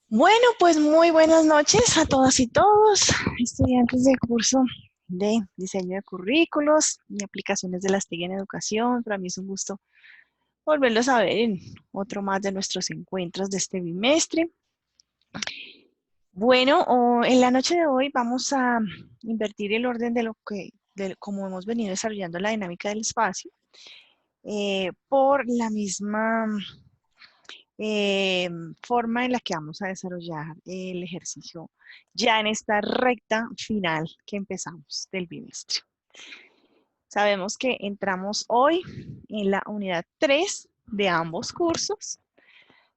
Bueno, pues muy buenas noches a todas y todos, estudiantes del curso de diseño de currículos y aplicaciones de las TIC en educación. Para mí es un gusto volverlos a ver en otro más de nuestros encuentros de este bimestre. Bueno, en la noche de hoy vamos a invertir el orden de cómo hemos venido desarrollando la dinámica del espacio por la misma eh, forma en la que vamos a desarrollar el ejercicio ya en esta recta final que empezamos del bimestre. Sabemos que entramos hoy en la unidad 3 de ambos cursos.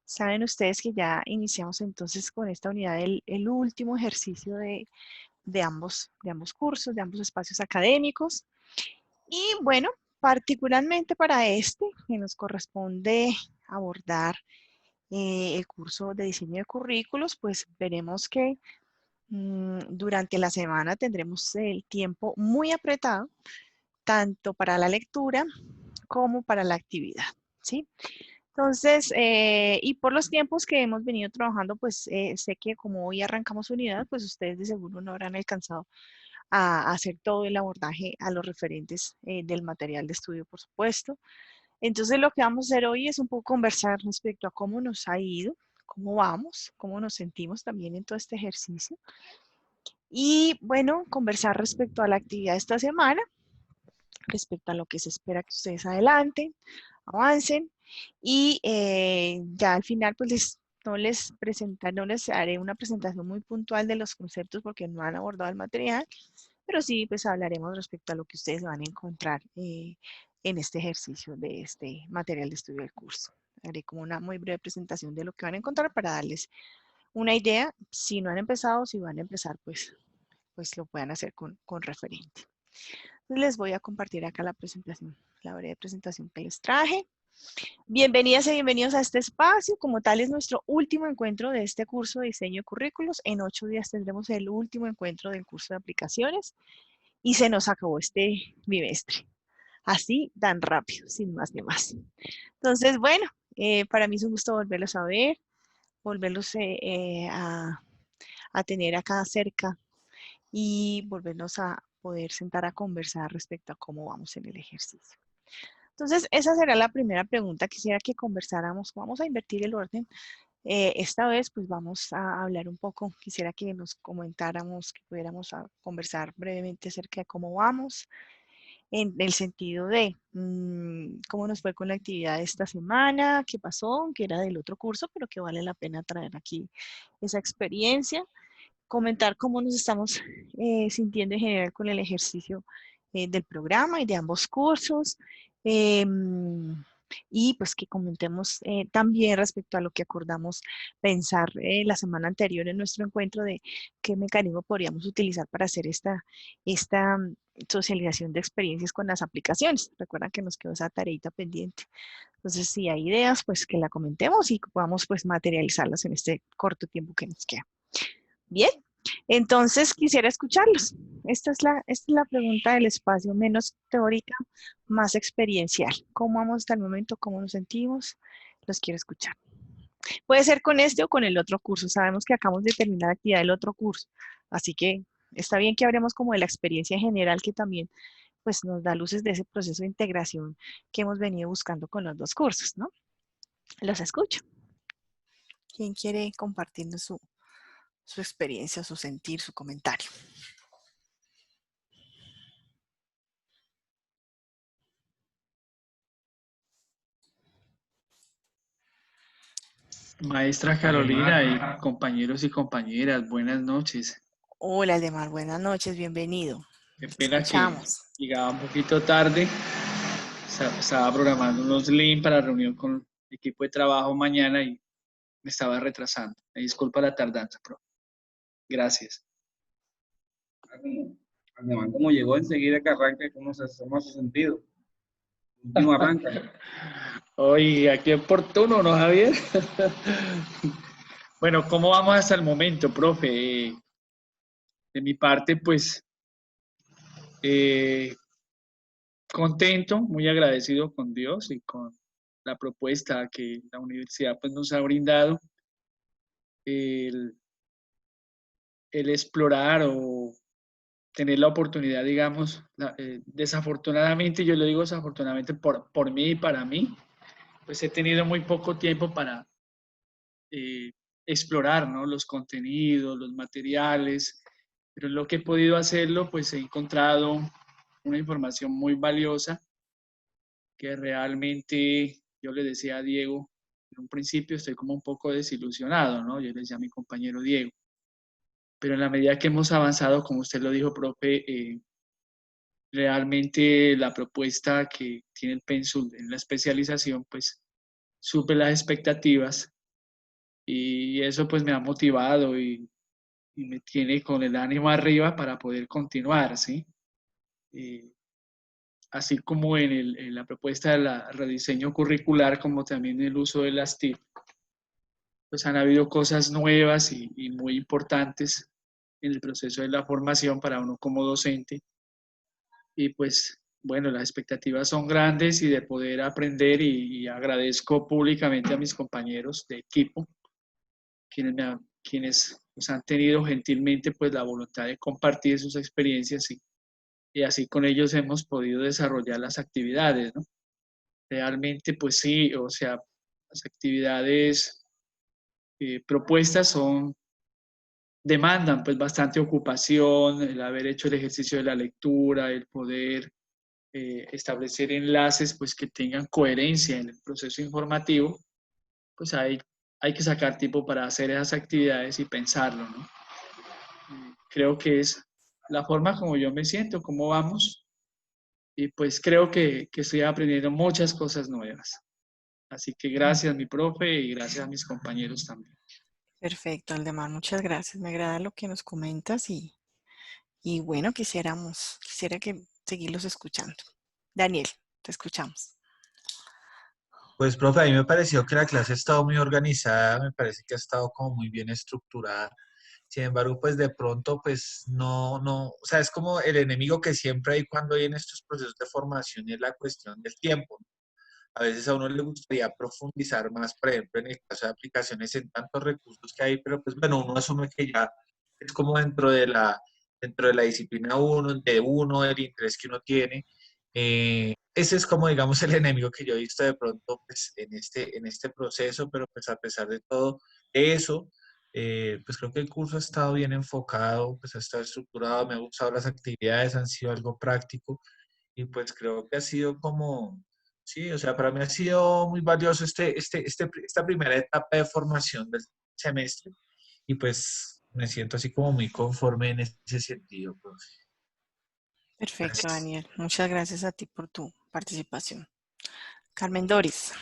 Saben ustedes que ya iniciamos entonces con esta unidad el último ejercicio de ambos cursos, de ambos espacios académicos. Y bueno, particularmente para este, que nos corresponde abordar el curso de diseño de currículos, pues veremos que durante la semana tendremos el tiempo muy apretado, tanto para la lectura como para la actividad, ¿sí? Entonces, y por los tiempos que hemos venido trabajando, pues sé que como hoy arrancamos unidad, pues ustedes de seguro no habrán alcanzado a hacer todo el abordaje a los referentes del material de estudio, por supuesto. Entonces lo que vamos a hacer hoy es un poco conversar respecto a cómo nos ha ido, cómo vamos, cómo nos sentimos también en todo este ejercicio. Y bueno, conversar respecto a la actividad de esta semana, respecto a lo que se espera que ustedes adelanten, avancen. Y ya al final pues no les haré una presentación muy puntual de los conceptos porque no han abordado el material, pero sí pues hablaremos respecto a lo que ustedes van a encontrar en este ejercicio de este material de estudio del curso. Haré como una muy breve presentación de lo que van a encontrar para darles una idea. Si no han empezado, si van a empezar, pues lo puedan hacer con referente. Entonces les voy a compartir acá la presentación, la breve presentación que les traje. Bienvenidas y bienvenidos a este espacio. Como tal, es nuestro último encuentro de este curso de diseño de currículos. En 8 días tendremos el último encuentro del curso de aplicaciones y se nos acabó este bimestre. Así, tan rápido, sin más ni más. Entonces, bueno, para mí es un gusto volverlos a ver, volverlos a tener acá cerca y volvernos a poder sentar a conversar respecto a cómo vamos en el ejercicio. Entonces, esa será la primera pregunta. Quisiera que conversáramos, vamos a invertir el orden. Esta vez, pues vamos a hablar un poco, quisiera que nos comentáramos, que pudiéramos conversar brevemente acerca de cómo vamos, en el sentido de cómo nos fue con la actividad de esta semana, qué pasó, que era del otro curso, pero que vale la pena traer aquí esa experiencia, comentar cómo nos estamos sintiendo en general con el ejercicio del programa y de ambos cursos. Y pues que comentemos también respecto a lo que acordamos pensar la semana anterior en nuestro encuentro de qué mecanismo podríamos utilizar para hacer esta socialización de experiencias con las aplicaciones. Recuerdan que nos quedó esa tareita pendiente. Entonces, si hay ideas, pues que la comentemos y que podamos pues materializarlas en este corto tiempo que nos queda. Bien, entonces quisiera escucharlos. Esta es la pregunta del espacio, menos teórica, más experiencial. ¿Cómo vamos hasta el momento? ¿Cómo nos sentimos? Los quiero escuchar. Puede ser con este o con el otro curso. Sabemos que acabamos de terminar la actividad del otro curso, así que está bien que hablemos como de la experiencia general que también pues nos da luces de ese proceso de integración que hemos venido buscando con los dos cursos, ¿no? Los escucho. ¿Quién quiere compartirnos su experiencia, su sentir, su comentario? Maestra Carolina y compañeros y compañeras, buenas noches. Hola, Aldemar, buenas noches, bienvenido. Qué Te pena que escuchamos. llegaba un poquito tarde. Estaba programando unos links para reunión con el equipo de trabajo mañana y me estaba retrasando. Me disculpa la tardanza, pero gracias. Además, como llegó enseguida que arranca, ¿cómo hace sentido? Último arranca. Oiga, qué oportuno, ¿no, Javier? Bueno, ¿cómo vamos hasta el momento, profe? De mi parte, pues, eh, contento, muy agradecido con Dios y con la propuesta que la universidad pues, nos ha brindado. el, el explorar o tener la oportunidad, digamos, desafortunadamente, yo lo digo desafortunadamente por mí y para mí, pues he tenido muy poco tiempo para explorar, ¿no? Los contenidos, los materiales, pero en lo que he podido hacerlo, pues he encontrado una información muy valiosa que realmente yo le decía a Diego, en un principio estoy como un poco desilusionado, ¿no? Yo le decía a mi compañero Diego, pero en la medida que hemos avanzado, como usted lo dijo, profe, realmente la propuesta que tiene el Pensul en la especialización, pues supe las expectativas y eso pues me ha motivado y me tiene con el ánimo arriba para poder continuar, ¿sí? Eh, Así como en la propuesta de la rediseño curricular, como también el uso de las TIC, pues han habido cosas nuevas y muy importantes en el proceso de la formación para uno como docente. Y pues, bueno, las expectativas son grandes y de poder aprender y agradezco públicamente a mis compañeros de equipo, quienes pues, han tenido gentilmente pues la voluntad de compartir sus experiencias y así con ellos hemos podido desarrollar las actividades, ¿no? Realmente, pues sí, o sea, las actividades propuestas demandan pues bastante ocupación, el haber hecho el ejercicio de la lectura, el poder establecer enlaces pues que tengan coherencia en el proceso informativo, pues hay que sacar tiempo para hacer esas actividades y pensarlo, ¿no? Creo que es la forma como yo me siento, cómo vamos, y pues creo que estoy aprendiendo muchas cosas nuevas. Así que gracias, mi profe, y gracias a mis compañeros también. Perfecto, Aldemar, muchas gracias. Me agrada lo que nos comentas y bueno, quisiera que seguirlos escuchando. Daniel, te escuchamos. Pues, profe, a mí me pareció que la clase ha estado muy organizada, me parece que ha estado como muy bien estructurada. Sin embargo, pues de pronto, pues o sea, es como el enemigo que siempre hay cuando hay en estos procesos de formación y es la cuestión del tiempo, ¿no? A veces a uno le gustaría profundizar más, por ejemplo, en el caso de aplicaciones en tantos recursos que hay, pero pues bueno, uno asume que ya es como dentro de la disciplina uno, del interés que uno tiene. Ese es como, digamos, el enemigo que yo he visto de pronto pues, en este proceso, pero pues a pesar de todo eso, pues creo que el curso ha estado bien enfocado, pues ha estado estructurado, me han gustado las actividades, han sido algo práctico y pues creo que ha sido como, sí, o sea, para mí ha sido muy valioso esta primera etapa de formación del semestre y pues me siento así como muy conforme en ese sentido, profe. Perfecto, Gracias. Daniel. Muchas gracias a ti por tu participación. Carmen Doris.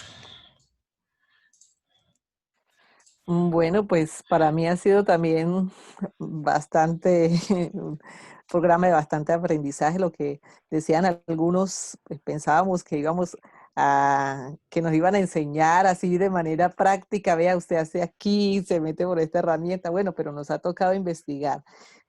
Bueno, pues para mí ha sido también bastante, un programa de bastante aprendizaje. Lo que decían algunos, pues pensábamos que íbamos que nos iban a enseñar así de manera práctica. Vea, usted hace aquí, se mete por esta herramienta. Bueno, pero nos ha tocado investigar.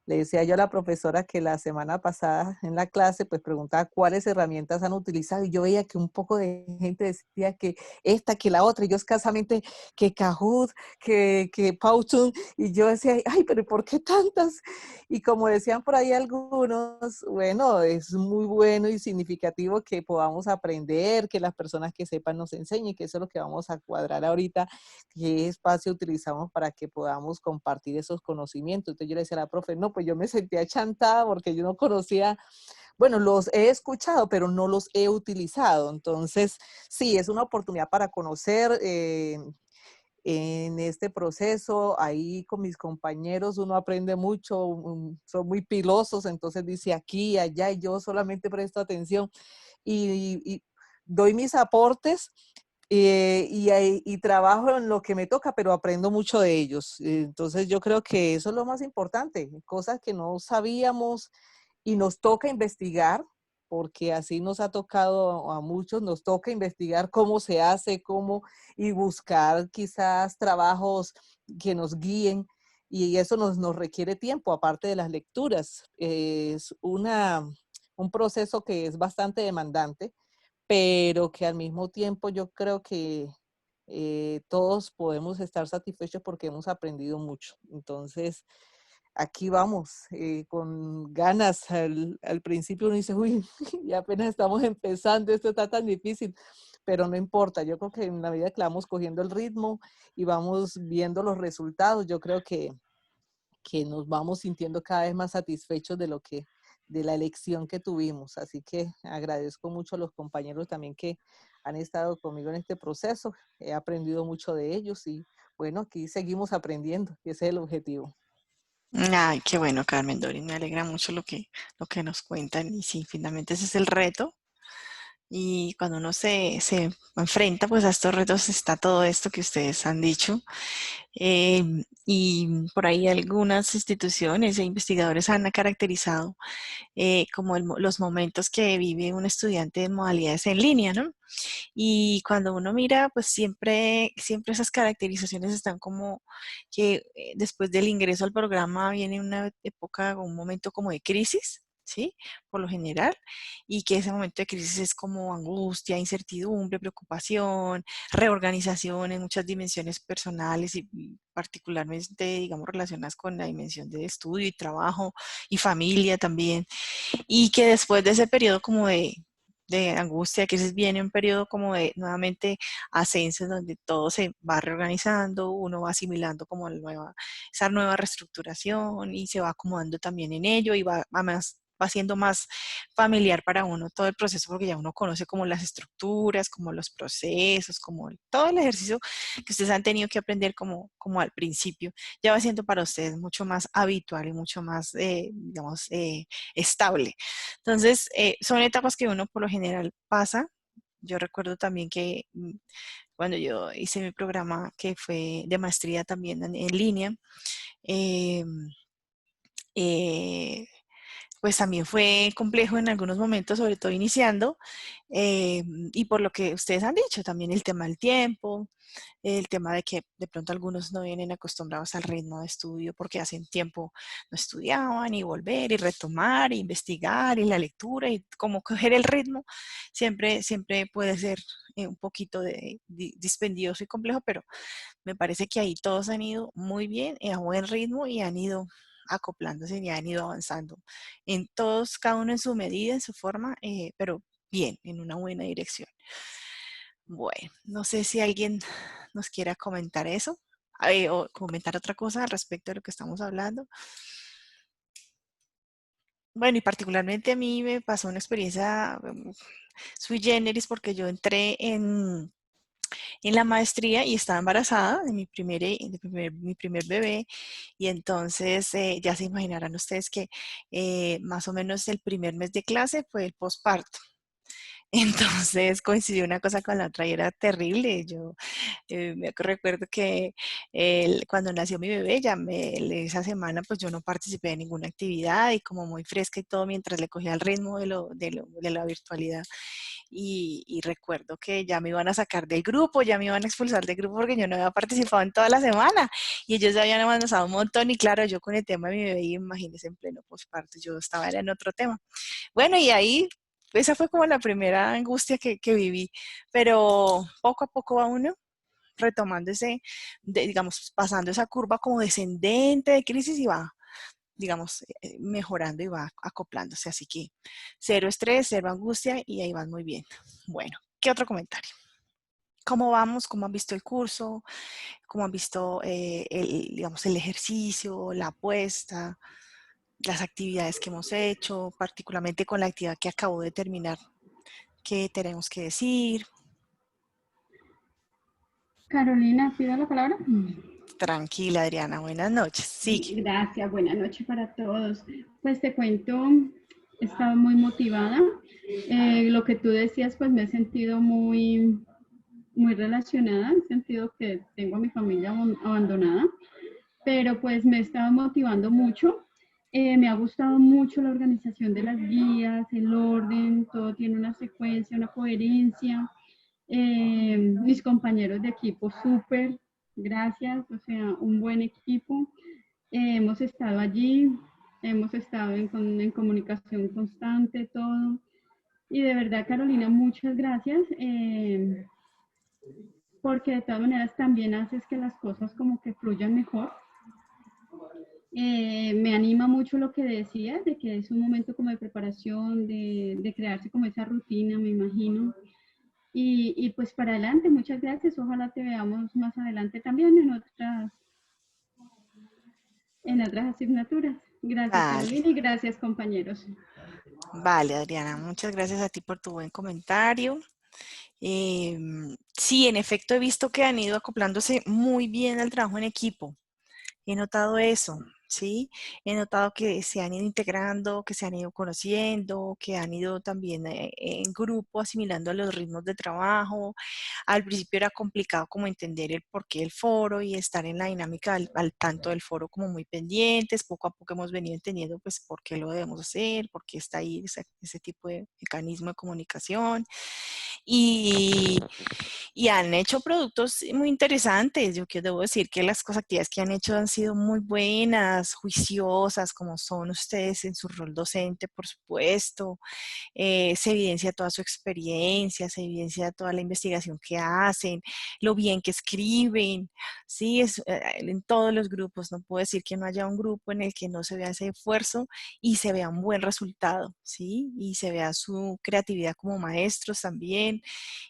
Le decía yo a la profesora que la semana pasada en la clase, pues preguntaba cuáles herramientas han utilizado y yo veía que un poco de gente decía que esta, que la otra, y yo escasamente que Kahoot, que Powtoon, y yo decía, ay, pero ¿por qué tantas? Y como decían por ahí algunos, bueno, es muy bueno y significativo que podamos aprender, que las personas que sepan nos enseñen, que eso es lo que vamos a cuadrar ahorita, qué espacio utilizamos para que podamos compartir esos conocimientos. Entonces yo le decía a la profe, no, pues yo me sentía chantada porque yo no conocía, bueno, los he escuchado, pero no los he utilizado. Entonces, sí, es una oportunidad para conocer en este proceso. Ahí con mis compañeros uno aprende mucho, son muy pilosos, entonces dice aquí, allá, y yo solamente presto atención y doy mis aportes y trabajo en lo que me toca, pero aprendo mucho de ellos. Entonces yo creo que eso es lo más importante, cosas que no sabíamos y nos toca investigar, porque así nos ha tocado a muchos, nos toca investigar cómo se hace, cómo, y buscar quizás trabajos que nos guíen, y eso nos requiere tiempo, aparte de las lecturas. Es un proceso que es bastante demandante, pero que al mismo tiempo yo creo que todos podemos estar satisfechos porque hemos aprendido mucho. Entonces, aquí vamos, con ganas. Al principio uno dice, uy, ya apenas estamos empezando, esto está tan difícil, pero no importa. Yo creo que en la medida que vamos cogiendo el ritmo y vamos viendo los resultados, yo creo que nos vamos sintiendo cada vez más satisfechos de la elección que tuvimos. Así que agradezco mucho a los compañeros también que han estado conmigo en este proceso. He aprendido mucho de ellos y bueno, aquí seguimos aprendiendo, y ese es el objetivo. Ay, qué bueno, Carmen Doris, me alegra mucho lo que nos cuentan y sí, finalmente ese es el reto. Y cuando uno se enfrenta pues a estos retos está todo esto que ustedes han dicho. Y por ahí algunas instituciones e investigadores han caracterizado como los momentos que vive un estudiante en modalidades en línea, ¿no? Y cuando uno mira, pues siempre esas caracterizaciones están como que después del ingreso al programa viene una época, un momento como de crisis, ¿sí? Por lo general, y que ese momento de crisis es como angustia, incertidumbre, preocupación, reorganización en muchas dimensiones personales y particularmente, digamos, relacionadas con la dimensión de estudio y trabajo y familia también, y que después de ese periodo como de angustia, que ese viene un periodo como de nuevamente ascenso, donde todo se va reorganizando, uno va asimilando como esa nueva reestructuración y se va acomodando también en ello y va siendo más familiar para uno todo el proceso porque ya uno conoce como las estructuras, como los procesos, como todo el ejercicio que ustedes han tenido que aprender como al principio, ya va siendo para ustedes mucho más habitual y mucho más, digamos, estable. Entonces, son etapas que uno por lo general pasa. Yo recuerdo también que cuando yo hice mi programa que fue de maestría también en línea, eh, eh, pues también fue complejo en algunos momentos, sobre todo iniciando, y por lo que ustedes han dicho, también el tema del tiempo, el tema de que de pronto algunos no vienen acostumbrados al ritmo de estudio porque hace tiempo no estudiaban y volver y retomar, y investigar y la lectura y como coger el ritmo siempre puede ser un poquito dispendioso y complejo, pero me parece que ahí todos han ido muy bien, a buen ritmo y han ido acoplándose y han ido avanzando en todos, cada uno en su medida, en su forma, pero bien, en una buena dirección. Bueno, no sé si alguien nos quiera comentar eso o comentar otra cosa al respecto de lo que estamos hablando. Bueno, y particularmente a mí me pasó una experiencia sui generis porque yo entré en la maestría y estaba embarazada de mi primer bebé y entonces ya se imaginarán ustedes que más o menos el primer mes de clase fue el posparto. Entonces coincidió una cosa con la otra y era terrible. Yo me recuerdo que cuando nació mi bebé, esa semana pues yo no participé en ninguna actividad y como muy fresca y todo mientras le cogía el ritmo de la virtualidad. Y recuerdo que ya me iban a sacar del grupo, ya me iban a expulsar del grupo porque yo no había participado en toda la semana y ellos ya habían avanzado un montón y claro, yo con el tema de mi bebé, imagínense en pleno posparto, yo estaba en otro tema. Bueno, y ahí esa fue como la primera angustia que viví, pero poco a poco va uno retomando digamos, pasando esa curva como descendente de crisis y va, digamos, mejorando y va acoplándose. Así que cero estrés, cero angustia y ahí van muy bien. Bueno, ¿qué otro comentario? ¿Cómo vamos? ¿Cómo han visto el curso? ¿Cómo han visto, digamos, el ejercicio, la apuesta, las actividades que hemos hecho, particularmente con la actividad que acabo de terminar? ¿Qué tenemos que decir? Carolina, pido la palabra. Tranquila, Adriana. Buenas noches. Sigue. Gracias, buenas noches para todos. Pues te cuento, he estado muy motivada. Lo que tú decías, pues me he sentido muy relacionada, en el sentido que tengo a mi familia abandonada, pero pues me he estado motivando mucho. Me ha gustado mucho la organización de las guías, el orden, todo tiene una secuencia, una coherencia. Mis compañeros de equipo, súper, gracias, o sea, un buen equipo. Hemos estado allí, hemos estado en comunicación constante, todo. Y de verdad, Carolina, muchas gracias. porque de todas maneras también haces que las cosas como que fluyan mejor. Me anima mucho lo que decías, de que es un momento como de preparación, de crearse como esa rutina, me imagino. Y pues para adelante, muchas gracias. Ojalá te veamos más adelante también en otras asignaturas. Gracias, Vale, Carolina, y gracias, compañeros. vale, Adriana, muchas gracias a ti por tu buen comentario. Sí, en efecto he visto que han ido acoplándose muy bien al trabajo en equipo. He notado eso, ¿sí? He notado que se han ido integrando, que se han ido conociendo, que han ido también en grupo asimilando a los ritmos de trabajo. Al principio era complicado como entender el porqué del foro y estar en la dinámica al tanto del foro como muy pendientes. Poco a poco hemos venido entendiendo pues por qué lo debemos hacer, por qué está ahí ese tipo de mecanismo de comunicación. Y han hecho productos muy interesantes. Yo debo decir que las actividades que han hecho han sido muy buenas, juiciosas, como son ustedes en su rol docente, por supuesto. Se evidencia toda su experiencia, se evidencia toda la investigación que hacen, lo bien que escriben. Sí, en todos los grupos. No puedo decir que no haya un grupo en el que no se vea ese esfuerzo y se vea un buen resultado, ¿sí? Y se vea su creatividad como maestros también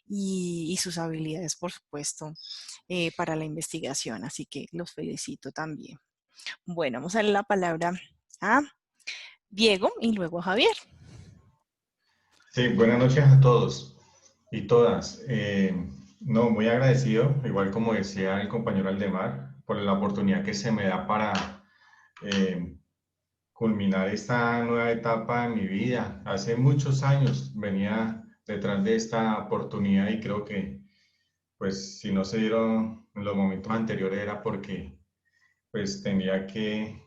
y sus habilidades, por supuesto, para la investigación. Así que los felicito también. Bueno, vamos a darle la palabra a Diego y luego a Javier. Sí, buenas noches a todos y todas. No, muy agradecido, igual como decía el compañero Aldemar, por la oportunidad que se me da para culminar esta nueva etapa en mi vida. Hace muchos años venía detrás de esta oportunidad y creo que, pues, si no se dieron en los momentos anteriores era porque, pues, tenía que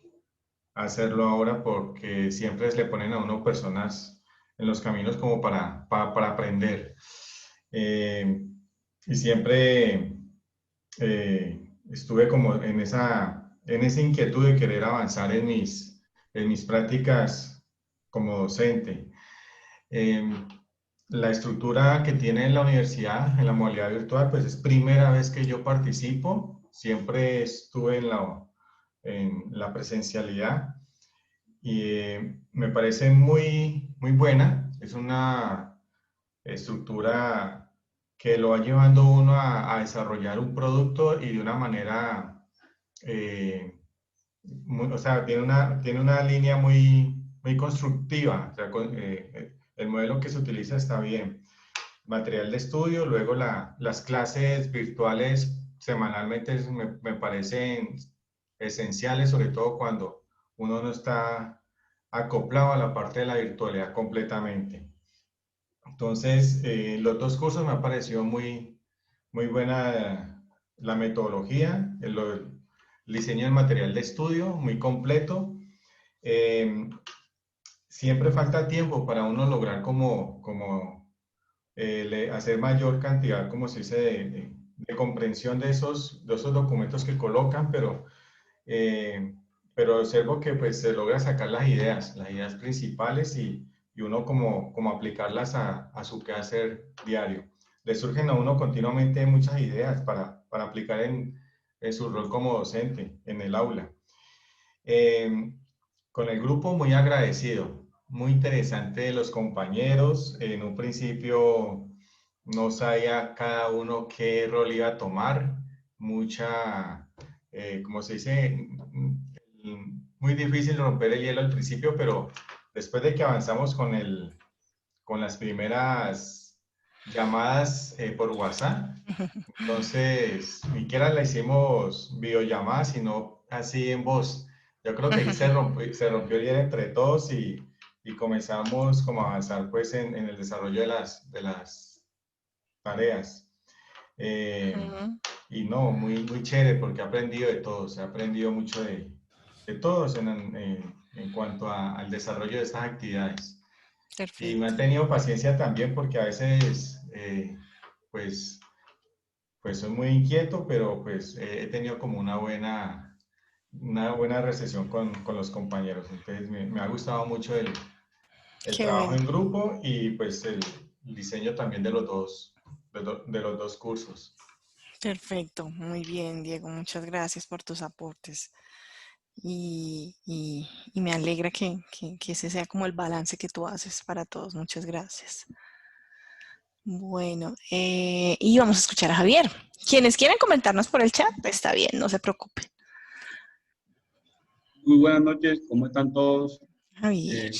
hacerlo ahora porque siempre le ponen a uno personas en los caminos como para aprender. Y siempre estuve como en esa inquietud de querer avanzar en mis prácticas como docente. La estructura que tiene la universidad en la modalidad virtual, pues es primera vez que yo participo. Siempre estuve en la presencialidad y me parece muy, muy buena. Es una estructura que lo va llevando uno a desarrollar un producto y de una manera, o sea, tiene una línea muy, muy constructiva. O sea, el modelo que se utiliza está bien. Material de estudio, luego las clases virtuales semanalmente me parecen esenciales, sobre todo cuando uno no está acoplado a la parte de la virtualidad completamente. Entonces, los dos cursos me ha parecido muy, muy buena la metodología, el diseño del material de estudio, muy completo. Siempre falta tiempo para uno lograr hacer mayor cantidad, como se dice, de comprensión de esos documentos que colocan, pero observo que pues se logra sacar las ideas principales y uno como aplicarlas a su quehacer diario. Le surgen a uno continuamente muchas ideas para aplicar en su rol como docente en el aula. Con el grupo muy agradecido, muy interesante los compañeros. En un principio no sabía cada uno qué rol iba a tomar, como se dice, muy difícil romper el hielo al principio, pero después de que avanzamos con las primeras llamadas por WhatsApp, entonces ni siquiera la hicimos videollamada, sino así en voz. Yo creo que ahí se rompió el hielo entre todos y comenzamos como a avanzar pues en el desarrollo de las tareas. Y no, muy, muy chévere porque he aprendido de todos, he aprendido mucho de todos en cuanto al desarrollo de estas actividades. Y me han tenido paciencia también porque a veces, pues soy muy inquieto, pero pues he tenido como una buena recepción con los compañeros. Entonces me ha gustado mucho el trabajo bueno. en grupo y pues el diseño también de los dos cursos. Perfecto, muy bien, Diego. Muchas gracias por tus aportes. Y me alegra que ese sea como el balance que tú haces para todos. Muchas gracias. Bueno, y vamos a escuchar a Javier. Quienes quieran comentarnos por el chat, está bien, no se preocupen. Muy buenas noches, ¿cómo están todos? Javier.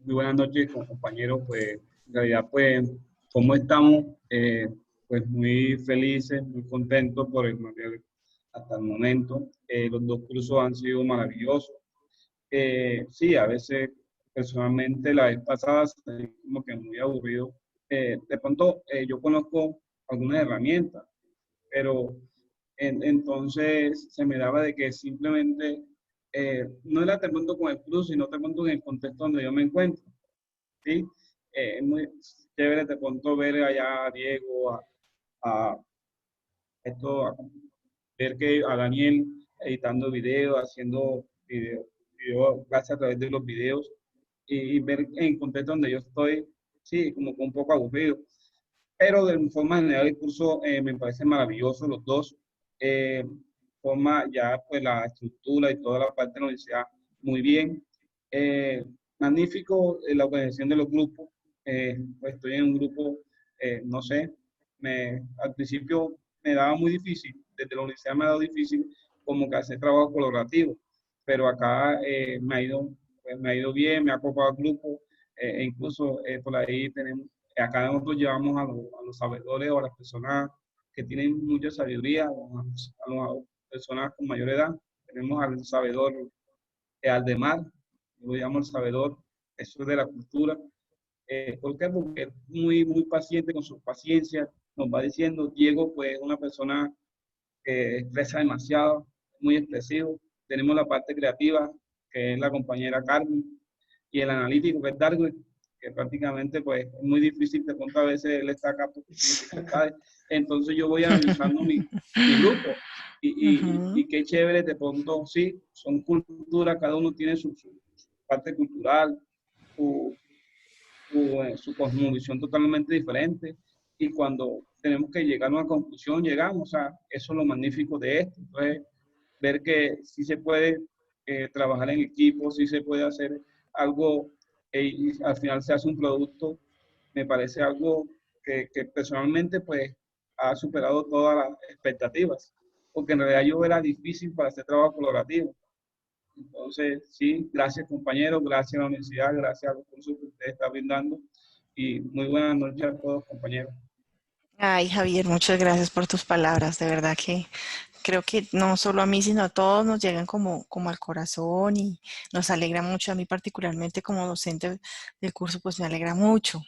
Muy buenas noches, compañeros. Pues, en realidad, pues, ¿cómo estamos? Pues muy felices, muy contentos por el material hasta el momento. Los dos cursos han sido maravillosos. Sí, a veces, personalmente, la vez pasada, sentí como que muy aburrido. De pronto, yo conozco algunas herramientas, pero entonces se me daba de que simplemente no era de pronto con el curso, sino de pronto en el contexto donde yo me encuentro, ¿sí? Es muy chévere de pronto ver allá a Diego, a esto, ver que a Daniel editando videos, haciendo video gracias a través de los videos y ver en el contexto donde yo estoy, sí, como que un poco aburrido. Pero de forma general el curso me parece maravilloso, los dos. Eh, Forma ya pues la estructura y toda la parte de la universidad muy bien. Eh, Magnífico la organización de los grupos. Pues estoy en un grupo, no sé, al principio me daba muy difícil, desde la universidad me ha dado difícil como que hacer trabajo colaborativo, pero acá pues, me ha ido bien, me ha copado el grupo, e incluso por ahí tenemos acá nosotros llevamos a los sabedores o a las personas que tienen mucha sabiduría, o a las personas con mayor edad. Tenemos al sabedor Aldemar, lo llamo el sabedor, eso es de la cultura. ¿Por qué? Porque es muy paciente con su paciencia, nos va diciendo. Diego, pues, es una persona que expresa demasiado, muy expresivo. Tenemos la parte creativa, que es la compañera Carmen, y el analítico, que es Darwin, que prácticamente pues es muy difícil, de pronto a veces él está acá por dificultades. Entonces yo voy analizando mi grupo y qué chévere, de pronto sí, son culturas, cada uno tiene su parte cultural, su, su cosmovisión totalmente diferente y cuando tenemos que llegar a una conclusión, llegamos. O sea, eso es lo magnífico de esto. Entonces, ver que sí se puede trabajar en equipo, sí se puede hacer algo y al final se hace un producto, me parece algo que personalmente pues ha superado todas las expectativas, porque en realidad yo era difícil para hacer trabajo colaborativo. Entonces, sí, gracias compañeros, gracias a la universidad, gracias a los cursos que usted está brindando y muy buenas noches a todos compañeros. Ay, Javier, muchas gracias por tus palabras. De verdad que creo que no solo a mí, sino a todos nos llegan como al corazón y nos alegra mucho. A mí particularmente como docente del curso, pues me alegra mucho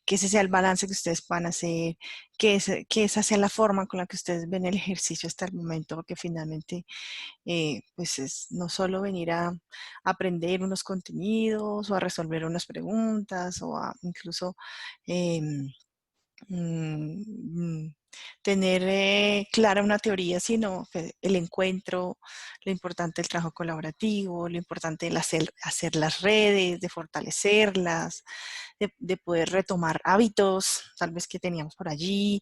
que ese sea el balance que ustedes puedan hacer, que esa sea la forma con la que ustedes ven el ejercicio hasta el momento, porque finalmente pues es no solo venir a aprender unos contenidos o a resolver unas preguntas o a incluso mm, tener clara una teoría, sino que el encuentro, lo importante del trabajo colaborativo, lo importante del hacer las redes, de fortalecerlas, de poder retomar hábitos, tal vez que teníamos por allí.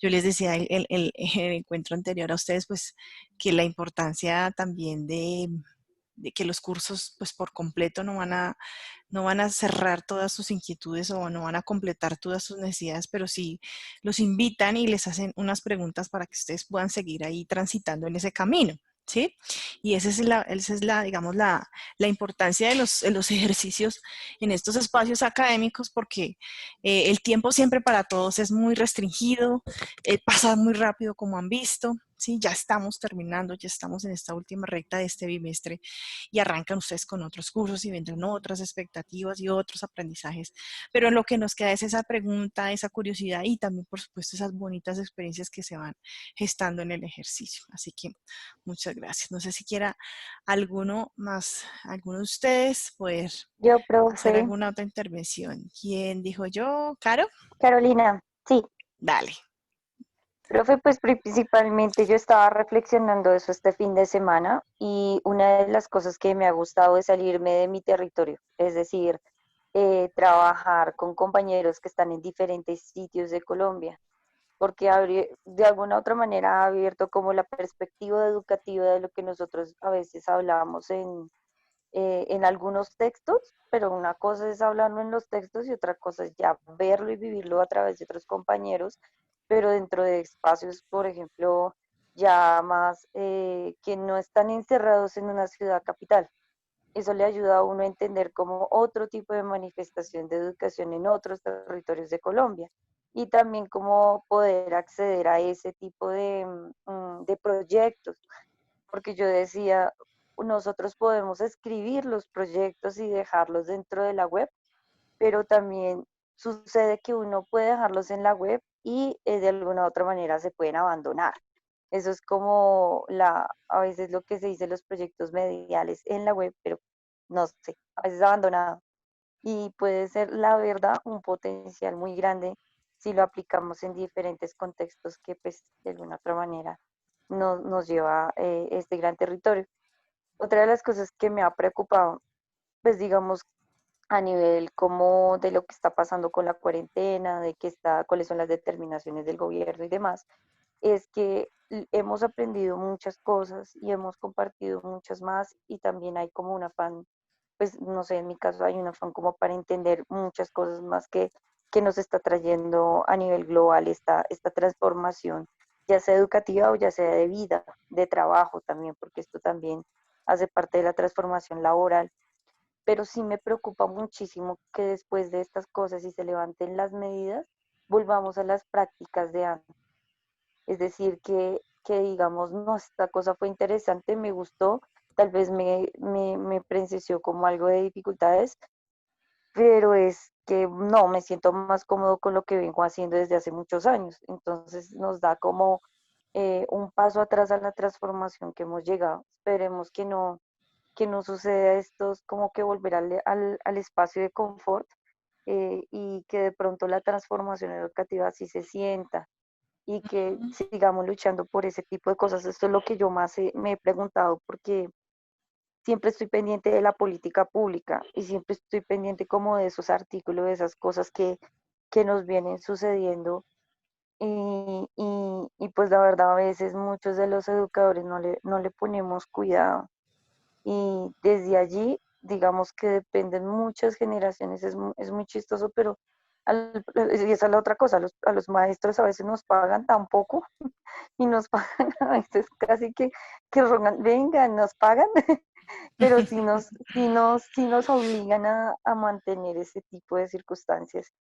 Yo les decía el encuentro anterior a ustedes, pues que la importancia también de que los cursos pues por completo no van a cerrar todas sus inquietudes o no van a completar todas sus necesidades, pero sí los invitan y les hacen unas preguntas para que ustedes puedan seguir ahí transitando en ese camino. ¿Sí? Y esa es la digamos, la importancia de los ejercicios en estos espacios académicos porque el tiempo siempre para todos es muy restringido, pasa muy rápido como han visto, ¿sí? Ya estamos terminando, ya estamos en esta última recta de este bimestre y arrancan ustedes con otros cursos y vendrán otras expectativas y otros aprendizajes, pero lo que nos queda es esa pregunta, esa curiosidad y también, por supuesto, esas bonitas experiencias que se van gestando en el ejercicio. Así que muchas gracias. No sé si quiera alguno más, alguno de ustedes poder Yo, hacer profe. alguna otra intervención. ¿Quién dijo yo? ¿Caro? Carolina, sí. Dale. Profe, pues principalmente yo estaba reflexionando eso este fin de semana y una de las cosas que me ha gustado es salirme de mi territorio, es decir, trabajar con compañeros que están en diferentes sitios de Colombia. porque de alguna otra manera ha abierto como la perspectiva educativa de lo que nosotros a veces hablamos en algunos textos, pero una cosa es hablarlo en los textos y otra cosa es ya verlo y vivirlo a través de otros compañeros, pero dentro de espacios, por ejemplo, ya más que no están encerrados en una ciudad capital. Eso le ayuda a uno a entender como otro tipo de manifestación de educación en otros territorios de Colombia y también cómo poder acceder a ese tipo de proyectos, porque yo decía, nosotros podemos escribir los proyectos y dejarlos dentro de la web, pero también sucede que uno puede dejarlos en la web y de alguna u otra manera se pueden abandonar. Eso es como a veces lo que se dice los proyectos mediales en la web, pero no sé, a veces abandonado. Y puede ser, la verdad, un potencial muy grande si lo aplicamos en diferentes contextos que pues de alguna otra manera nos lleva este gran territorio. Otra de las cosas que me ha preocupado, pues digamos, a nivel como de lo que está pasando con la cuarentena, cuáles son las determinaciones del gobierno y demás, es que hemos aprendido muchas cosas y hemos compartido muchas más y también hay como un afán, pues no sé, en mi caso hay un afán como para entender muchas cosas más que nos está trayendo a nivel global esta transformación, ya sea educativa o ya sea de vida, de trabajo también, porque esto también hace parte de la transformación laboral. Pero sí me preocupa muchísimo que después de estas cosas y se levanten las medidas, volvamos a las prácticas de antes. Es decir, que digamos, no, esta cosa fue interesante, me gustó, tal vez me presenció como algo de dificultades, pero es que no, me siento más cómodo con lo que vengo haciendo desde hace muchos años. Entonces nos da como un paso atrás a la transformación que hemos llegado. Esperemos que no suceda esto, es como que volver al espacio de confort y que de pronto la transformación educativa sí se sienta y que sigamos luchando por ese tipo de cosas. Esto es lo que yo más me he preguntado porque siempre estoy pendiente de la política pública y siempre estoy pendiente como de esos artículos, de esas cosas que nos vienen sucediendo y pues la verdad a veces muchos de los educadores no le ponemos cuidado y desde allí digamos que dependen muchas generaciones, es muy chistoso, pero y esa es la otra cosa, a los maestros a veces nos pagan tan poco y nos pagan a veces casi que rogan, vengan, nos pagan, pero sí nos obligan a mantener ese tipo de circunstancias.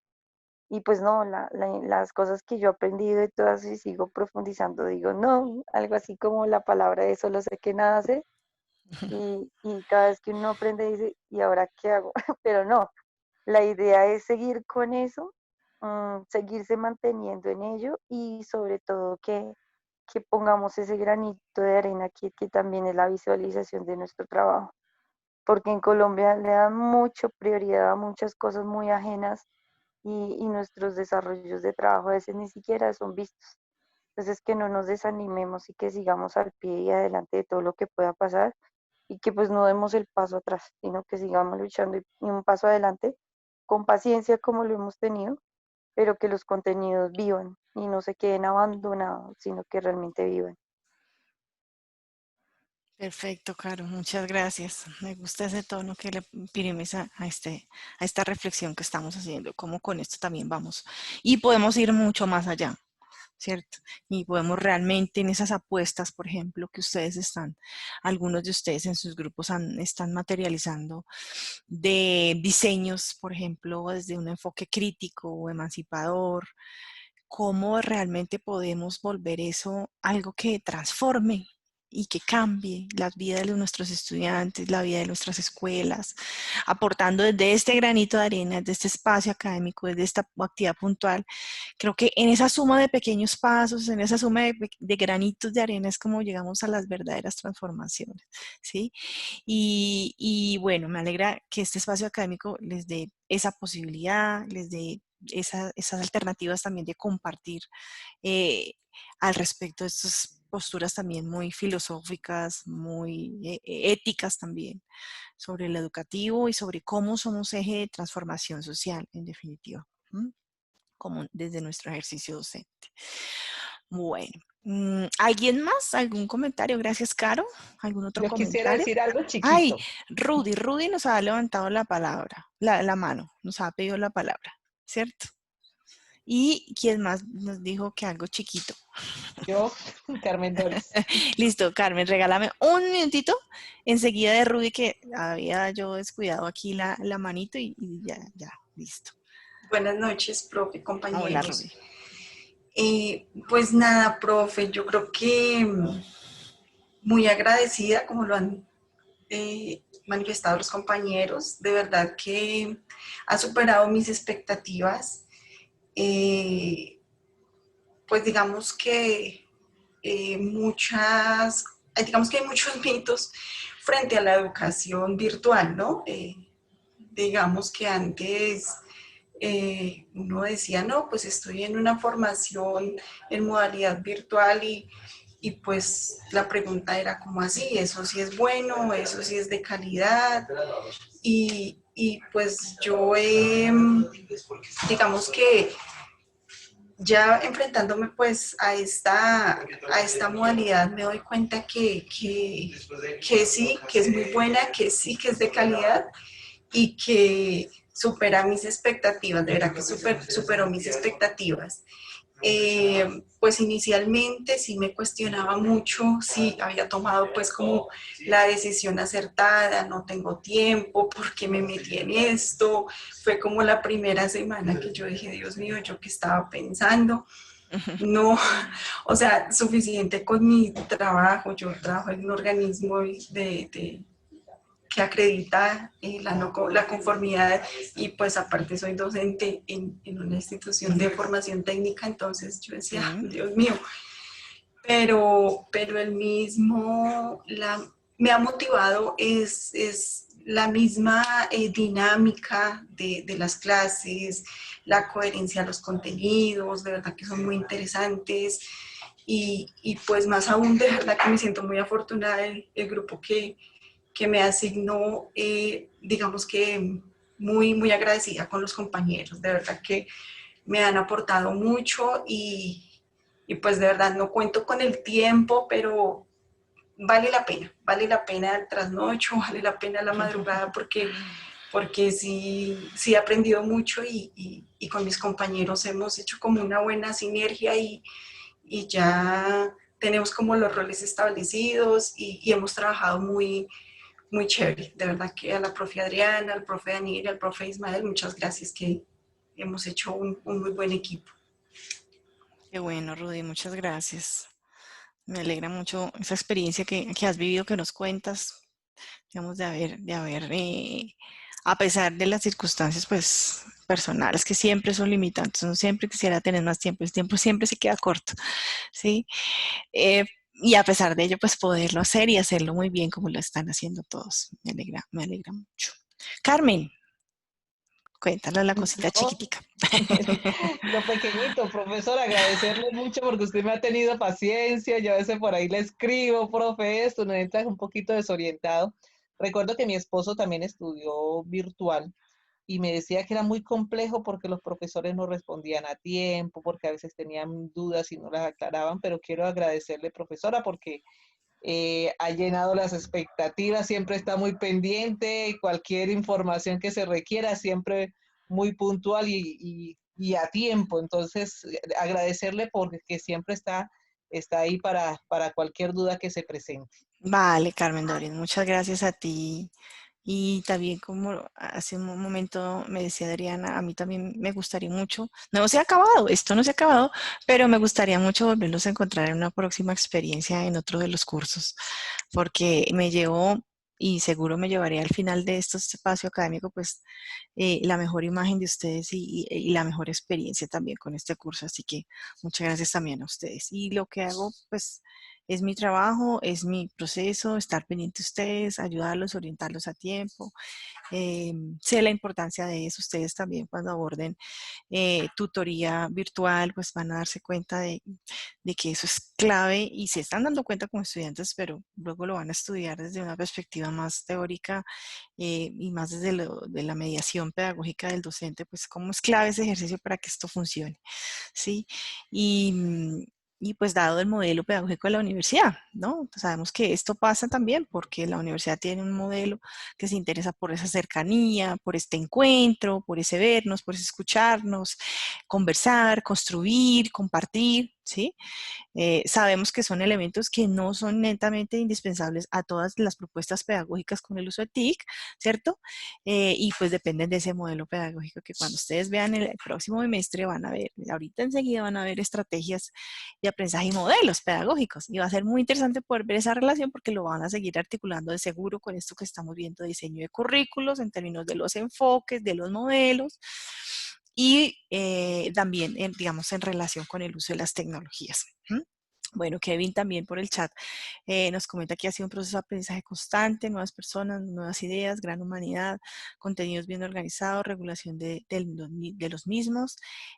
Y pues no, las cosas que yo he aprendido y todas y sigo profundizando, digo, no, algo así como la palabra de solo sé que nada sé, y cada vez que uno aprende dice, ¿y ahora qué hago? Pero no, la idea es seguir con eso, seguirse manteniendo en ello y sobre todo que pongamos ese granito de arena que también es la visualización de nuestro trabajo, porque en Colombia le dan mucha prioridad a muchas cosas muy ajenas y nuestros desarrollos de trabajo a veces ni siquiera son vistos. Entonces que no nos desanimemos y que sigamos al pie y adelante de todo lo que pueda pasar y que pues no demos el paso atrás, sino que sigamos luchando y un paso adelante con paciencia como lo hemos tenido, pero que los contenidos vivan y no se queden abandonados, sino que realmente vivan. Perfecto, Caro, muchas gracias. Me gusta ese tono que le imprimes a esta reflexión que estamos haciendo, cómo con esto también vamos. Y podemos ir mucho más allá, ¿cierto? Y podemos realmente en esas apuestas, por ejemplo, que algunos de ustedes en sus grupos están materializando de diseños, por ejemplo, desde un enfoque crítico o emancipador, cómo realmente podemos volver eso algo que transforme y que cambie la vida de nuestros estudiantes, la vida de nuestras escuelas, aportando desde este granito de arena, desde este espacio académico, desde esta actividad puntual. Creo que en esa suma de pequeños pasos, en esa suma de granitos de arena es como llegamos a las verdaderas transformaciones, ¿sí? Y bueno, me alegra que este espacio académico les dé esa posibilidad, les dé esas alternativas también de compartir al respecto de estas posturas también muy filosóficas, muy éticas también, sobre el educativo y sobre cómo somos eje de transformación social, en definitiva, como desde nuestro ejercicio docente. Bueno, ¿alguien más? ¿Algún comentario? Gracias, Caro. ¿Algún otro Yo quisiera comentario? decir algo Ay, chiquito. Rudy nos ha levantado la palabra, la mano, nos ha pedido la palabra, ¿cierto? ¿Y quién más nos dijo que algo chiquito? Yo, Carmen Doris. Listo, Carmen, regálame un minutito enseguida de Rudy, que había yo descuidado aquí la manito y ya, listo. Buenas noches, profe, Hola, compañeros. Rudy. Pues nada, profe, yo creo que muy agradecida, como lo han manifestado los compañeros, de verdad que ha superado mis expectativas. Pues digamos que digamos que hay muchos mitos frente a la educación virtual, ¿no? Digamos que antes uno decía, no, pues estoy en una formación en modalidad virtual y pues la pregunta era como así, eso sí es bueno, eso sí es de calidad y pues yo digamos que ya enfrentándome pues a esta modalidad me doy cuenta que sí, que es muy buena, que sí, que es de calidad y que supera mis expectativas, de verdad que superó mis expectativas. Pues inicialmente sí me cuestionaba mucho si había tomado pues como la decisión acertada, no tengo tiempo, ¿por qué me metí en esto? Fue como la primera semana que yo dije, Dios mío, ¿yo qué estaba pensando? No, o sea, suficiente con mi trabajo, yo trabajo en un organismo que acredita la conformidad y pues aparte soy docente en una institución de formación técnica, entonces yo decía, Dios mío, pero el mismo, me ha motivado es la misma dinámica de las clases, la coherencia de los contenidos, de verdad que son muy interesantes y pues más aún de verdad que me siento muy afortunada el grupo que me asignó, digamos que muy agradecida con los compañeros, de verdad que me han aportado mucho y pues de verdad no cuento con el tiempo, pero vale la pena el trasnocho, vale la pena la madrugada porque sí he aprendido mucho y con mis compañeros hemos hecho como una buena sinergia y ya tenemos como los roles establecidos y hemos trabajado muy chévere. De verdad que a la profe Adriana, al profe Daniel y al profe Ismael, muchas gracias que hemos hecho un muy buen equipo. Qué bueno, Rudy, muchas gracias. Me alegra mucho esa experiencia que has vivido, que nos cuentas, digamos, de haber a pesar de las circunstancias, pues, personales que siempre son limitantes, uno siempre quisiera tener más tiempo, el tiempo siempre se queda corto, ¿sí? Y a pesar de ello, pues, poderlo hacer y hacerlo muy bien como lo están haciendo todos. Me alegra mucho. Carmen, cuéntale la cosita No, chiquitica. lo pequeñito, profesor, agradecerle mucho porque usted me ha tenido paciencia. Yo a veces por ahí le escribo, profe, esto, no entra un poquito desorientado. Recuerdo que mi esposo también estudió virtual y me decía que era muy complejo porque los profesores no respondían a tiempo, porque a veces tenían dudas y no las aclaraban, pero quiero agradecerle, profesora, porque ha llenado las expectativas, siempre está muy pendiente, cualquier información que se requiera, siempre muy puntual y a tiempo. Entonces, agradecerle porque siempre está ahí para cualquier duda que se presente. Vale, Carmen Doris, muchas gracias a ti. Y también como hace un momento me decía Adriana, a mí también me gustaría mucho, no se ha acabado, esto no se ha acabado, pero me gustaría mucho volverlos a encontrar en una próxima experiencia en otro de los cursos, porque me llevó y seguro me llevaría al final de este espacio académico, pues la mejor imagen de ustedes y la mejor experiencia también con este curso. Así que muchas gracias también a ustedes. Y lo que hago, pues, Es mi trabajo, es mi proceso, estar pendiente de ustedes, ayudarlos, orientarlos a tiempo. Sé la importancia de eso. Ustedes también cuando aborden tutoría virtual, pues van a darse cuenta de que eso es clave y se están dando cuenta como estudiantes, pero luego lo van a estudiar desde una perspectiva más teórica y más desde de la mediación pedagógica del docente, pues cómo es clave ese ejercicio para que esto funcione, ¿sí? Y pues dado el modelo pedagógico de la universidad, ¿no? Sabemos que esto pasa también porque la universidad tiene un modelo que se interesa por esa cercanía, por este encuentro, por ese vernos, por ese escucharnos, conversar, construir, compartir, ¿sí? Sabemos que son elementos que no son netamente indispensables a todas las propuestas pedagógicas con el uso de TIC, ¿cierto? Y pues dependen de ese modelo pedagógico que cuando ustedes vean el próximo bimestre van a ver, ahorita enseguida van a ver estrategias de aprendizaje y modelos pedagógicos. Y va a ser muy interesante poder ver esa relación porque lo van a seguir articulando de seguro con esto que estamos viendo, diseño de currículos en términos de los enfoques, de los modelos y también, digamos, en relación con el uso de las tecnologías. Bueno, Kevin también por el chat nos comenta que ha sido un proceso de aprendizaje constante, nuevas personas, nuevas ideas, gran humanidad, contenidos bien organizados, regulación de los mismos.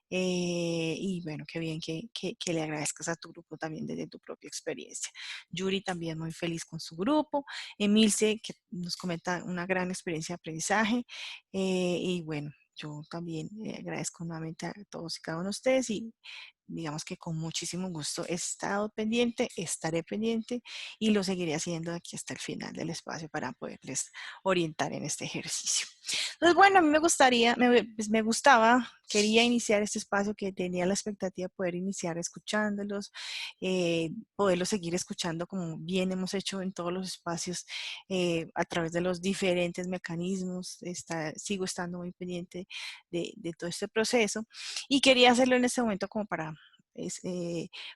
Y bueno, qué bien que le agradezcas a tu grupo también desde tu propia experiencia. Yuri también muy feliz con su grupo. Emilce, que nos comenta una gran experiencia de aprendizaje. Y bueno, yo también agradezco nuevamente a todos y cada uno de ustedes y digamos que con muchísimo gusto he estado pendiente, estaré pendiente y lo seguiré haciendo aquí hasta el final del espacio para poderles orientar en este ejercicio. Entonces, bueno, a mí me gustaba, quería iniciar este espacio que tenía la expectativa de poder iniciar escuchándolos, poderlos seguir escuchando como bien hemos hecho en todos los espacios a través de los diferentes mecanismos. Sigo estando muy pendiente de todo este proceso y quería hacerlo en este momento como para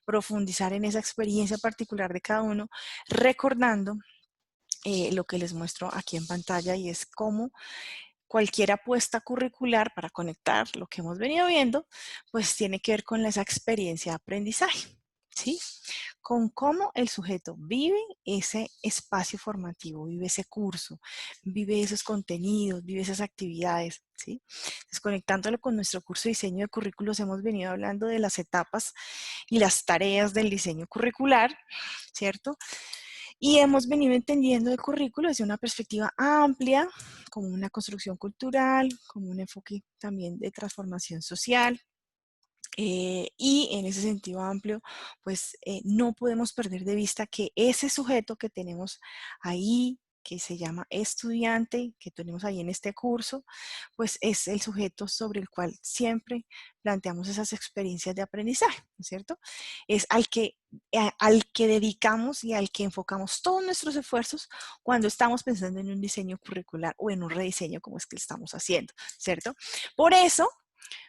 profundizar en esa experiencia particular de cada uno, recordando lo que les muestro aquí en pantalla y es cómo cualquier apuesta curricular para conectar lo que hemos venido viendo, pues tiene que ver con esa experiencia de aprendizaje, ¿sí? Con cómo el sujeto vive ese espacio formativo, vive ese curso, vive esos contenidos, vive esas actividades, ¿sí? Entonces, conectándolo con nuestro curso de diseño de currículos, hemos venido hablando de las etapas y las tareas del diseño curricular, ¿cierto? Y hemos venido entendiendo el currículo desde una perspectiva amplia, como una construcción cultural, como un enfoque también de transformación social. Y en ese sentido amplio, pues no podemos perder de vista que ese sujeto que tenemos ahí, que se llama estudiante, que tenemos ahí en este curso, pues es el sujeto sobre el cual siempre planteamos esas experiencias de aprendizaje, ¿no es cierto? Es al que dedicamos y al que enfocamos todos nuestros esfuerzos cuando estamos pensando en un diseño curricular o en un rediseño como es que estamos haciendo, ¿cierto? Por eso,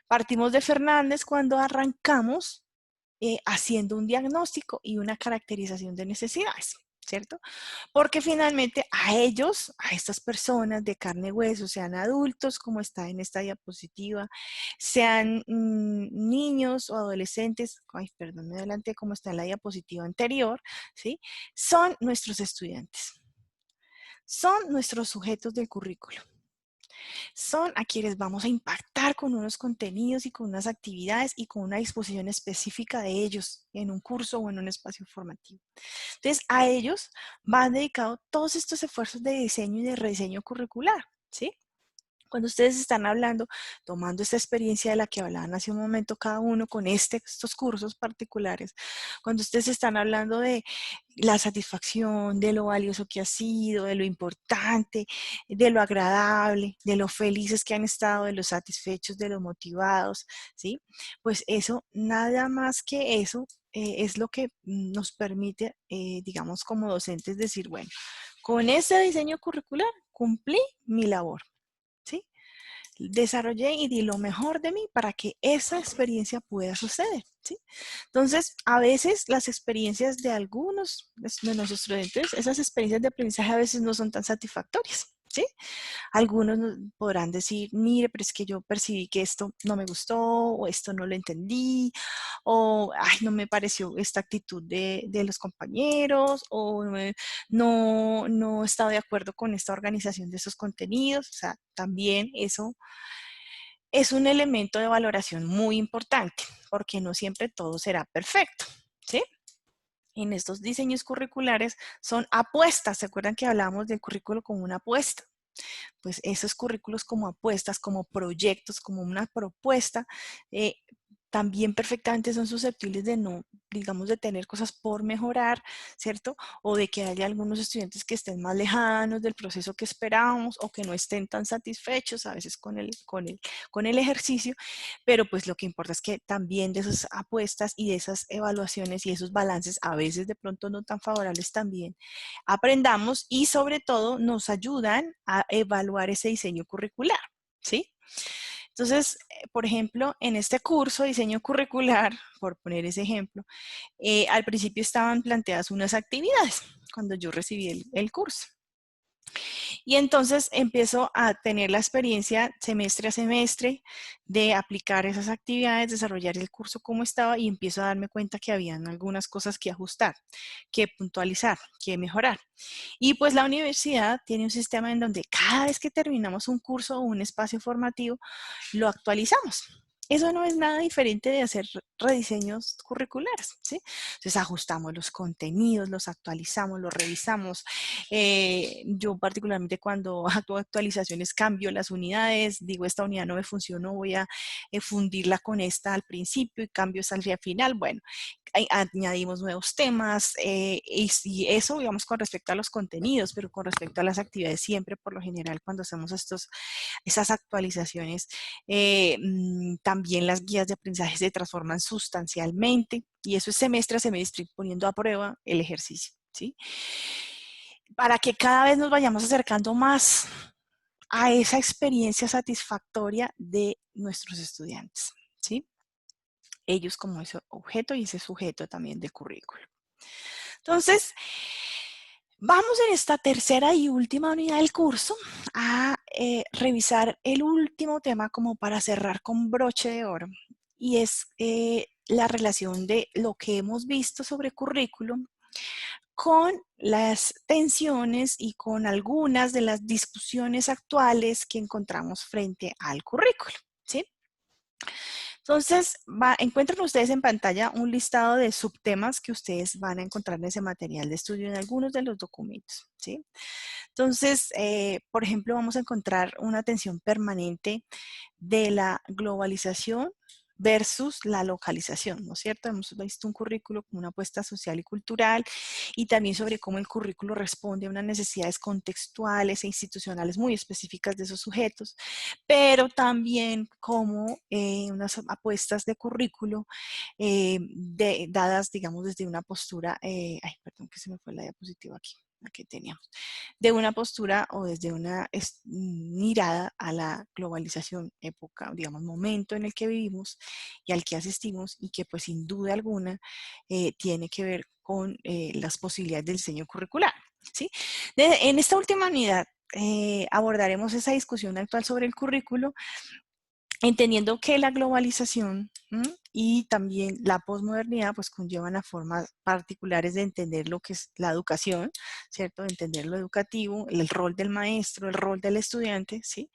partimos de Fernández cuando arrancamos haciendo un diagnóstico y una caracterización de necesidades, ¿cierto? Porque finalmente a ellos, a estas personas de carne y hueso, sean adultos, como está en esta diapositiva, sean niños o adolescentes, ay, perdón, me adelanté como está en la diapositiva anterior, ¿sí? Son nuestros estudiantes, son nuestros sujetos del currículo. Son a quienes vamos a impactar con unos contenidos y con unas actividades y con una disposición específica de ellos en un curso o en un espacio formativo. Entonces, a ellos van dedicados todos estos esfuerzos de diseño y de rediseño curricular, ¿sí? Cuando ustedes están hablando, tomando esta experiencia de la que hablaban hace un momento cada uno con estos cursos particulares, cuando ustedes están hablando de la satisfacción, de lo valioso que ha sido, de lo importante, de lo agradable, de lo felices que han estado, de lo satisfechos, de lo motivados, ¿sí? Pues eso, nada más que eso, es lo que nos permite, digamos, como docentes decir, bueno, con ese diseño curricular cumplí mi labor. ¿Sí? Desarrollé y di lo mejor de mí para que esa experiencia pueda suceder, ¿sí? Entonces, a veces las experiencias de algunos de nuestros estudiantes, esas experiencias de aprendizaje a veces no son tan satisfactorias, ¿sí? Algunos podrán decir, mire, pero es que yo percibí que esto no me gustó, o esto no lo entendí, o ay, no me pareció esta actitud de los compañeros, o no he estado de acuerdo con esta organización de esos contenidos. O sea, también eso es un elemento de valoración muy importante, porque no siempre todo será perfecto, ¿sí? En estos diseños curriculares son apuestas. ¿Se acuerdan que hablábamos del currículo como una apuesta? Pues esos currículos como apuestas, como proyectos, como una propuesta, también perfectamente son susceptibles de no, digamos, de tener cosas por mejorar, ¿cierto? O de que haya algunos estudiantes que estén más lejanos del proceso que esperábamos o que no estén tan satisfechos a veces con el ejercicio, pero pues lo que importa es que también de esas apuestas y de esas evaluaciones y esos balances, a veces de pronto no tan favorables, también aprendamos y sobre todo nos ayudan a evaluar ese diseño curricular, ¿sí? Entonces, por ejemplo, en este curso de diseño curricular, por poner ese ejemplo, al principio estaban planteadas unas actividades cuando yo recibí el curso. Y entonces empiezo a tener la experiencia semestre a semestre de aplicar esas actividades, desarrollar el curso como estaba y empiezo a darme cuenta que habían algunas cosas que ajustar, que puntualizar, que mejorar. Y pues la universidad tiene un sistema en donde cada vez que terminamos un curso o un espacio formativo, lo actualizamos. Eso no es nada diferente de hacer rediseños curriculares, ¿sí? Entonces ajustamos los contenidos, los actualizamos, los revisamos. Yo particularmente cuando hago actualizaciones cambio las unidades, digo esta unidad no me funcionó, voy a fundirla con esta al principio y cambio esa al final. Bueno, añadimos nuevos temas y eso, digamos, con respecto a los contenidos, pero con respecto a las actividades siempre, por lo general, cuando hacemos esas actualizaciones, también las guías de aprendizaje se transforman sustancialmente y eso es semestre a semestre poniendo a prueba el ejercicio, ¿sí? Para que cada vez nos vayamos acercando más a esa experiencia satisfactoria de nuestros estudiantes, ¿sí? Ellos como ese objeto y ese sujeto también de currículo. Entonces, vamos en esta tercera y última unidad del curso a revisar el último tema como para cerrar con broche de oro y es la relación de lo que hemos visto sobre currículo con las tensiones y con algunas de las discusiones actuales que encontramos frente al currículo, ¿sí? Entonces, encuentran ustedes en pantalla un listado de subtemas que ustedes van a encontrar en ese material de estudio en algunos de los documentos, ¿sí? Entonces, por ejemplo, vamos a encontrar una tensión permanente de la globalización versus la localización, ¿no es cierto? Hemos visto un currículo como una apuesta social y cultural y también sobre cómo el currículo responde a unas necesidades contextuales e institucionales muy específicas de esos sujetos, pero también como unas apuestas de currículo dadas, digamos, desde una postura, ay, perdón que se me fue la diapositiva aquí teníamos, de una postura o desde una mirada a la globalización, época, digamos, momento en el que vivimos y al que asistimos y que pues sin duda alguna tiene que ver con las posibilidades del diseño curricular, ¿sí? En esta última unidad abordaremos esa discusión actual sobre el currículo, entendiendo que la globalización y también la posmodernidad pues conllevan a formas particulares de entender lo que es la educación, ¿cierto? De entender lo educativo, el rol del maestro, el rol del estudiante, ¿sí?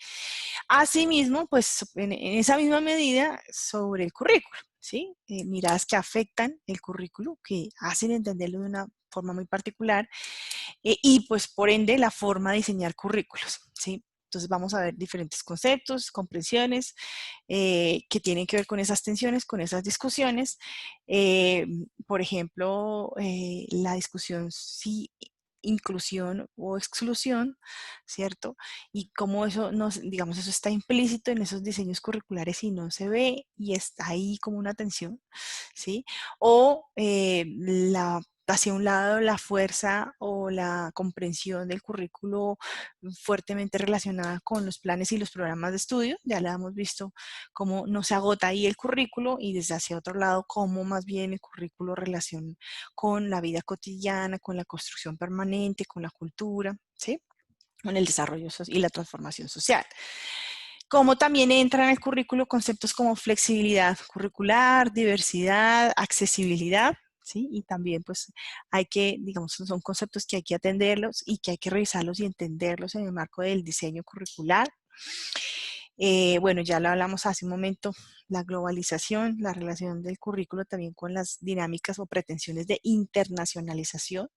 Asimismo, pues en esa misma medida sobre el currículo, ¿sí? Miradas que afectan el currículo, que hacen entenderlo de una forma muy particular y pues por ende la forma de diseñar currículos, ¿sí? Entonces vamos a ver diferentes conceptos, comprensiones que tienen que ver con esas tensiones, con esas discusiones. Por ejemplo, la discusión si inclusión o exclusión, ¿cierto? Y cómo eso, digamos, eso está implícito en esos diseños curriculares y no se ve y está ahí como una tensión, ¿sí? O hacia un lado la fuerza o la comprensión del currículo fuertemente relacionada con los planes y los programas de estudio. Ya la hemos visto cómo no se agota ahí el currículo y desde hacia otro lado cómo más bien el currículo relaciona con la vida cotidiana, con la construcción permanente, con la cultura, ¿sí? en el desarrollo y la transformación social. Como también entran en el currículo conceptos como flexibilidad curricular, diversidad, accesibilidad, ¿sí? Y también pues hay que, digamos, son conceptos que hay que atenderlos y que hay que revisarlos y entenderlos en el marco del diseño curricular. Bueno, ya lo hablamos hace un momento, la globalización, la relación del currículo también con las dinámicas o pretensiones de internacionalización,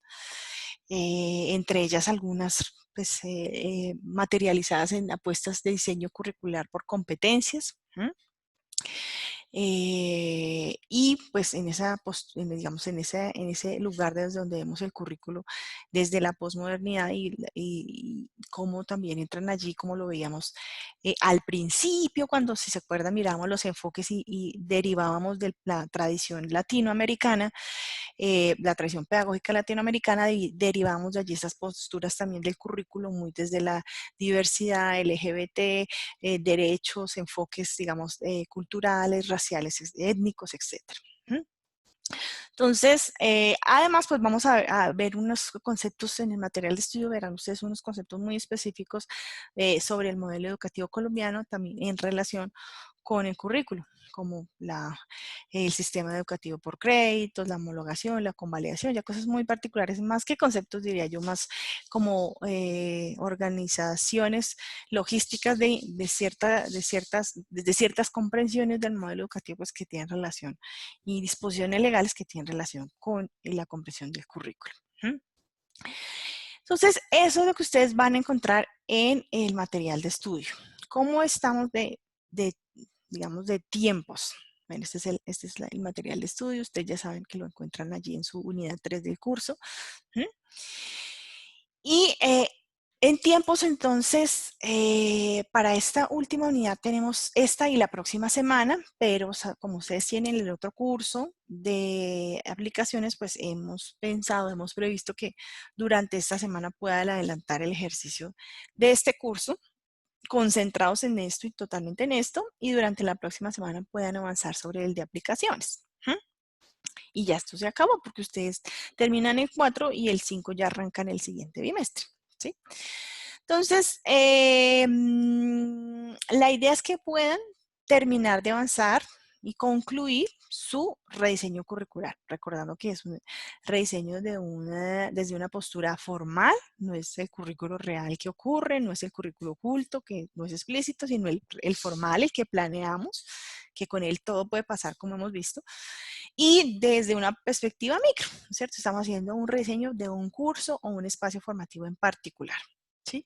entre ellas algunas pues, materializadas en apuestas de diseño curricular por competencias. Y pues en digamos, en ese lugar desde donde vemos el currículo, desde la posmodernidad y cómo también entran allí, como lo veíamos al principio, cuando, si se acuerdan, mirábamos los enfoques y derivábamos de la tradición latinoamericana, la tradición pedagógica latinoamericana, y derivamos de allí esas posturas también del currículo, muy desde la diversidad, LGBT, derechos, enfoques, digamos, culturales, raciales, étnicos, etc. Entonces, además, pues vamos a ver unos conceptos en el material de estudio, verán ustedes unos conceptos muy específicos sobre el modelo educativo colombiano, también en relación con el currículo, como el sistema educativo por créditos, la homologación, la convalidación, ya cosas muy particulares, más que conceptos, diría yo, más como organizaciones logísticas de ciertas comprensiones del modelo educativo, pues, que tienen relación, y disposiciones legales que tienen relación con la comprensión del currículo. Entonces, eso es lo que ustedes van a encontrar en el material de estudio. ¿Cómo estamos digamos, de tiempos? Bueno, este es el material de estudio. Ustedes ya saben que lo encuentran allí en su unidad 3 del curso. Y en tiempos, entonces, para esta última unidad tenemos esta y la próxima semana, pero como ustedes tienen el otro curso de aplicaciones, pues hemos previsto que durante esta semana puedan adelantar el ejercicio de este curso, concentrados en esto y totalmente en esto, y durante la próxima semana puedan avanzar sobre el de aplicaciones. Y ya esto se acabó, porque ustedes terminan el 4 y el 5 ya arrancan el siguiente bimestre, ¿sí? Entonces, la idea es que puedan terminar de avanzar y concluir su rediseño curricular, recordando que es un rediseño desde una postura formal, no es el currículo real que ocurre, no es el currículo oculto, que no es explícito, sino el formal, el que planeamos, que con él todo puede pasar, como hemos visto, y desde una perspectiva micro, ¿cierto? Estamos haciendo un rediseño de un curso o un espacio formativo en particular, ¿sí?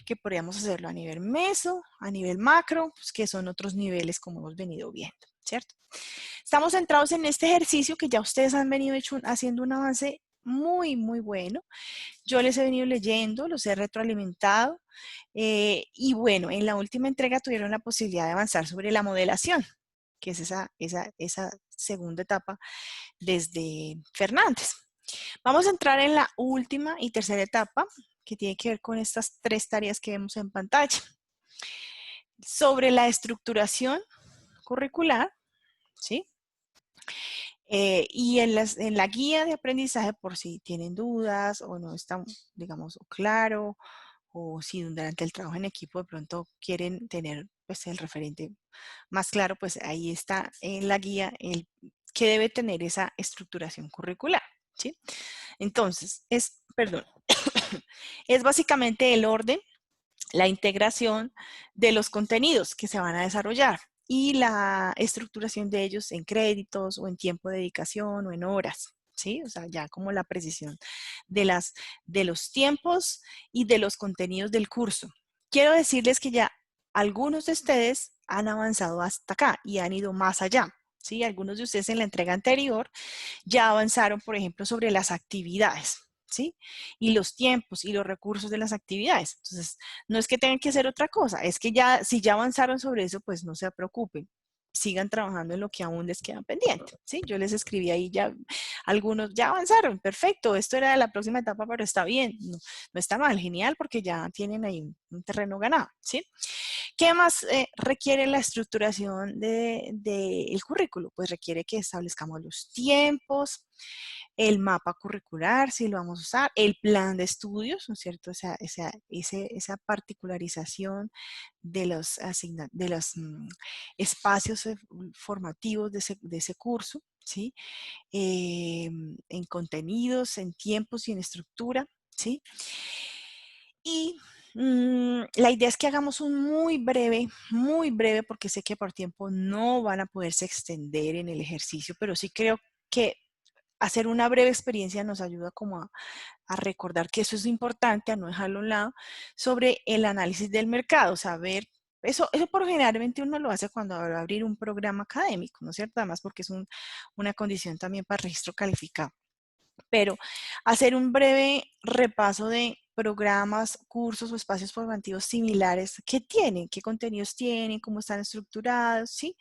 Que podríamos hacerlo a nivel meso, a nivel macro, pues, que son otros niveles como hemos venido viendo, ¿cierto? Estamos centrados en este ejercicio que ya ustedes han venido haciendo un avance muy, muy bueno. Yo les he venido leyendo, los he retroalimentado, y bueno, en la última entrega tuvieron la posibilidad de avanzar sobre la modelación, que es esa segunda etapa desde Fernández. Vamos a entrar en la última y tercera etapa, que tiene que ver con estas 3 tareas que vemos en pantalla. Sobre la estructuración curricular, ¿sí? Y en la guía de aprendizaje, por si tienen dudas o no están, digamos, claro, o si durante el trabajo en equipo de pronto quieren tener, pues, el referente más claro, pues ahí está en la guía el que debe tener esa estructuración curricular, ¿sí? Entonces, es básicamente el orden, la integración de los contenidos que se van a desarrollar y la estructuración de ellos en créditos o en tiempo de dedicación o en horas, ¿sí? O sea, ya como la precisión de los tiempos y de los contenidos del curso. Quiero decirles que ya algunos de ustedes han avanzado hasta acá y han ido más allá, ¿sí? Algunos de ustedes en la entrega anterior ya avanzaron, por ejemplo, sobre las actividades, ¿sí? Y los tiempos y los recursos de las actividades. Entonces, no es que tengan que hacer otra cosa, es que ya, si ya avanzaron sobre eso, pues no se preocupen. Sigan trabajando en lo que aún les queda pendiente, ¿sí? Yo les escribí ahí ya, algunos ya avanzaron, perfecto, esto era de la próxima etapa, pero está bien, no está mal, genial, porque ya tienen ahí un terreno ganado, ¿sí? ¿Qué más requiere la estructuración del currículo? Pues requiere que establezcamos los tiempos, el mapa curricular, si lo vamos a usar, el plan de estudios, ¿no es cierto? Esa particularización de los, espacios formativos de ese curso, ¿sí? En contenidos, en tiempos y en estructura, ¿sí? Y la idea es que hagamos un muy breve, porque sé que por tiempo no van a poderse extender en el ejercicio, pero sí creo que hacer una breve experiencia nos ayuda como a recordar que eso es importante, a no dejarlo a un lado, sobre el análisis del mercado, saber, eso por generalmente uno lo hace cuando va a abrir un programa académico, ¿no es cierto? Además porque es una condición también para registro calificado. Pero hacer un breve repaso de programas, cursos o espacios formativos similares, ¿qué tienen? ¿Qué contenidos tienen? ¿Cómo están estructurados? ¿Sí?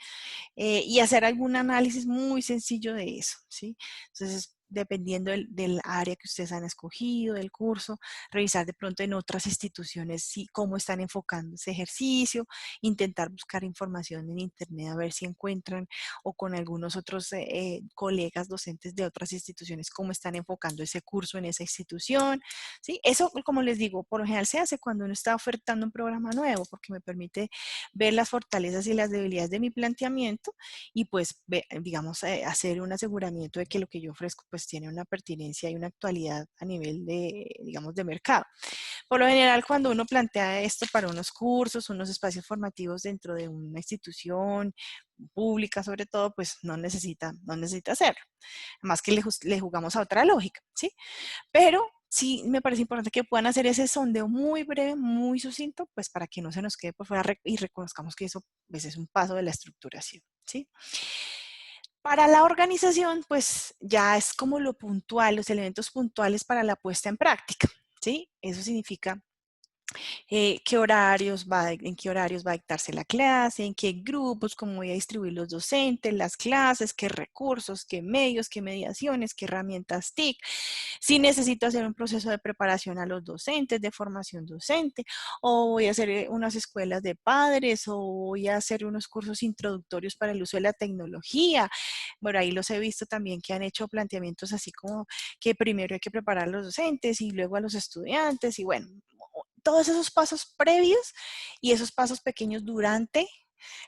Y hacer algún análisis muy sencillo de eso, ¿sí? Entonces, dependiendo del área que ustedes han escogido, del curso, revisar de pronto en otras instituciones ¿sí? Cómo están enfocando ese ejercicio, intentar buscar información en internet a ver si encuentran o con algunos otros colegas docentes de otras instituciones cómo están enfocando ese curso en esa institución, ¿sí? Eso, como les digo, por lo general se hace cuando uno está ofertando un programa nuevo porque me permite ver las fortalezas y las debilidades de mi planteamiento y pues, digamos, hacer un aseguramiento de que lo que yo ofrezco pues tiene una pertinencia y una actualidad a nivel de, digamos, de mercado. Por lo general, cuando uno plantea esto para unos cursos, unos espacios formativos dentro de una institución pública sobre todo, pues no necesita hacerlo. Además que le jugamos a otra lógica, ¿sí? Pero sí me parece importante que puedan hacer ese sondeo muy breve, muy sucinto, pues para que no se nos quede por fuera y reconozcamos que eso pues, es un paso de la estructuración, ¿sí? Para la organización, pues ya es como lo puntual, los elementos puntuales para la puesta en práctica, ¿sí? Eso significa en qué horarios va a dictarse la clase, en qué grupos, cómo voy a distribuir los docentes, las clases, qué recursos, qué medios, qué mediaciones, qué herramientas TIC, si necesito hacer un proceso de preparación a los docentes, de formación docente, o voy a hacer unas escuelas de padres, o voy a hacer unos cursos introductorios para el uso de la tecnología. Bueno, ahí los he visto también que han hecho planteamientos así como que primero hay que preparar a los docentes y luego a los estudiantes y bueno, todos esos pasos previos y esos pasos pequeños durante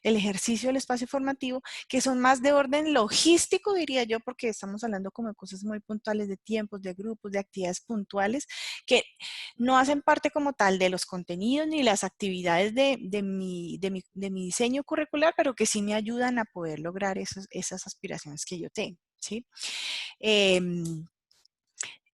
el ejercicio del espacio formativo, que son más de orden logístico, diría yo, porque estamos hablando como de cosas muy puntuales, de tiempos, de grupos, de actividades puntuales, que no hacen parte como tal de los contenidos ni las actividades de mi diseño curricular, pero que sí me ayudan a poder lograr esas aspiraciones que yo tengo, ¿sí?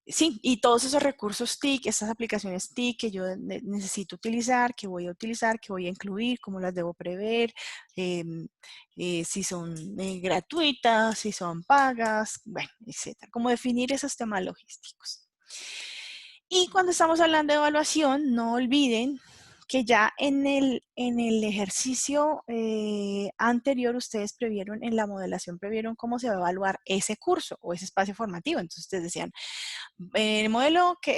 Sí, y todos esos recursos TIC, esas aplicaciones TIC que yo necesito utilizar, que voy a utilizar, que voy a incluir, cómo las debo prever, si son gratuitas, si son pagas, bueno, etcétera. Cómo definir esos temas logísticos. Y cuando estamos hablando de evaluación, no olviden que ya en el ejercicio anterior ustedes previeron, en la modelación previeron cómo se va a evaluar ese curso o ese espacio formativo. Entonces ustedes decían, el modelo que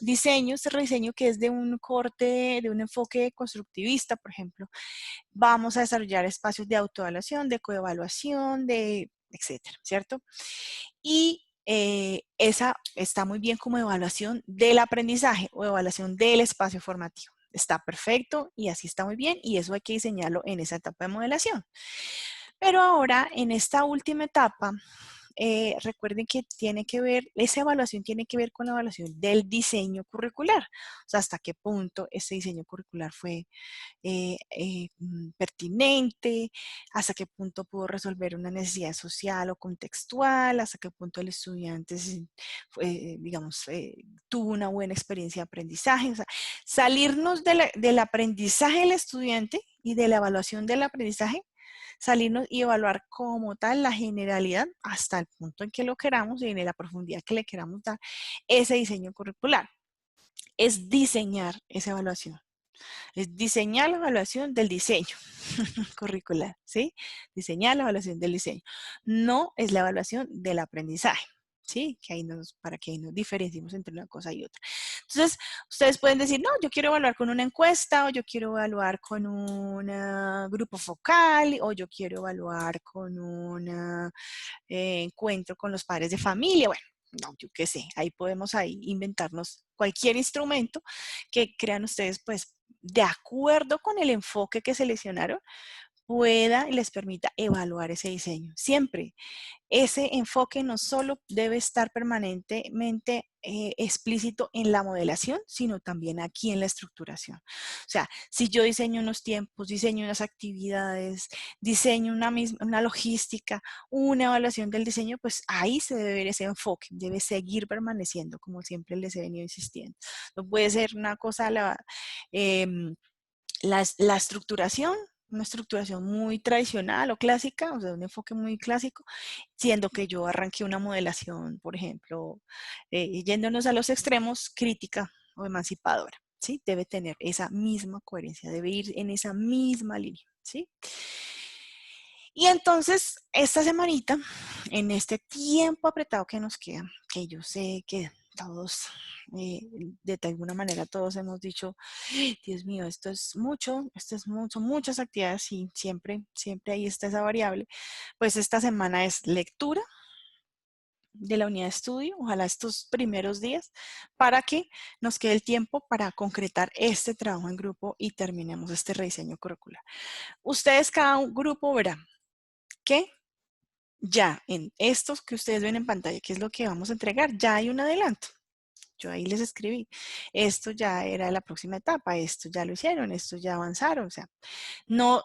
diseño, este rediseño que es de un corte, de un enfoque constructivista, por ejemplo, vamos a desarrollar espacios de autoevaluación, de coevaluación, de etcétera, ¿cierto? Y esa está muy bien como evaluación del aprendizaje o evaluación del espacio formativo. Está perfecto y así está muy bien y eso hay que diseñarlo en esa etapa de modelación. Pero ahora, en esta última etapa, recuerden que tiene que ver, esa evaluación tiene que ver con la evaluación del diseño curricular. O sea, hasta qué punto ese diseño curricular fue pertinente, hasta qué punto pudo resolver una necesidad social o contextual, hasta qué punto el estudiante, digamos, tuvo una buena experiencia de aprendizaje. O sea, salirnos del aprendizaje del estudiante y de la evaluación del aprendizaje, salirnos y evaluar como tal la generalidad hasta el punto en que lo queramos y en la profundidad que le queramos dar ese diseño curricular. Es diseñar esa evaluación. Es diseñar la evaluación del diseño curricular, ¿sí? Diseñar la evaluación del diseño. No es la evaluación del aprendizaje, ¿sí? Para que ahí nos diferenciemos entre una cosa y otra. Entonces, ustedes pueden decir, no, yo quiero evaluar con una encuesta, o yo quiero evaluar con un grupo focal, o yo quiero evaluar con un encuentro con los padres de familia. Bueno, no, yo qué sé, ahí podemos inventarnos cualquier instrumento que crean ustedes, pues, de acuerdo con el enfoque que seleccionaron, pueda y les permita evaluar ese diseño. Siempre ese enfoque no solo debe estar permanentemente explícito en la modelación, sino también aquí en la estructuración. O sea, si yo diseño unos tiempos, diseño unas actividades, diseño una logística, una evaluación del diseño, pues ahí se debe ver ese enfoque, debe seguir permaneciendo, como siempre les he venido insistiendo. No puede ser una cosa la estructuración, una estructuración muy tradicional o clásica, o sea, un enfoque muy clásico, siendo que yo arranqué una modelación, por ejemplo, yéndonos a los extremos, crítica o emancipadora, ¿sí? Debe tener esa misma coherencia, debe ir en esa misma línea, ¿sí? Y entonces, esta semanita, en este tiempo apretado que nos queda, que yo sé que todos, de alguna manera todos hemos dicho, Dios mío, esto es mucho, muchas actividades y siempre ahí está esa variable. Pues esta semana es lectura de la unidad de estudio, ojalá estos primeros días, para que nos quede el tiempo para concretar este trabajo en grupo y terminemos este rediseño curricular. Ustedes, cada grupo verá que ya en estos que ustedes ven en pantalla, que es lo que vamos a entregar, ya hay un adelanto. Yo ahí les escribí, esto ya era la próxima etapa, esto ya lo hicieron, esto ya avanzaron, o sea, no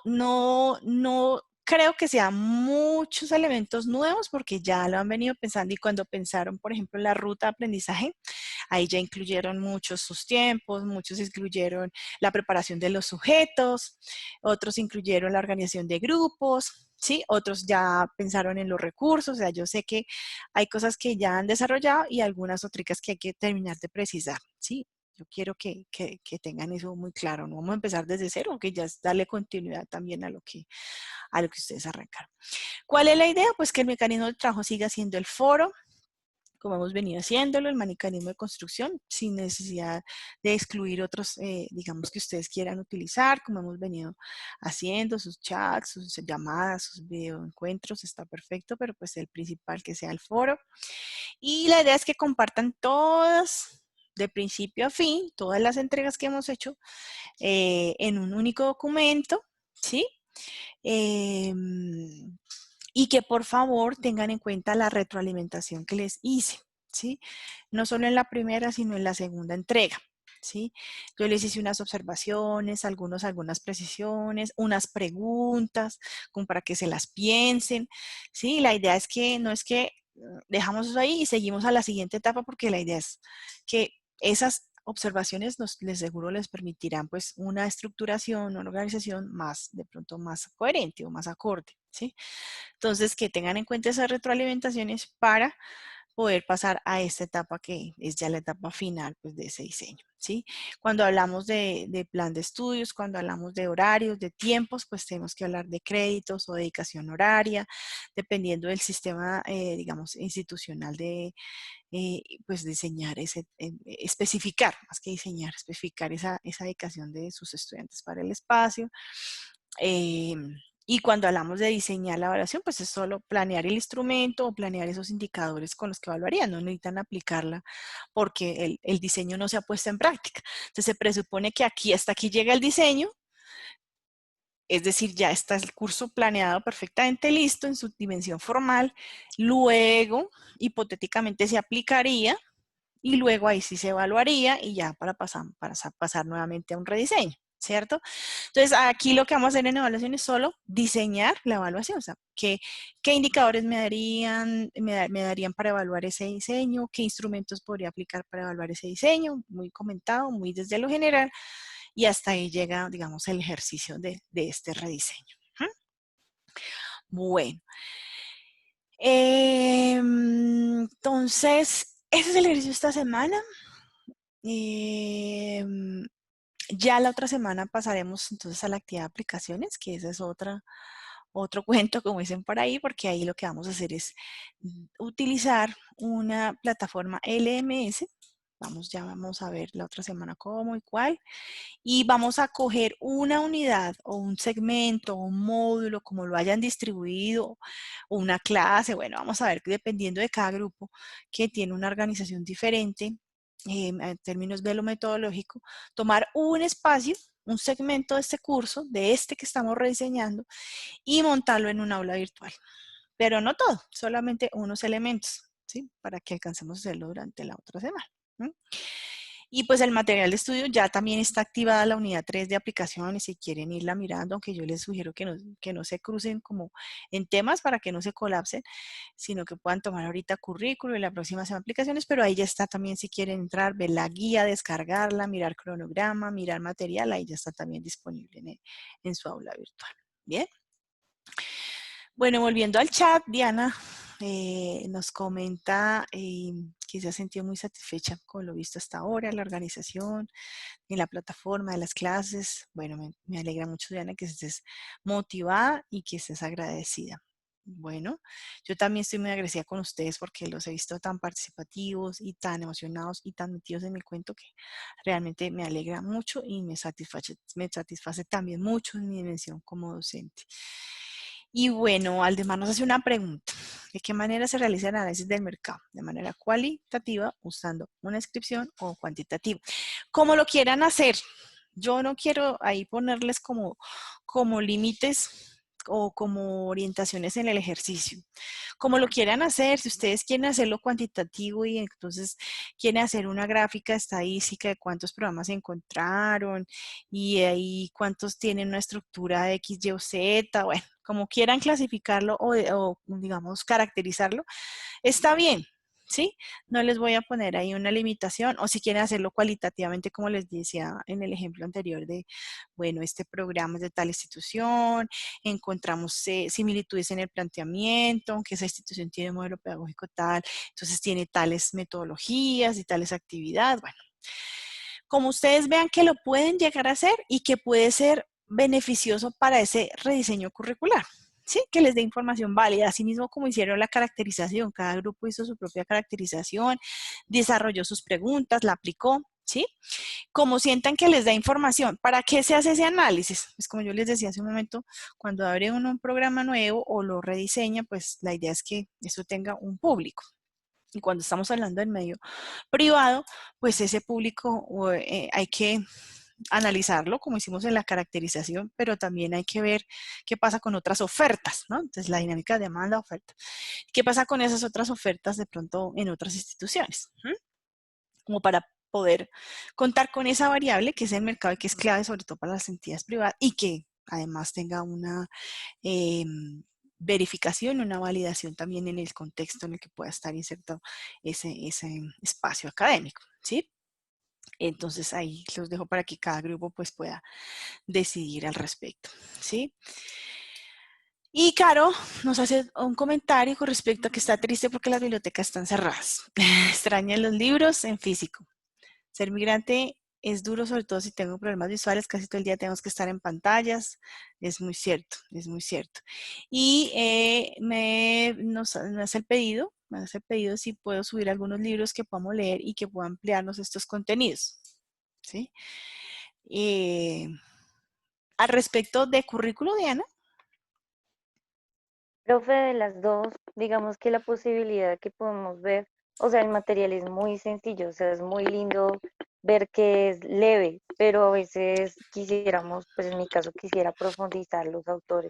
creo que sean muchos elementos nuevos porque ya lo han venido pensando y cuando pensaron, por ejemplo, la ruta de aprendizaje, ahí ya incluyeron muchos sus tiempos, muchos incluyeron la preparación de los sujetos, otros incluyeron la organización de grupos, ¿sí? Otros ya pensaron en los recursos, o sea, yo sé que hay cosas que ya han desarrollado y algunas otras que hay que terminar de precisar, ¿sí? Yo quiero que tengan eso muy claro. No vamos a empezar desde cero, que ya es darle continuidad también a lo que ustedes arrancaron. ¿Cuál es la idea? Pues que el mecanismo de trabajo siga siendo el foro, como hemos venido haciéndolo, el mecanismo de construcción, sin necesidad de excluir otros, digamos, que ustedes quieran utilizar, como hemos venido haciendo, sus chats, sus llamadas, sus videoencuentros, está perfecto, pero pues el principal que sea el foro. Y la idea es que compartan todas, de principio a fin, todas las entregas que hemos hecho en un único documento, ¿sí? Y que por favor tengan en cuenta la retroalimentación que les hice, ¿sí? No solo en la primera, sino en la segunda entrega, ¿sí? Yo les hice unas observaciones, algunas precisiones, unas preguntas, como para que se las piensen, ¿sí? La idea es que no es que dejamos eso ahí y seguimos a la siguiente etapa, porque la idea es que esas observaciones les seguro les permitirán pues una estructuración, una organización más, de pronto más coherente o más acorde, ¿sí? Entonces, que tengan en cuenta esas retroalimentaciones para poder pasar a esta etapa que es ya la etapa final pues, de ese diseño, ¿sí? Cuando hablamos de plan de estudios, cuando hablamos de horarios, de tiempos, pues tenemos que hablar de créditos o dedicación horaria, dependiendo del sistema, digamos, institucional de, pues diseñar especificar, más que diseñar, especificar esa dedicación de sus estudiantes para el espacio. Y cuando hablamos de diseñar la evaluación, pues es solo planear el instrumento o planear esos indicadores con los que evaluarían. No necesitan aplicarla porque el diseño no se ha puesto en práctica. Entonces se presupone que hasta aquí llega el diseño, es decir, ya está el curso planeado perfectamente listo en su dimensión formal. Luego, hipotéticamente se aplicaría y luego ahí sí se evaluaría y ya para pasar nuevamente a un rediseño, ¿cierto? Entonces, aquí lo que vamos a hacer en evaluación es solo diseñar la evaluación, o sea, qué indicadores me darían para evaluar ese diseño, qué instrumentos podría aplicar para evaluar ese diseño, muy comentado, muy desde lo general, y hasta ahí llega, digamos, el ejercicio de este rediseño. Bueno. Entonces, ese es el ejercicio de esta semana. Ya la otra semana pasaremos entonces a la actividad de aplicaciones, que ese es otro cuento, como dicen por ahí, porque ahí lo que vamos a hacer es utilizar una plataforma LMS Ya vamos a ver la otra semana cómo y cuál. Y vamos a coger una unidad o un segmento o un módulo, como lo hayan distribuido, o una clase. Bueno, vamos a ver que dependiendo de cada grupo que tiene una organización diferente, en términos de lo metodológico, tomar un espacio, un segmento de este curso, de este que estamos rediseñando, y montarlo en un aula virtual. Pero no todo, solamente unos elementos, ¿sí? Para que alcancemos a hacerlo durante la otra semana. Y pues el material de estudio ya también está activada la unidad 3 de aplicaciones, si quieren irla mirando, aunque yo les sugiero que no se crucen como en temas para que no se colapsen, sino que puedan tomar ahorita currículo y la próxima semana aplicaciones, pero ahí ya está también si quieren entrar, ver la guía, descargarla, mirar cronograma, mirar material, ahí ya está también disponible en su aula virtual. Bien. Bueno, volviendo al chat, Diana nos comenta que se ha sentido muy satisfecha con lo visto hasta ahora, la organización, en la plataforma de las clases. Bueno, me alegra mucho, Diana, que estés motivada y que estés agradecida. Bueno, yo también estoy muy agradecida con ustedes porque los he visto tan participativos y tan emocionados y tan metidos en el cuento que realmente me alegra mucho y me satisface también mucho en mi dimensión como docente. Y bueno, Aldemar nos hace una pregunta. ¿De qué manera se realiza el análisis del mercado? ¿De manera cualitativa, usando una inscripción o cuantitativa? Como lo quieran hacer. Yo no quiero ahí ponerles como límites o como orientaciones en el ejercicio. Como lo quieran hacer, si ustedes quieren hacerlo cuantitativo y entonces quieren hacer una gráfica estadística de cuántos programas se encontraron y ahí cuántos tienen una estructura de X, Y o Z, bueno, como quieran clasificarlo o digamos caracterizarlo, está bien. ¿Sí? No les voy a poner ahí una limitación, o si quieren hacerlo cualitativamente, como les decía en el ejemplo anterior de, bueno, este programa es de tal institución, encontramos similitudes en el planteamiento, aunque esa institución tiene un modelo pedagógico tal, entonces tiene tales metodologías y tales actividades, bueno. Como ustedes vean que lo pueden llegar a hacer y que puede ser beneficioso para ese rediseño curricular. ¿Sí? Que les dé información válida, así mismo como hicieron la caracterización, cada grupo hizo su propia caracterización, desarrolló sus preguntas, la aplicó, ¿sí? Como sientan que les da información, ¿para qué se hace ese análisis? Pues como yo les decía hace un momento, cuando abre uno un programa nuevo o lo rediseña, pues la idea es que eso tenga un público. Y cuando estamos hablando del medio privado, pues ese público hay que analizarlo, como hicimos en la caracterización, pero también hay que ver qué pasa con otras ofertas, ¿no? Entonces, la dinámica de demanda-oferta. ¿Qué pasa con esas otras ofertas de pronto en otras instituciones? Como para poder contar con esa variable que es el mercado y que es clave sobre todo para las entidades privadas y que además tenga una verificación, una validación también en el contexto en el que pueda estar insertado ese espacio académico, ¿sí? Entonces ahí los dejo para que cada grupo pues pueda decidir al respecto, ¿sí? Y Caro nos hace un comentario con respecto a que está triste porque las bibliotecas están cerradas. Extraña los libros en físico. Ser migrante es duro, sobre todo si tengo problemas visuales, casi todo el día tenemos que estar en pantallas. Es muy cierto, es muy cierto. Y me hace el pedido, si puedo subir algunos libros que podamos leer y que puedan ampliarnos estos contenidos. ¿Sí? Al respecto de currículo, Diana. Profe, de las dos, digamos que la posibilidad que podemos ver, o sea, el material es muy sencillo, o sea, es muy lindo ver que es leve, pero a veces quisiéramos, pues en mi caso quisiera profundizar los autores,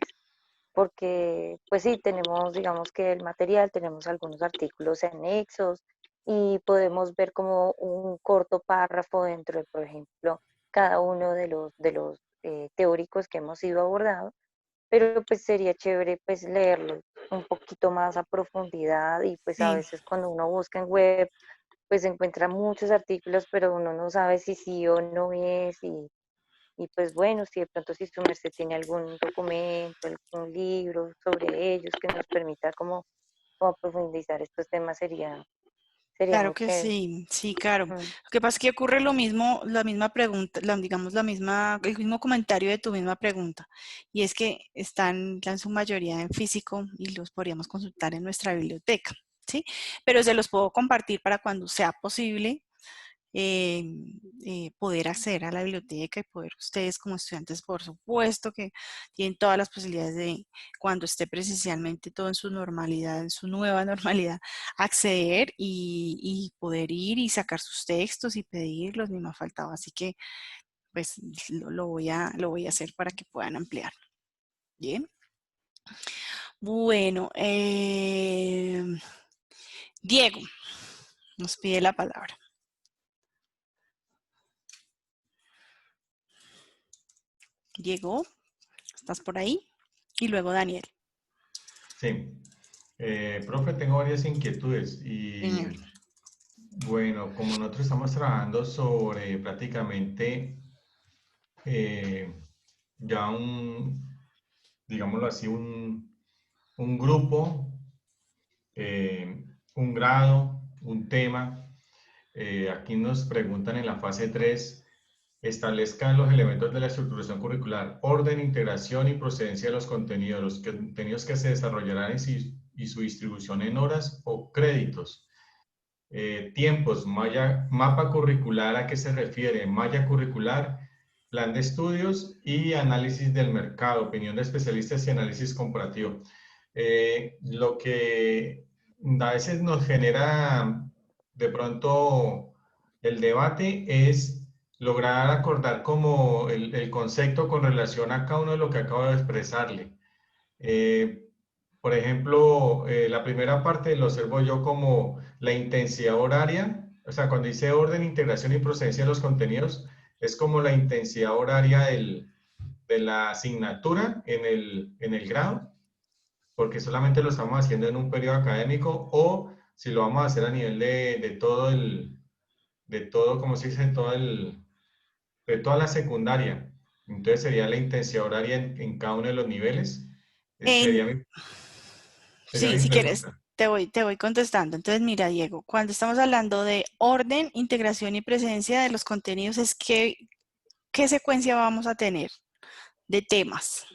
porque pues sí, tenemos, digamos que el material, tenemos algunos artículos anexos y podemos ver como un corto párrafo dentro de, por ejemplo, cada uno de los teóricos que hemos ido abordando, pero pues sería chévere pues leerlo un poquito más a profundidad y pues a Sí. veces cuando uno busca en web pues encuentra muchos artículos, pero uno no sabe si sí o no es y pues bueno, si de pronto si su merced tiene algún documento, algún libro sobre ellos que nos permita como profundizar estos temas sería Claro muy que chévere. sí, sí, claro. Mm. Lo que pasa es que ocurre lo mismo, la misma pregunta, digamos el mismo comentario de tu misma pregunta. Y es que están en su mayoría en físico y los podríamos consultar en nuestra biblioteca, ¿sí? Pero se los puedo compartir para cuando sea posible poder acceder a la biblioteca y poder ustedes como estudiantes, por supuesto que tienen todas las posibilidades de, cuando esté presencialmente todo en su normalidad, en su nueva normalidad, acceder y poder ir y sacar sus textos y pedirlos, ni más faltaba. Así que pues lo voy a hacer para que puedan ampliar. Bien. Bueno, Diego nos pide la palabra. Diego, ¿estás por ahí? Y luego Daniel. Sí. Profe, tengo varias inquietudes y bueno, como nosotros estamos trabajando sobre prácticamente ya digámoslo así, un grupo, un grado, un tema. Aquí nos preguntan en la fase 3, establezcan los elementos de la estructuración curricular, orden, integración y procedencia de los contenidos que se desarrollarán y su distribución en horas o créditos. Tiempos, mapa curricular, ¿a qué se refiere? Malla curricular, plan de estudios y análisis del mercado, opinión de especialistas y análisis comparativo. Lo que a veces nos genera de pronto el debate es lograr acordar como el concepto con relación a cada uno de lo que acabo de expresarle. Por ejemplo, la primera parte lo observo yo como la intensidad horaria, o sea, cuando dice orden, integración y procedencia de los contenidos, es como la intensidad horaria de la asignatura en el grado, porque solamente lo estamos haciendo en un periodo académico, o si lo vamos a hacer a nivel de todo, como se dice, de toda la secundaria. Entonces sería la intensidad horaria en cada uno de los niveles. Sería mi si quieres, pregunta. te voy contestando. Entonces, mira, Diego, cuando estamos hablando de orden, integración y presencia de los contenidos, es que, ¿qué secuencia vamos a tener de temas?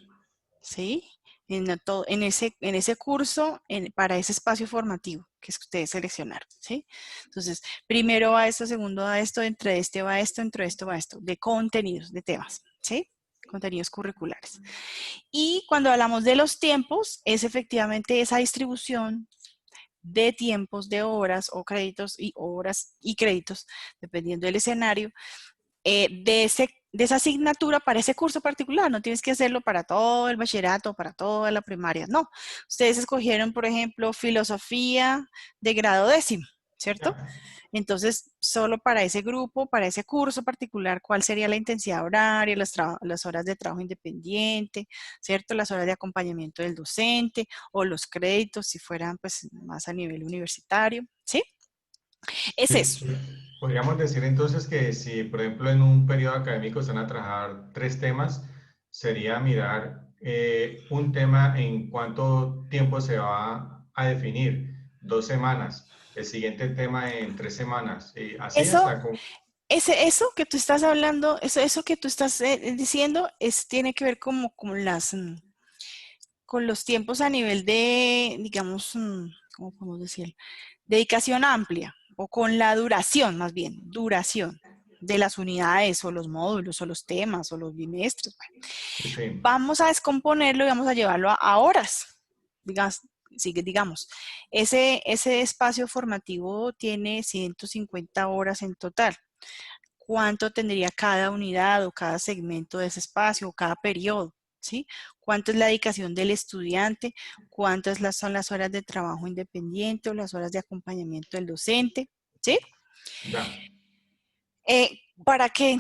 ¿Sí? En ese curso, para ese espacio formativo que ustedes seleccionaron, ¿sí? Entonces, primero va esto, segundo va esto, entre este va esto, entre esto va esto, de contenidos, de temas, ¿sí? Contenidos curriculares. Y cuando hablamos de los tiempos, es efectivamente esa distribución de tiempos, de horas o créditos y horas y créditos, dependiendo del escenario, de esa asignatura para ese curso particular. No tienes que hacerlo para todo el bachillerato, para toda la primaria, no. Ustedes escogieron, por ejemplo, filosofía de grado 10º, ¿cierto? Entonces, solo para ese grupo, para ese curso particular, ¿cuál sería la intensidad horaria, las horas de trabajo independiente, ¿cierto? Las horas de acompañamiento del docente o los créditos si fueran pues más a nivel universitario, ¿sí? Es eso. Podríamos decir entonces que si, por ejemplo, en un periodo académico se van a trabajar 3 temas, sería mirar un tema en cuánto tiempo se va a definir, 2 semanas, el siguiente tema en 3 semanas, y así hasta con... Eso que tú estás hablando, eso que tú estás diciendo, tiene que ver como con los tiempos a nivel de, digamos, ¿cómo podemos decir? Dedicación amplia, o con la duración, más bien, duración de las unidades, o los módulos, o los temas, o los bimestres. Bueno. Sí. Vamos a descomponerlo y vamos a llevarlo a horas. Digamos, ese espacio formativo tiene 150 horas en total. ¿Cuánto tendría cada unidad o cada segmento de ese espacio o cada periodo? ¿Sí? ¿Cuánto es la dedicación del estudiante? ¿Cuántas son las horas de trabajo independiente o las horas de acompañamiento del docente? ¿Sí? Ya. Para que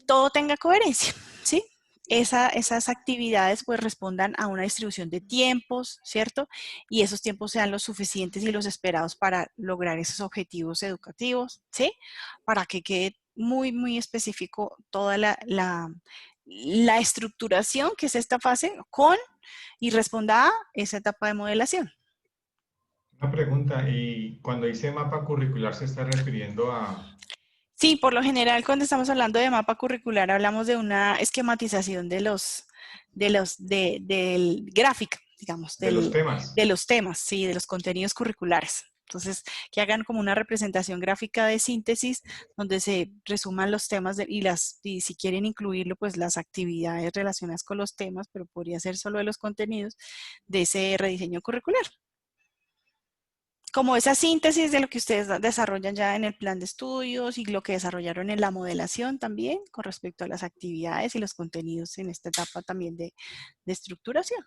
todo tenga coherencia, ¿sí? Esas actividades pues respondan a una distribución de tiempos, ¿cierto? Y esos tiempos sean los suficientes y los esperados para lograr esos objetivos educativos, ¿sí? Para que quede muy, muy específico toda la estructuración que es esta fase y responda a esa etapa de modelación. Una pregunta, y cuando dice mapa curricular se está refiriendo a... Sí, por lo general cuando estamos hablando de mapa curricular hablamos de una esquematización del gráfica, digamos, De los temas. de los temas, sí, de los contenidos curriculares. Entonces, que hagan como una representación gráfica de síntesis donde se resuman los temas y si quieren incluirlo, pues las actividades relacionadas con los temas, pero podría ser solo de los contenidos de ese rediseño curricular. Como esa síntesis de lo que ustedes desarrollan ya en el plan de estudios y lo que desarrollaron en la modelación también con respecto a las actividades y los contenidos en esta etapa también de estructuración.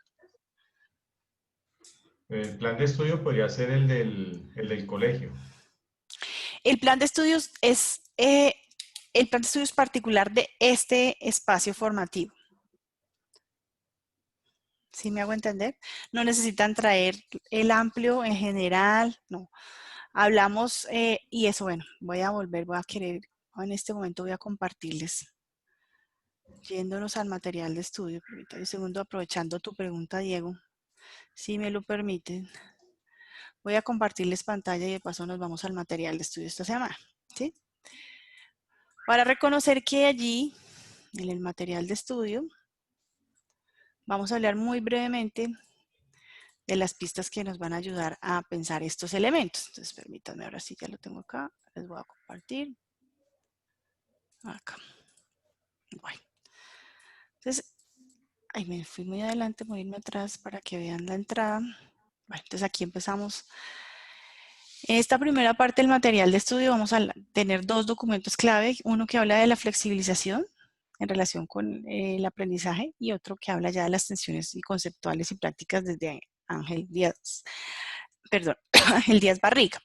El plan de estudio podría ser el del colegio. El plan de estudios es particular de este espacio formativo. ¿Sí me hago entender? No necesitan traer el amplio en general, no. Hablamos, y eso, bueno, voy a querer, en este momento voy a compartirles. Yéndonos al material de estudio, permítame un segundo, aprovechando tu pregunta, Diego, si me lo permiten. Voy a compartirles pantalla y de paso nos vamos al material de estudio esta semana, ¿sí? Para reconocer que allí, en el material de estudio, vamos a hablar muy brevemente de las pistas que nos van a ayudar a pensar estos elementos. Entonces, permítanme, ahora sí ya lo tengo acá, les voy a compartir. Acá. Bueno. Entonces, ahí me fui muy adelante, voy a irme atrás para que vean la entrada. Bueno, entonces aquí empezamos. En esta primera parte del material de estudio vamos a tener dos documentos clave, uno que habla de la flexibilización en relación con el aprendizaje y otro que habla ya de las tensiones y conceptuales y prácticas desde Ángel Díaz Barriga.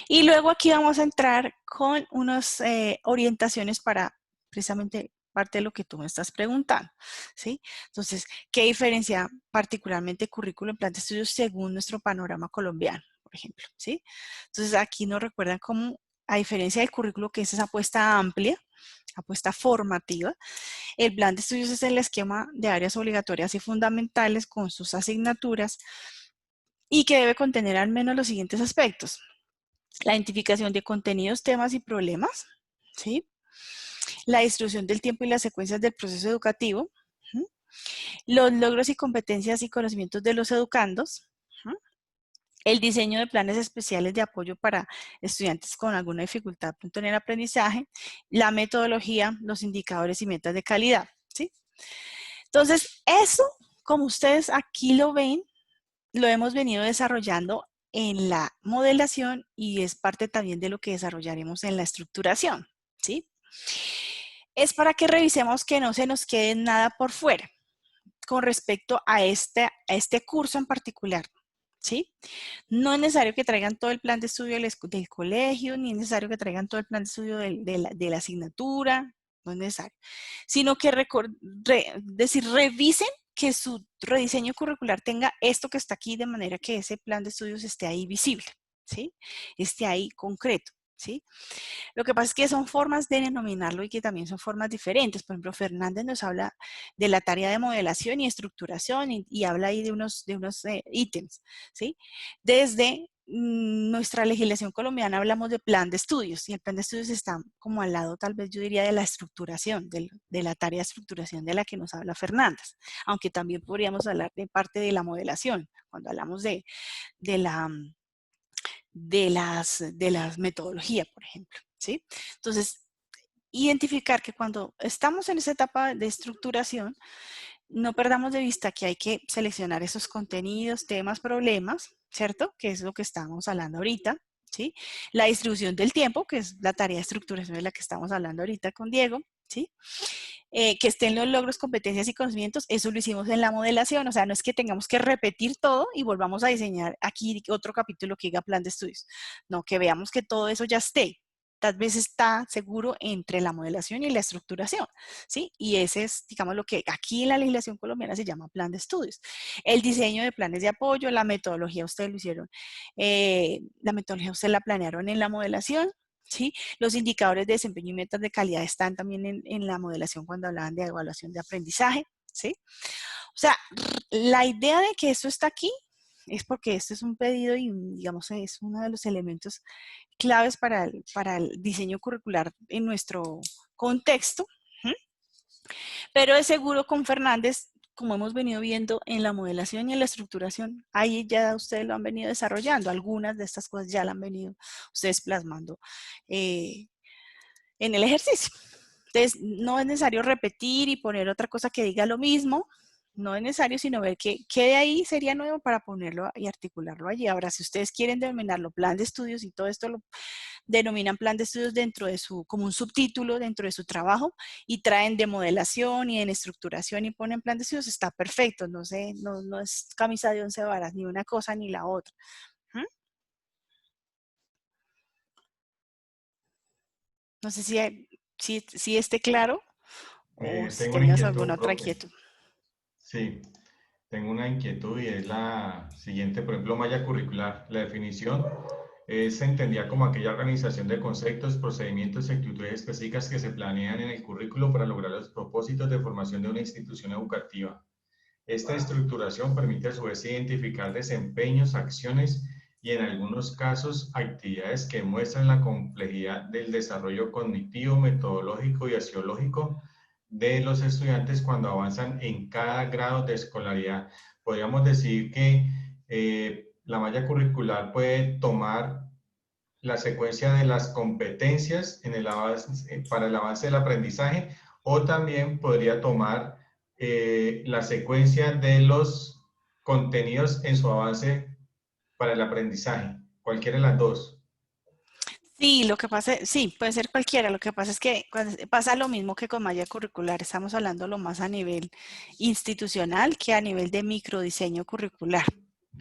Y luego aquí vamos a entrar con unas orientaciones para precisamente parte de lo que tú me estás preguntando, ¿sí? Entonces, ¿qué diferencia particularmente currículo en plan de estudios según nuestro panorama colombiano, por ejemplo, ¿sí? Entonces, aquí nos recuerdan cómo, a diferencia del currículo, que es esa apuesta amplia, apuesta formativa, el plan de estudios es el esquema de áreas obligatorias y fundamentales con sus asignaturas y que debe contener al menos los siguientes aspectos. La identificación de contenidos, temas y problemas, ¿sí? La distribución del tiempo y las secuencias del proceso educativo, ¿sí? Los logros y competencias y conocimientos de los educandos, ¿sí? El diseño de planes especiales de apoyo para estudiantes con alguna dificultad en el aprendizaje, la metodología, los indicadores y metas de calidad, ¿sí? Entonces, eso, como ustedes aquí lo ven, lo hemos venido desarrollando en la modelación y es parte también de lo que desarrollaremos en la estructuración, ¿sí? Es para que revisemos que no se nos quede nada por fuera con respecto a este curso en particular, ¿sí? No es necesario que traigan todo el plan de estudio del colegio, ni es necesario que traigan todo el plan de estudio de la asignatura, no es necesario, sino que revisen que su rediseño curricular tenga esto que está aquí de manera que ese plan de estudios esté ahí visible, ¿sí? Esté ahí concreto, ¿sí? Lo que pasa es que son formas de denominarlo y que también son formas diferentes. Por ejemplo, Fernández nos habla de la tarea de modelación y estructuración y habla ahí de unos ítems, ¿sí? Desde nuestra legislación colombiana hablamos de plan de estudios y el plan de estudios está como al lado, tal vez yo diría, de la estructuración, de la tarea de estructuración de la que nos habla Fernández, aunque también podríamos hablar de parte de la modelación, cuando hablamos de las metodologías, por ejemplo, ¿sí? Entonces, identificar que cuando estamos en esa etapa de estructuración, no perdamos de vista que hay que seleccionar esos contenidos, temas, problemas, ¿cierto? Que es lo que estamos hablando ahorita, ¿sí? La distribución del tiempo, que es la tarea de estructuración de la que estamos hablando ahorita con Diego, ¿sí? Que estén los logros, competencias y conocimientos, eso lo hicimos en la modelación, o sea, no es que tengamos que repetir todo y volvamos a diseñar aquí otro capítulo que diga plan de estudios, no, que veamos que todo eso ya esté, tal vez está seguro entre la modelación y la estructuración, ¿sí? Y ese es, digamos, lo que aquí en la legislación colombiana se llama plan de estudios. El diseño de planes de apoyo, la metodología ustedes lo hicieron, la metodología ustedes la planearon en la modelación, ¿sí? Los indicadores de desempeño y metas de calidad están también en la modelación cuando hablaban de evaluación de aprendizaje, ¿sí? O sea, la idea de que esto está aquí es porque esto es un pedido y, digamos, es uno de los elementos claves para el diseño curricular en nuestro contexto, ¿sí? Pero de seguro con Fernández como hemos venido viendo en la modelación y en la estructuración, ahí ya ustedes lo han venido desarrollando, algunas de estas cosas ya la han venido ustedes plasmando en el ejercicio. Entonces, no es necesario repetir y poner otra cosa que diga lo mismo, no es necesario, sino ver qué de ahí sería nuevo para ponerlo y articularlo allí. Ahora, si ustedes quieren denominarlo plan de estudios y todo esto lo denominan plan de estudios dentro de como un subtítulo dentro de su trabajo y traen de modelación y en estructuración y ponen plan de estudios, está perfecto, no sé, no es camisa de 11 varas, ni una cosa ni la otra. No sé si esté claro o si Tengo una tenías inquietud, alguna otra profe. inquietud. Sí, tengo una inquietud y es la siguiente, por ejemplo, malla curricular. La definición se entendía como aquella organización de conceptos, procedimientos y actitudes específicas que se planean en el currículo para lograr los propósitos de formación de una institución educativa. Esta estructuración permite a su vez identificar desempeños, acciones y en algunos casos actividades que muestran la complejidad del desarrollo cognitivo, metodológico y axiológico de los estudiantes cuando avanzan en cada grado de escolaridad. Podríamos decir que la malla curricular puede tomar la secuencia de las competencias en el avance, para el avance del aprendizaje, o también podría tomar la secuencia de los contenidos en su avance para el aprendizaje, cualquiera de las dos. Sí, lo que pasa, sí, puede ser cualquiera. Lo que pasa es que pasa lo mismo que con malla curricular. Estamos hablando lo más a nivel institucional que a nivel de microdiseño curricular.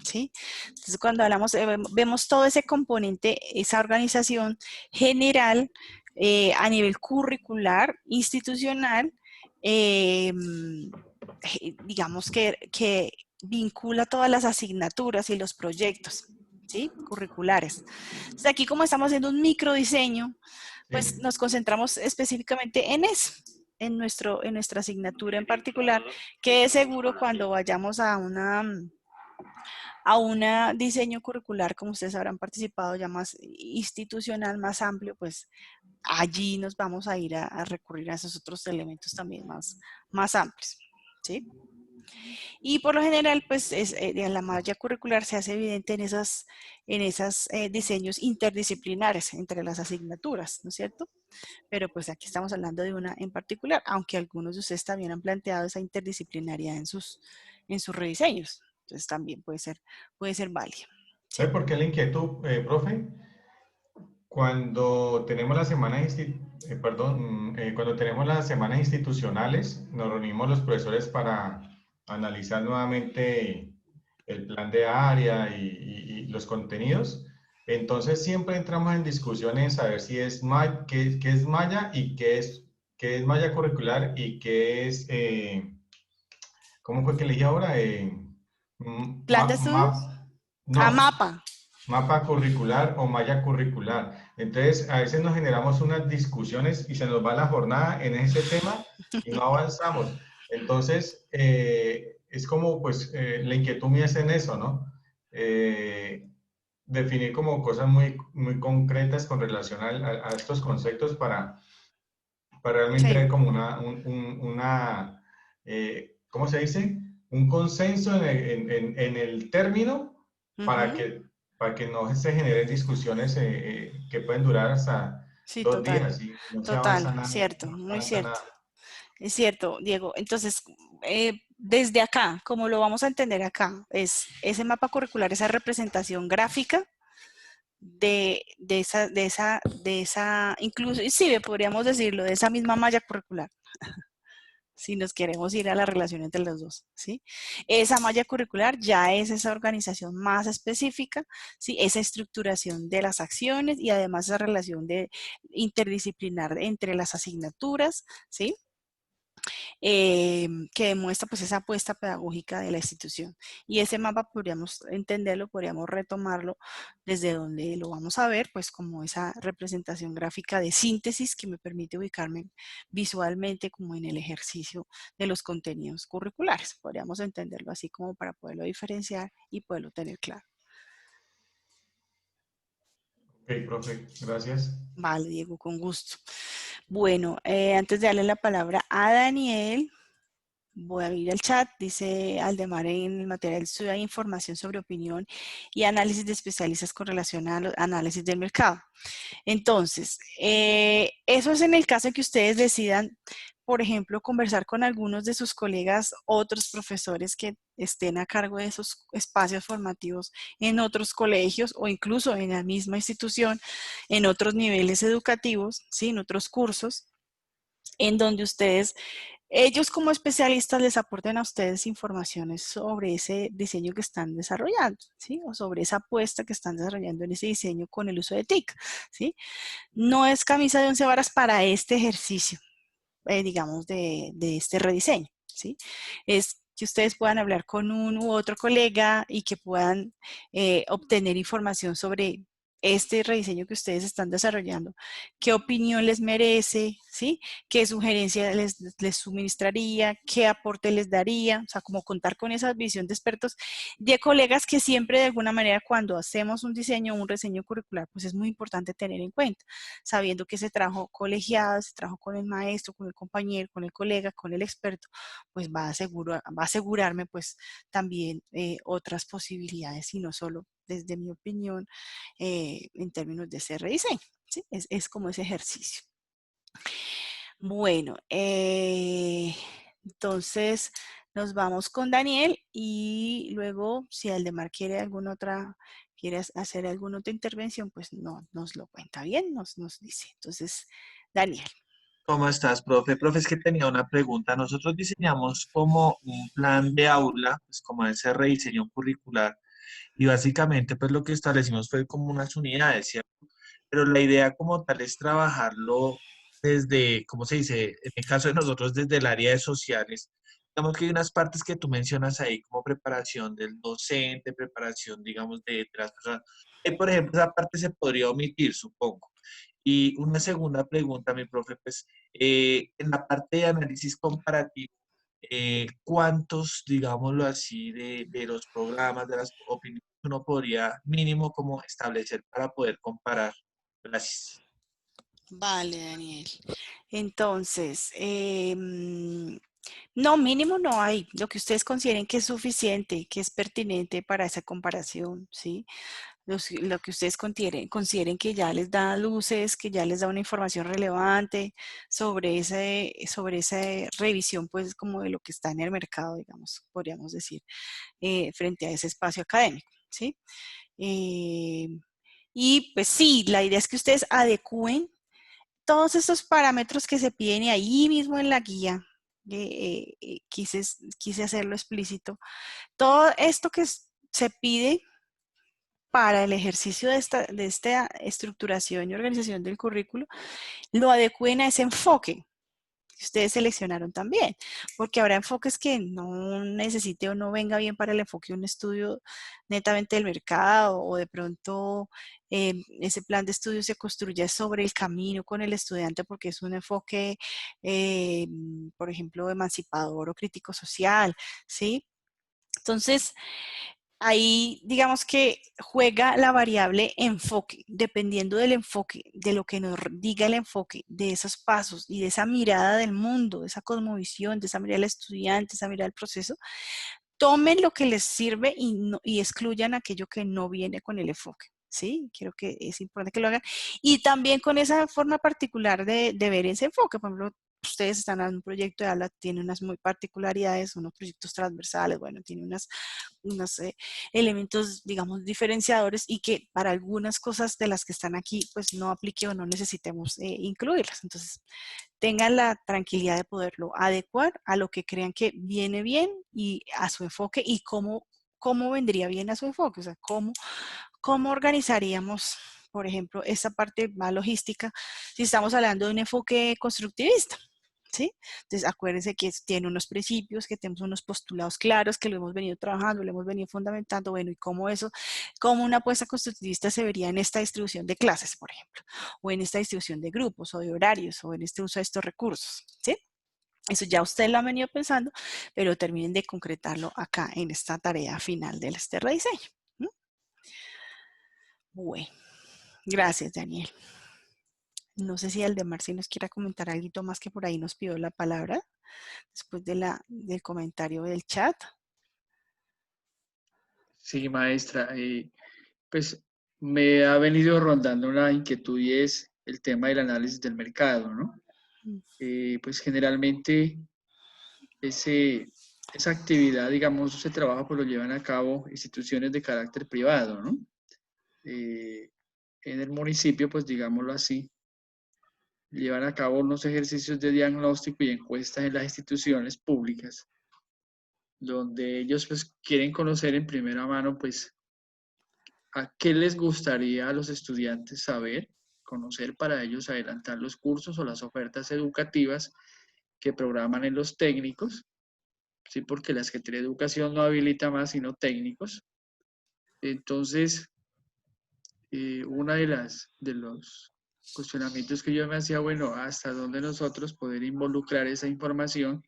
¿Sí? Entonces, cuando hablamos, vemos todo ese componente, esa organización general a nivel curricular, institucional, digamos que vincula todas las asignaturas y los proyectos, ¿sí? Curriculares. Entonces, aquí como estamos haciendo un microdiseño, pues nos concentramos específicamente en eso, en nuestra asignatura en particular, que es seguro cuando vayamos a un diseño curricular, como ustedes habrán participado ya más institucional, más amplio, pues allí nos vamos a ir a recurrir a esos otros elementos también más amplios, ¿sí? Y por lo general, pues la malla curricular se hace evidente en esos diseños interdisciplinares entre las asignaturas, ¿no es cierto? Pero pues aquí estamos hablando de una en particular, aunque algunos de ustedes también han planteado esa interdisciplinariedad en sus rediseños. Entonces también puede ser válido. ¿Sí? ¿Sabe por qué la inquietud, profe? Cuando tenemos las semanas, cuando tenemos las semanas institucionales, nos reunimos los profesores para analizar nuevamente el plan de área y los contenidos. Entonces siempre entramos en discusión en saber si es qué es malla y qué es malla curricular y qué es, ¿cómo fue que leí ahora? ¿Plan de estudios? No, Mapa. mapa curricular o malla curricular. Entonces, a veces nos generamos unas discusiones y se nos va la jornada en ese tema y no avanzamos. Entonces, es como, pues, la inquietud mía es en eso, ¿no? Definir como cosas muy, muy concretas con relación a estos conceptos para realmente ver como ¿cómo se dice? Un consenso en el término para que no se generen discusiones que pueden durar hasta Sí, 2 días y no se avanza total, nada. cierto, No se muy avanza cierto. nada. Es cierto, Diego. Entonces, desde acá, como lo vamos a entender acá, es ese mapa curricular, esa representación gráfica de esa, inclusive podríamos decirlo, de esa misma malla curricular, si nos queremos ir a la relación entre los dos, ¿sí? Esa malla curricular ya es esa organización más específica, ¿sí? Esa estructuración de las acciones y además esa relación interdisciplinar entre las asignaturas, ¿sí? Que demuestra pues esa apuesta pedagógica de la institución. Y ese mapa podríamos entenderlo, podríamos retomarlo desde donde lo vamos a ver, pues como esa representación gráfica de síntesis que me permite ubicarme visualmente como en el ejercicio de los contenidos curriculares. Podríamos entenderlo así como para poderlo diferenciar y poderlo tener claro. Ok, profe, gracias. Vale, Diego, con gusto. Bueno, antes de darle la palabra a Daniel, Voy a abrir el chat. Dice Aldemar, en el material de estudio hay información sobre opinión y análisis de especialistas con relación a los análisis del mercado. Entonces, eso es en el caso de que ustedes decidan, por ejemplo, conversar con algunos de sus colegas, otros profesores que estén a cargo de esos espacios formativos en otros colegios o incluso en la misma institución, en otros niveles educativos, ¿sí? En otros cursos, en donde ellos como especialistas les aporten a ustedes informaciones sobre ese diseño que están desarrollando, ¿sí? O sobre esa apuesta que están desarrollando en ese diseño con el uso de TIC, ¿sí? No es camisa de 11 varas para este ejercicio, digamos, de este rediseño, ¿sí? Es que ustedes puedan hablar con un u otro colega y que puedan obtener información sobre este rediseño que ustedes están desarrollando, qué opinión les merece, ¿sí? Qué sugerencia les suministraría, qué aporte les daría, o sea, como contar con esa visión de expertos, de colegas que siempre de alguna manera cuando hacemos un diseño, un reseño curricular, pues es muy importante tener en cuenta, sabiendo que se trabajo colegiado, se trabajo con el maestro, con el compañero, con el colega, con el experto, pues va a asegurarme pues también otras posibilidades y no solo desde mi opinión en términos de ese rediseño, ¿sí? Es como ese ejercicio. Bueno, entonces nos vamos con Daniel y luego si Aldemar quiere quiere hacer alguna otra intervención, pues no, nos lo cuenta bien, nos dice. Entonces, Daniel. ¿Cómo estás, profe? Profe, es que tenía una pregunta. Nosotros diseñamos como un plan de aula, pues como ese rediseño curricular, y básicamente pues lo que establecimos fue como unas unidades, ¿cierto? Pero la idea como tal es trabajarlo desde, ¿cómo se dice? En el caso de nosotros, desde el área de sociales. Digamos que hay unas partes que tú mencionas ahí como preparación del docente, preparación, digamos, de las personas. Por ejemplo, esa parte se podría omitir, supongo. Y una segunda pregunta, mi profe, pues, en la parte de análisis comparativo, ¿cuántos, digámoslo así, de los programas, de las opiniones, uno podría mínimo como establecer para poder comparar? Gracias. Vale, Daniel. Entonces, no, mínimo no hay. Lo que ustedes consideren que es suficiente, que es pertinente para esa comparación, ¿sí? Lo que ustedes consideren que ya les da luces, que ya les da una información relevante sobre esa revisión, pues, como de lo que está en el mercado, digamos, podríamos decir, frente a ese espacio académico, ¿sí? Y pues sí, la idea es que ustedes adecúen todos estos parámetros que se piden ahí mismo en la guía. Quise hacerlo explícito. Todo esto que se pide para el ejercicio de esta estructuración y organización del currículo, lo adecúen a ese enfoque que ustedes seleccionaron también, porque habrá enfoques que no necesite o no venga bien para el enfoque de un estudio netamente del mercado, o de pronto ese plan de estudio se construya sobre el camino con el estudiante porque es un enfoque, por ejemplo, emancipador o crítico social, ¿sí? Entonces, ahí digamos que juega la variable enfoque, dependiendo del enfoque, de lo que nos diga el enfoque, de esos pasos y de esa mirada del mundo, de esa cosmovisión, de esa mirada del estudiante, esa mirada del proceso. Tomen lo que les sirve y excluyan aquello que no viene con el enfoque. ¿Sí? Creo que es importante que lo hagan. Y también con esa forma particular de ver ese enfoque. Por ejemplo, ustedes están en un proyecto de aula, tiene unas muy particularidades, unos proyectos transversales, bueno, tiene unos elementos, digamos, diferenciadores y que para algunas cosas de las que están aquí, pues no aplique o no necesitemos incluirlas. Entonces, tengan la tranquilidad de poderlo adecuar a lo que crean que viene bien y a su enfoque y cómo vendría bien a su enfoque, o sea, cómo organizaríamos, por ejemplo, esa parte más logística si estamos hablando de un enfoque constructivista. ¿Sí? Entonces, acuérdense que tiene unos principios, que tenemos unos postulados claros, que lo hemos venido trabajando, lo hemos venido fundamentando, bueno, y cómo una apuesta constructivista se vería en esta distribución de clases, por ejemplo, o en esta distribución de grupos, o de horarios, o en este uso de estos recursos, ¿sí? Eso ya ustedes lo han venido pensando, pero terminen de concretarlo acá en esta tarea final de este rediseño. ¿Mm? Bueno, gracias, Daniel. No sé si Aldemar si nos quiera comentar algo más que por ahí nos pidió la palabra. después del comentario del chat. Sí, maestra. Pues me ha venido rondando una inquietud y es el tema del análisis del mercado, ¿no? Pues generalmente esa actividad, digamos, ese trabajo pues lo llevan a cabo instituciones de carácter privado, ¿no? En el municipio, pues digámoslo así, llevan a cabo unos ejercicios de diagnóstico y encuestas en las instituciones públicas, donde ellos pues quieren conocer en primera mano pues a qué les gustaría a los estudiantes saber, conocer para ellos adelantar los cursos o las ofertas educativas que programan en los técnicos, ¿sí? Porque la Secretaría de Educación no habilita más sino técnicos. Entonces, una de los cuestionamientos que yo me hacía, bueno, hasta dónde nosotros poder involucrar esa información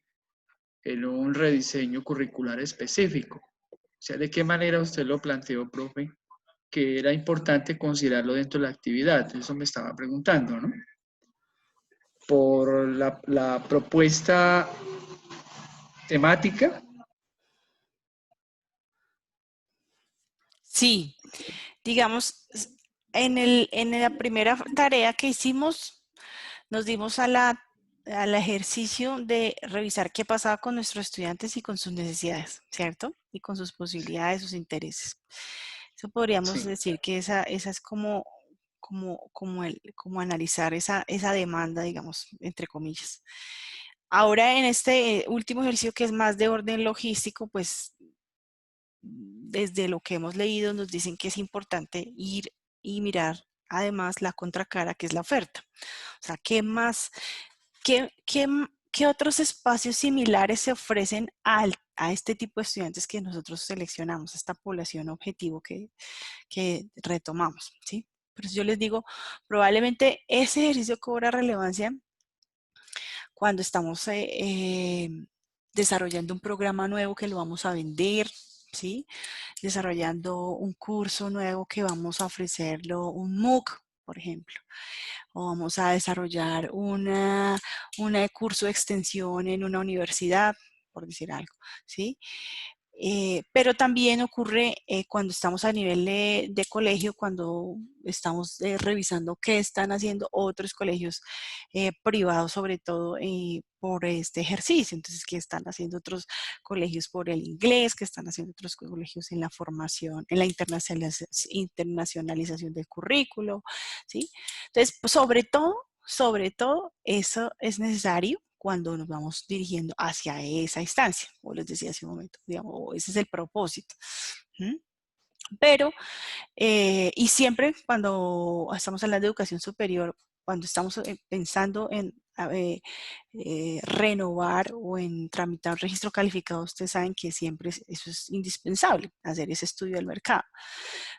en un rediseño curricular específico. O sea, ¿de qué manera usted lo planteó, profe? Que era importante considerarlo dentro de la actividad. Eso me estaba preguntando, ¿no? Por la propuesta temática. Sí, digamos, en la primera tarea que hicimos, nos dimos al ejercicio de revisar qué pasaba con nuestros estudiantes y con sus necesidades, ¿cierto? Y con sus posibilidades, sus intereses. Eso podríamos Sí. decir que esa es como analizar esa demanda, digamos, entre comillas. Ahora en este último ejercicio que es más de orden logístico, pues desde lo que hemos leído nos dicen que es importante ir y mirar además la contracara, que es la oferta. O sea, ¿qué más, qué otros espacios similares se ofrecen a este tipo de estudiantes que nosotros seleccionamos, esta población objetivo que retomamos, ¿sí? Por eso yo les digo, probablemente ese ejercicio cobra relevancia cuando estamos desarrollando un programa nuevo que lo vamos a vender, ¿sí? Desarrollando un curso nuevo que vamos a ofrecerlo, un MOOC, por ejemplo. O vamos a desarrollar un curso de extensión en una universidad, por decir algo, ¿sí? Pero también ocurre cuando estamos a nivel de colegio, cuando estamos revisando qué están haciendo otros colegios privados, sobre todo por este ejercicio. Entonces, qué están haciendo otros colegios por el inglés, qué están haciendo otros colegios en la formación, en la internacionalización del currículo, ¿sí? Entonces, pues, sobre todo, eso es necesario cuando nos vamos dirigiendo hacia esa instancia, como les decía hace un momento, digamos, ese es el propósito. Pero, y siempre cuando estamos hablando de educación superior, cuando estamos pensando en renovar o en tramitar un registro calificado, ustedes saben que siempre eso es indispensable, hacer ese estudio del mercado.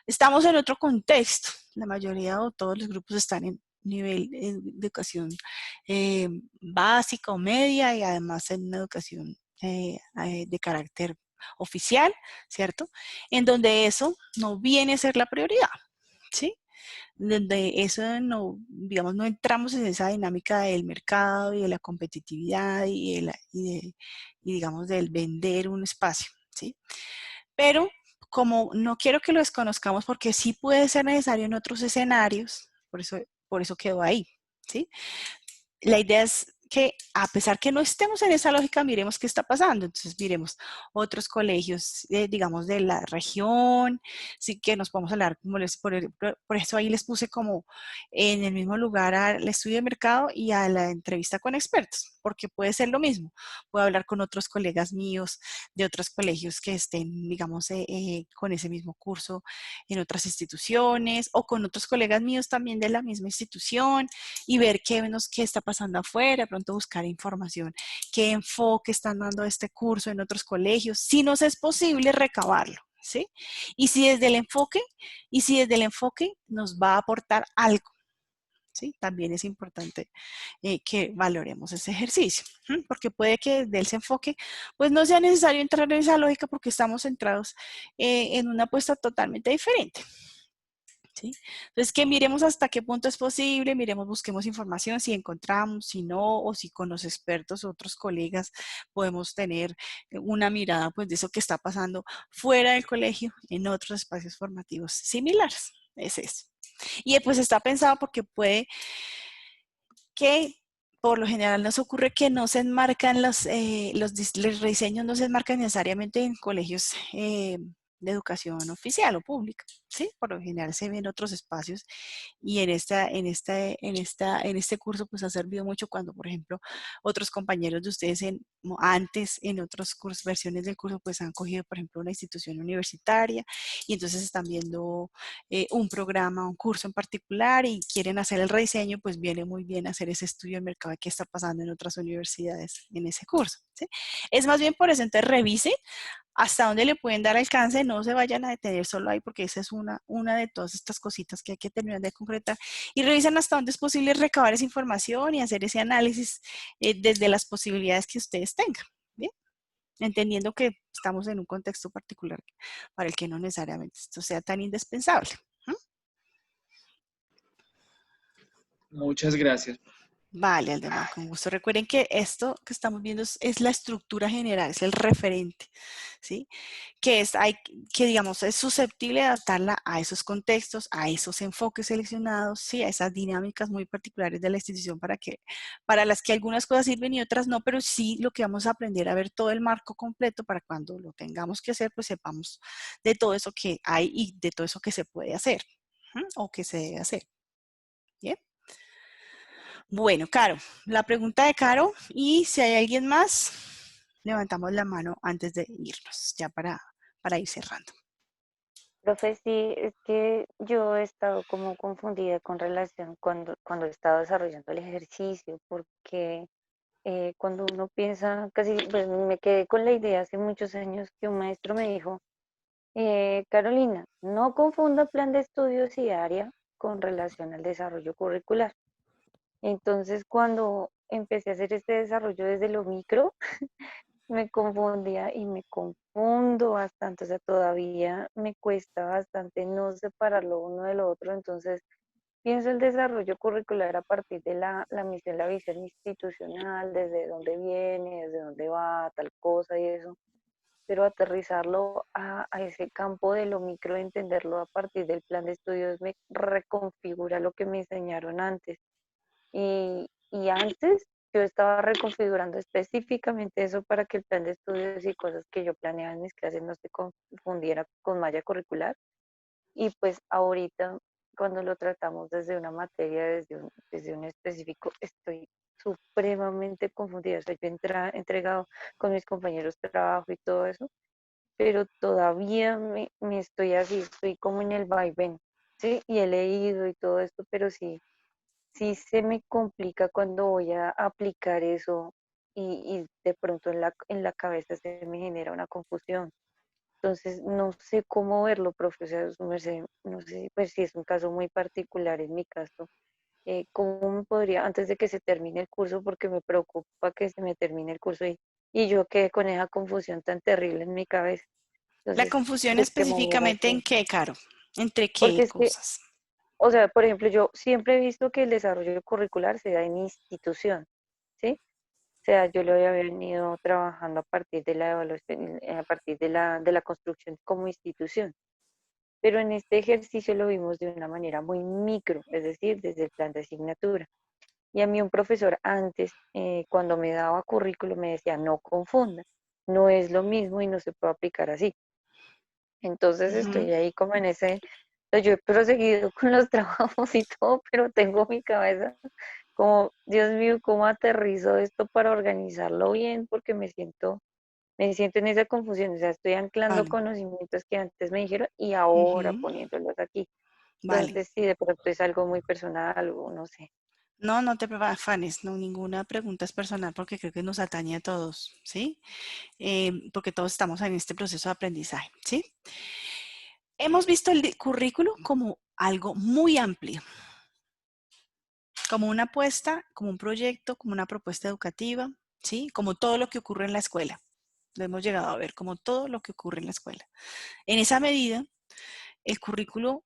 Estamos en otro contexto, la mayoría o todos los grupos están en nivel de educación básica o media y además en una educación de carácter oficial, ¿cierto? En donde eso no viene a ser la prioridad, ¿sí? Donde eso no, digamos, no entramos en esa dinámica del mercado y de la competitividad y digamos, del vender un espacio, ¿sí? Pero como no quiero que lo desconozcamos porque sí puede ser necesario en otros escenarios, por eso quedó ahí, ¿sí? La idea es que a pesar que no estemos en esa lógica, miremos qué está pasando. Entonces, miremos otros colegios, digamos, de la región, sí que nos podemos hablar, como por eso ahí les puse como en el mismo lugar al estudio de mercado y a la entrevista con expertos, porque puede ser lo mismo. Puedo hablar con otros colegas míos de otros colegios que estén, digamos, con ese mismo curso en otras instituciones o con otros colegas míos también de la misma institución y ver qué está pasando afuera, de pronto buscar información, qué enfoque están dando este curso en otros colegios, si nos es posible recabarlo, ¿sí? Y si desde el enfoque nos va a aportar algo, ¿sí? También es importante que valoremos ese ejercicio, ¿sí? Porque puede que desde ese enfoque pues no sea necesario entrar en esa lógica porque estamos centrados en una apuesta totalmente diferente, ¿sí? Entonces, que miremos hasta qué punto es posible, miremos, busquemos información, si encontramos, si no, o si con los expertos, otros colegas, podemos tener una mirada, pues, de eso que está pasando fuera del colegio, en otros espacios formativos similares. Es eso. Y pues está pensado porque puede que por lo general nos ocurre que no se enmarcan los rediseños, no se enmarcan necesariamente en colegios de educación oficial o pública, ¿sí? Por lo general se ven otros espacios y en este curso pues ha servido mucho cuando, por ejemplo, otros compañeros de ustedes antes en otros cursos, versiones del curso pues han cogido, por ejemplo, una institución universitaria y entonces están viendo un programa, un curso en particular y quieren hacer el rediseño, pues viene muy bien hacer ese estudio de mercado de qué está pasando en otras universidades en ese curso, ¿sí? Es más bien por eso, entonces revise hasta dónde le pueden dar alcance, no se vayan a detener solo ahí porque esa es una de todas estas cositas que hay que terminar de concretar y revisen hasta dónde es posible recabar esa información y hacer ese análisis desde las posibilidades que ustedes tengan, ¿bien? Entendiendo que estamos en un contexto particular para el que no necesariamente esto sea tan indispensable. Muchas gracias. Vale, Aldemar, con gusto. Recuerden que esto que estamos viendo es la estructura general, es el referente, ¿sí? Que digamos, es susceptible de adaptarla a esos contextos, a esos enfoques seleccionados, ¿sí? A esas dinámicas muy particulares de la institución para las que algunas cosas sirven y otras no, pero sí lo que vamos a aprender a ver todo el marco completo para cuando lo tengamos que hacer, pues sepamos de todo eso que hay y de todo eso que se puede hacer, o que se debe hacer. ¿Bien? Bueno, Caro, la pregunta de Caro y si hay alguien más, levantamos la mano antes de irnos, ya para ir cerrando. Profe, sí, es que yo he estado como confundida con relación cuando he estado desarrollando el ejercicio, porque cuando uno piensa, casi pues, me quedé con la idea hace muchos años que un maestro me dijo, Carolina, no confunda plan de estudios y área con relación al desarrollo curricular. Entonces, cuando empecé a hacer este desarrollo desde lo micro, me confundía y me confundo bastante, o sea, todavía me cuesta bastante no separar lo uno de lo otro, entonces pienso el desarrollo curricular a partir de la misión, la visión institucional, desde dónde viene, desde dónde va, tal cosa y eso, pero aterrizarlo a ese campo de lo micro, entenderlo a partir del plan de estudios, me reconfigura lo que me enseñaron antes. Y antes yo estaba reconfigurando específicamente eso para que el plan de estudios y cosas que yo planeaba en mis clases no se confundiera con malla curricular. Y pues ahorita, cuando lo tratamos desde una materia, desde un específico, estoy supremamente confundida. O sea, yo he entregado con mis compañeros de trabajo y todo eso, pero todavía me estoy así, estoy como en el vaivén, ¿sí? Y he leído y todo esto, pero sí se me complica cuando voy a aplicar eso y de pronto en la cabeza se me genera una confusión. Entonces, no sé cómo verlo, profe, o sea, no sé, pues si es un caso muy particular en mi caso, ¿cómo me podría, antes de que se termine el curso, porque me preocupa que se me termine el curso y yo quedé con esa confusión tan terrible en mi cabeza? La Entonces, confusión ¿de qué manera específicamente en qué, Caro, ¿entre porque qué es que, cosas? o sea, por ejemplo, yo siempre he visto que el desarrollo curricular se da en institución, ¿sí? O sea, yo lo había venido trabajando a partir de la evaluación, a partir de la construcción como institución. Pero en este ejercicio lo vimos de una manera muy micro, es decir, desde el plan de asignatura. Y a mí un profesor antes, cuando me daba currículo, me decía, no confunda, no es lo mismo y no se puede aplicar así. Entonces estoy ahí como en ese, yo he proseguido con los trabajos y todo, pero tengo mi cabeza como, Dios mío, ¿cómo aterrizo esto para organizarlo bien? Porque me siento en esa confusión, o sea, estoy anclando Vale. conocimientos que antes me dijeron y ahora poniéndolos aquí. Vale. Entonces, sí, de pronto es algo muy personal o no sé. No, no te afanes, no, ninguna pregunta es personal porque creo que nos atañe a todos, ¿sí? Porque todos estamos en este proceso de aprendizaje, ¿sí? Hemos visto el currículo como algo muy amplio, como una apuesta, como un proyecto, como una propuesta educativa, ¿sí? Como todo lo que ocurre en la escuela. Lo hemos llegado a ver como todo lo que ocurre en la escuela. En esa medida, el currículo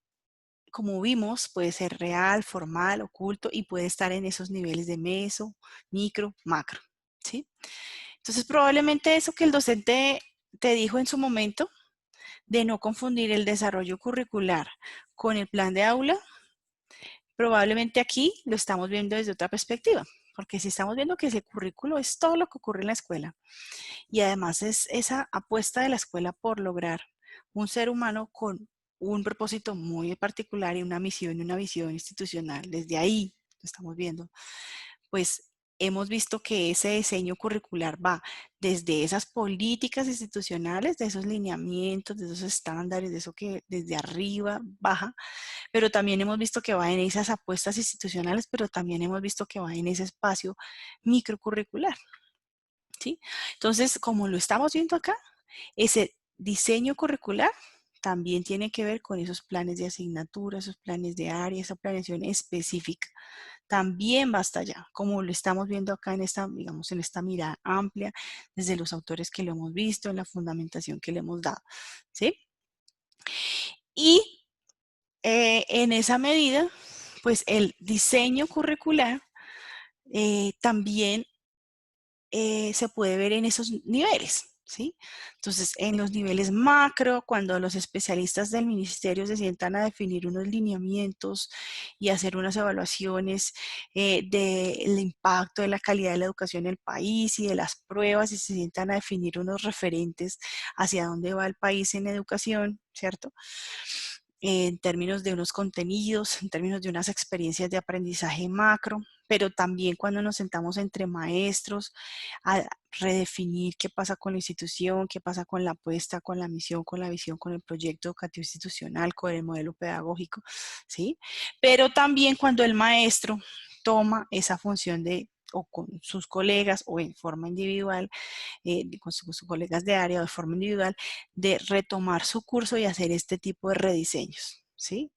como vimos, puede ser real, formal, oculto y puede estar en esos niveles de meso, micro, macro, ¿sí? Entonces, probablemente eso que el docente te dijo en su momento, de no confundir el desarrollo curricular con el plan de aula, probablemente aquí lo estamos viendo desde otra perspectiva, porque si estamos viendo que ese currículo es todo lo que ocurre en la escuela y además es esa apuesta de la escuela por lograr un ser humano con un propósito muy particular y una misión y una visión institucional, desde ahí lo estamos viendo, pues hemos visto que ese diseño curricular va desde esas políticas institucionales, de esos lineamientos, de esos estándares, de eso que desde arriba baja, pero también hemos visto que va en esas apuestas institucionales, pero también hemos visto que va en ese espacio microcurricular, ¿sí? Entonces, como lo estamos viendo acá, ese diseño curricular también tiene que ver con esos planes de asignatura, esos planes de área, esa planeación específica. También va hasta allá, como lo estamos viendo acá en esta, digamos, en esta mirada amplia, desde los autores que lo hemos visto, en la fundamentación que le hemos dado, ¿sí? Y en esa medida, pues el diseño curricular también se puede ver en esos niveles, ¿sí? Entonces, en los niveles macro, cuando los especialistas del ministerio se sientan a definir unos lineamientos y hacer unas evaluaciones del impacto de la calidad de la educación en el país y de las pruebas y se sientan a definir unos referentes hacia dónde va el país en educación, ¿cierto? En términos de unos contenidos, en términos de unas experiencias de aprendizaje macro, pero también cuando nos sentamos entre maestros a redefinir qué pasa con la institución, qué pasa con la apuesta, con la misión, con la visión, con el proyecto educativo institucional, con el modelo pedagógico, ¿sí? Pero también cuando el maestro toma esa función de o con sus colegas o en forma individual, con sus colegas de área o de forma individual, de retomar su curso y hacer este tipo de rediseños, ¿sí?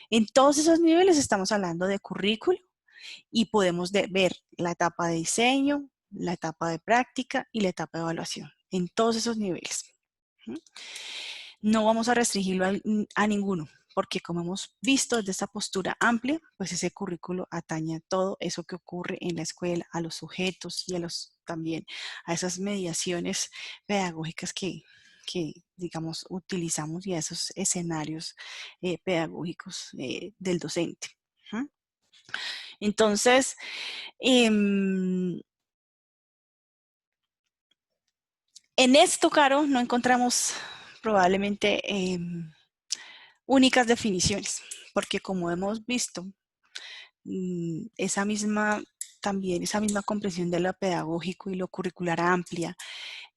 En todos esos niveles estamos hablando de currículo y podemos ver la etapa de diseño, la etapa de práctica y la etapa de evaluación, en todos esos niveles. No vamos a restringirlo a ninguno, porque como hemos visto desde esta postura amplia, pues ese currículo atañe a todo eso que ocurre en la escuela, a los sujetos y a también a esas mediaciones pedagógicas que digamos, utilizamos y a esos escenarios pedagógicos del docente. Entonces, en esto, Caro, no encontramos probablemente únicas definiciones, porque como hemos visto, esa misma comprensión de lo pedagógico y lo curricular amplia,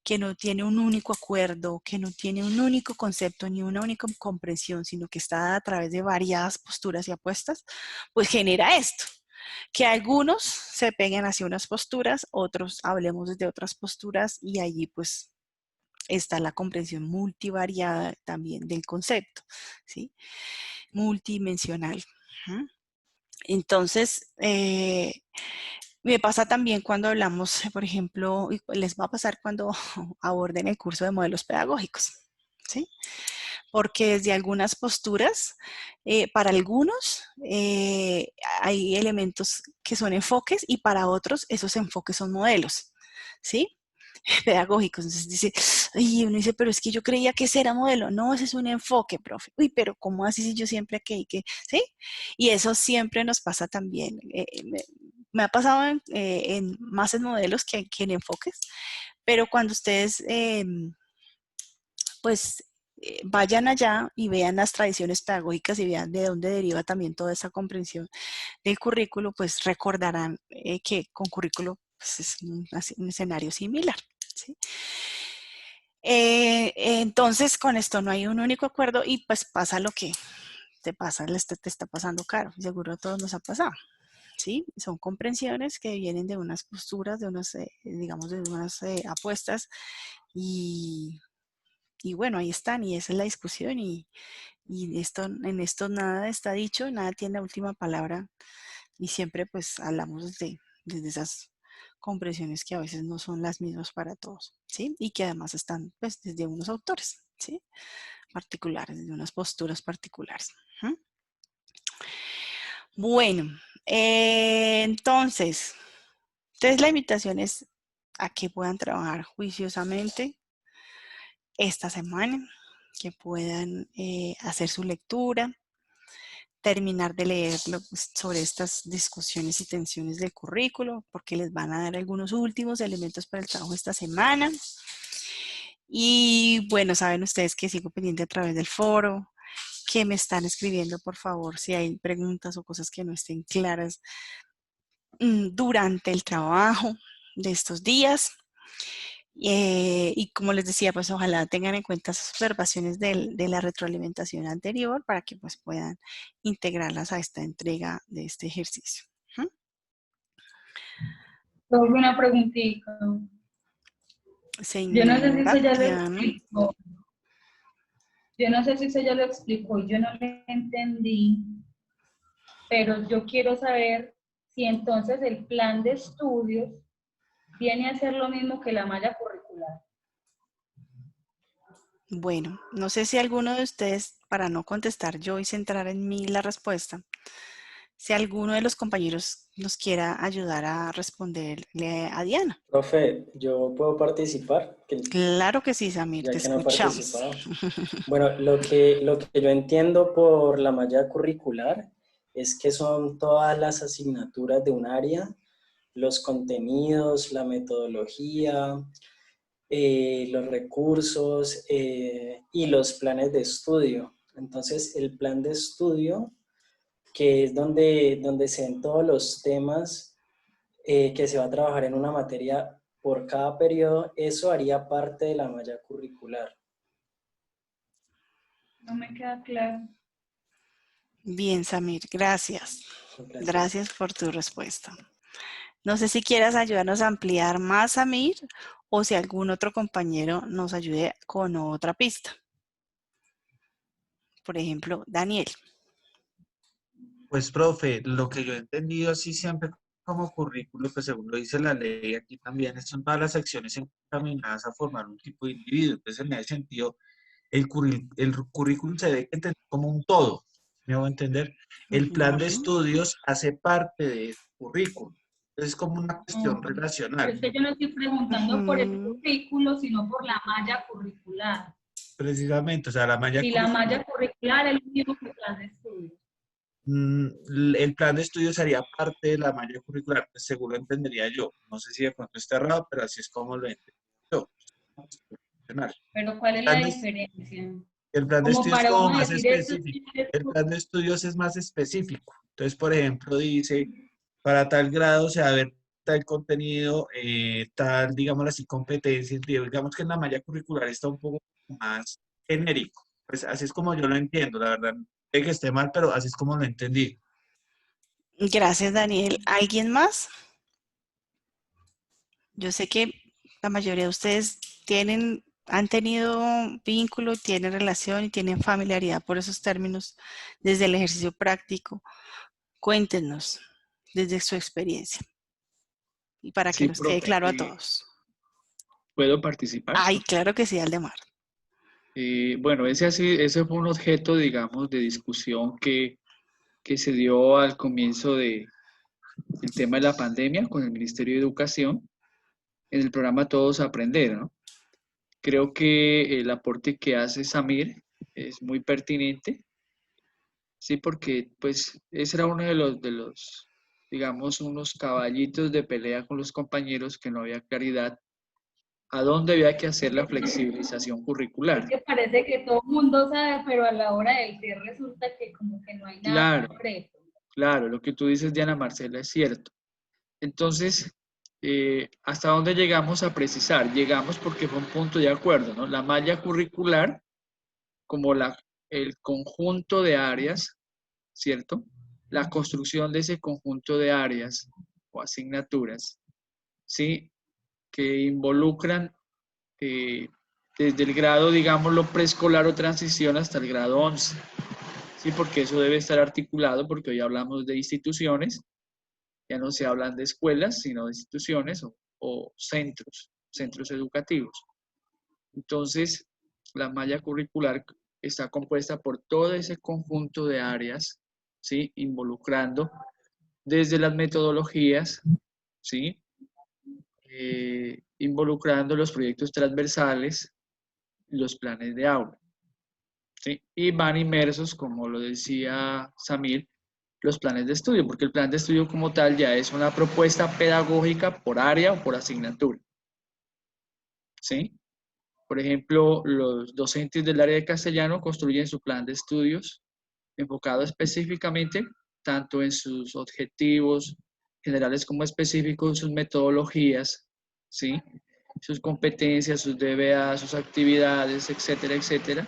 que no tiene un único acuerdo, que no tiene un único concepto ni una única comprensión, sino que está a través de variadas posturas y apuestas, pues genera esto, que algunos se peguen hacia unas posturas, otros hablemos desde otras posturas y allí pues está la comprensión multivariada también del concepto, ¿sí? Multidimensional. Entonces, me pasa también cuando hablamos, por ejemplo, y les va a pasar cuando aborden el curso de modelos pedagógicos, ¿sí? Porque desde algunas posturas, para algunos hay elementos que son enfoques y para otros esos enfoques son modelos, ¿sí? Pedagógicos. Entonces dice, y uno dice, pero es que yo creía que ese era modelo. No, ese es un enfoque, profe. Uy, pero ¿cómo así si yo siempre que ¿sí? Y eso siempre nos pasa también. Me ha pasado más en modelos que en enfoques, pero cuando ustedes, pues, vayan allá y vean las tradiciones pedagógicas y vean de dónde deriva también toda esa comprensión del currículo, pues recordarán que con currículo pues, es un escenario similar, ¿sí? Entonces, con esto no hay un único acuerdo y pues pasa lo que te pasa, te está pasando, Caro, seguro a todos nos ha pasado, ¿sí? Son comprensiones que vienen de unas posturas, de unas, digamos, de unas apuestas y bueno, ahí están y esa es la discusión y en esto nada está dicho, nada tiene la última palabra y siempre pues hablamos desde esas comprensiones que a veces no son las mismas para todos, ¿sí? Y que además están pues desde unos autores, ¿sí? Particulares, desde unas posturas particulares. Bueno, entonces la invitación es a que puedan trabajar juiciosamente esta semana, que puedan hacer su lectura, terminar de leer sobre estas discusiones y tensiones del currículo, porque les van a dar algunos últimos elementos para el trabajo esta semana. Y bueno, saben ustedes que sigo pendiente a través del foro, que me están escribiendo, por favor, si hay preguntas o cosas que no estén claras durante el trabajo de estos días. Y como les decía, pues ojalá tengan en cuenta esas observaciones de la retroalimentación anterior para que pues puedan integrarlas a esta entrega de este ejercicio. Tengo una preguntita. Yo no sé si Señora se ya lo Diana. explicó. Yo no sé si se ya lo explicó y yo no lo entendí, pero yo quiero saber si entonces el plan de estudios viene a ser lo mismo que la malla curricular. Bueno, no sé si alguno de ustedes, para no contestar yo y centrar en mí la respuesta, si alguno de los compañeros nos quiera ayudar a responderle a Diana. Profe, ¿yo puedo participar? Claro que sí, Samir, Ya te que no he escuchamos. participado. Bueno, lo que yo entiendo por la malla curricular es que son todas las asignaturas de un área, los contenidos, la metodología, los recursos y los planes de estudio. Entonces, el plan de estudio, que es donde se ven todos los temas que se va a trabajar en una materia por cada periodo, eso haría parte de la malla curricular. No me queda claro. Bien, Samir, gracias. Gracias por tu respuesta. No sé si quieras ayudarnos a ampliar más, Samir, o si algún otro compañero nos ayude con otra pista. Por ejemplo, Daniel. Pues, profe, lo que yo he entendido así siempre como currículo, pues según lo dice la ley aquí también, son todas las acciones encaminadas a formar un tipo de individuo. Entonces, en ese sentido, el currículum se debe entender como un todo, ¿me hago entender? El plan de estudios hace parte del currículum. Es como una cuestión Pero relacional. es que yo no estoy preguntando por el currículo, sino por la malla curricular. Precisamente, o sea, la malla Si la malla curricular es el mismo que el plan de estudios. El plan de estudios sería parte de la malla curricular, pues seguro entendería yo. No sé si de pronto está errado, pero así es como lo entiendo yo. Pero ¿cuál es la diferencia? El plan de Como estudios es para como uno más decir esto específico. El plan de estudios es más específico. Entonces, por ejemplo, dice, para tal grado se va a ver tal contenido, tal, digamos así, competencia. Digamos que en la malla curricular está un poco más genérico. Pues así es como yo lo entiendo, la verdad. Puede que esté mal, pero así es como lo entendí. Gracias, Daniel. ¿Alguien más? Yo sé que la mayoría de ustedes han tenido vínculo, tienen relación y tienen familiaridad por esos términos desde el ejercicio práctico. Cuéntenos desde su experiencia y para que Sí, nos quede profe. claro a todos. ¿Puedo participar? Ay, claro que sí, Aldemar. Bueno, ese fue un objeto, digamos, de discusión que se dio al comienzo del tema de la pandemia con el Ministerio de Educación en el programa Todos Aprender, ¿no? Creo que el aporte que hace Samir es muy pertinente, sí, porque pues ese era uno de los, digamos, unos caballitos de pelea con los compañeros que no había claridad a dónde había que hacer la flexibilización curricular. Es que parece que todo el mundo sabe, pero a la hora del test resulta que como que no hay nada Claro, concreto. claro, lo que tú dices, Diana Marcela, es cierto. Entonces, ¿hasta dónde llegamos a precisar? Llegamos porque fue un punto de acuerdo, ¿no? La malla curricular como el conjunto de áreas, ¿cierto? La construcción de ese conjunto de áreas o asignaturas, ¿sí? Que involucran desde el grado, digámoslo, preescolar o transición hasta el grado 11, ¿sí? Porque eso debe estar articulado, porque hoy hablamos de instituciones, ya no se hablan de escuelas, sino de instituciones o centros educativos. Entonces, la malla curricular está compuesta por todo ese conjunto de áreas ¿sí? Involucrando desde las metodologías, ¿sí? Involucrando los proyectos transversales, los planes de aula, ¿sí? Y van inmersos, como lo decía Samir, los planes de estudio, porque el plan de estudio como tal ya es una propuesta pedagógica por área o por asignatura, ¿sí? Por ejemplo, los docentes del área de castellano construyen su plan de estudios enfocado específicamente tanto en sus objetivos generales como específicos, sus metodologías, ¿sí? Sus competencias, sus DBA, sus actividades, etcétera, etcétera,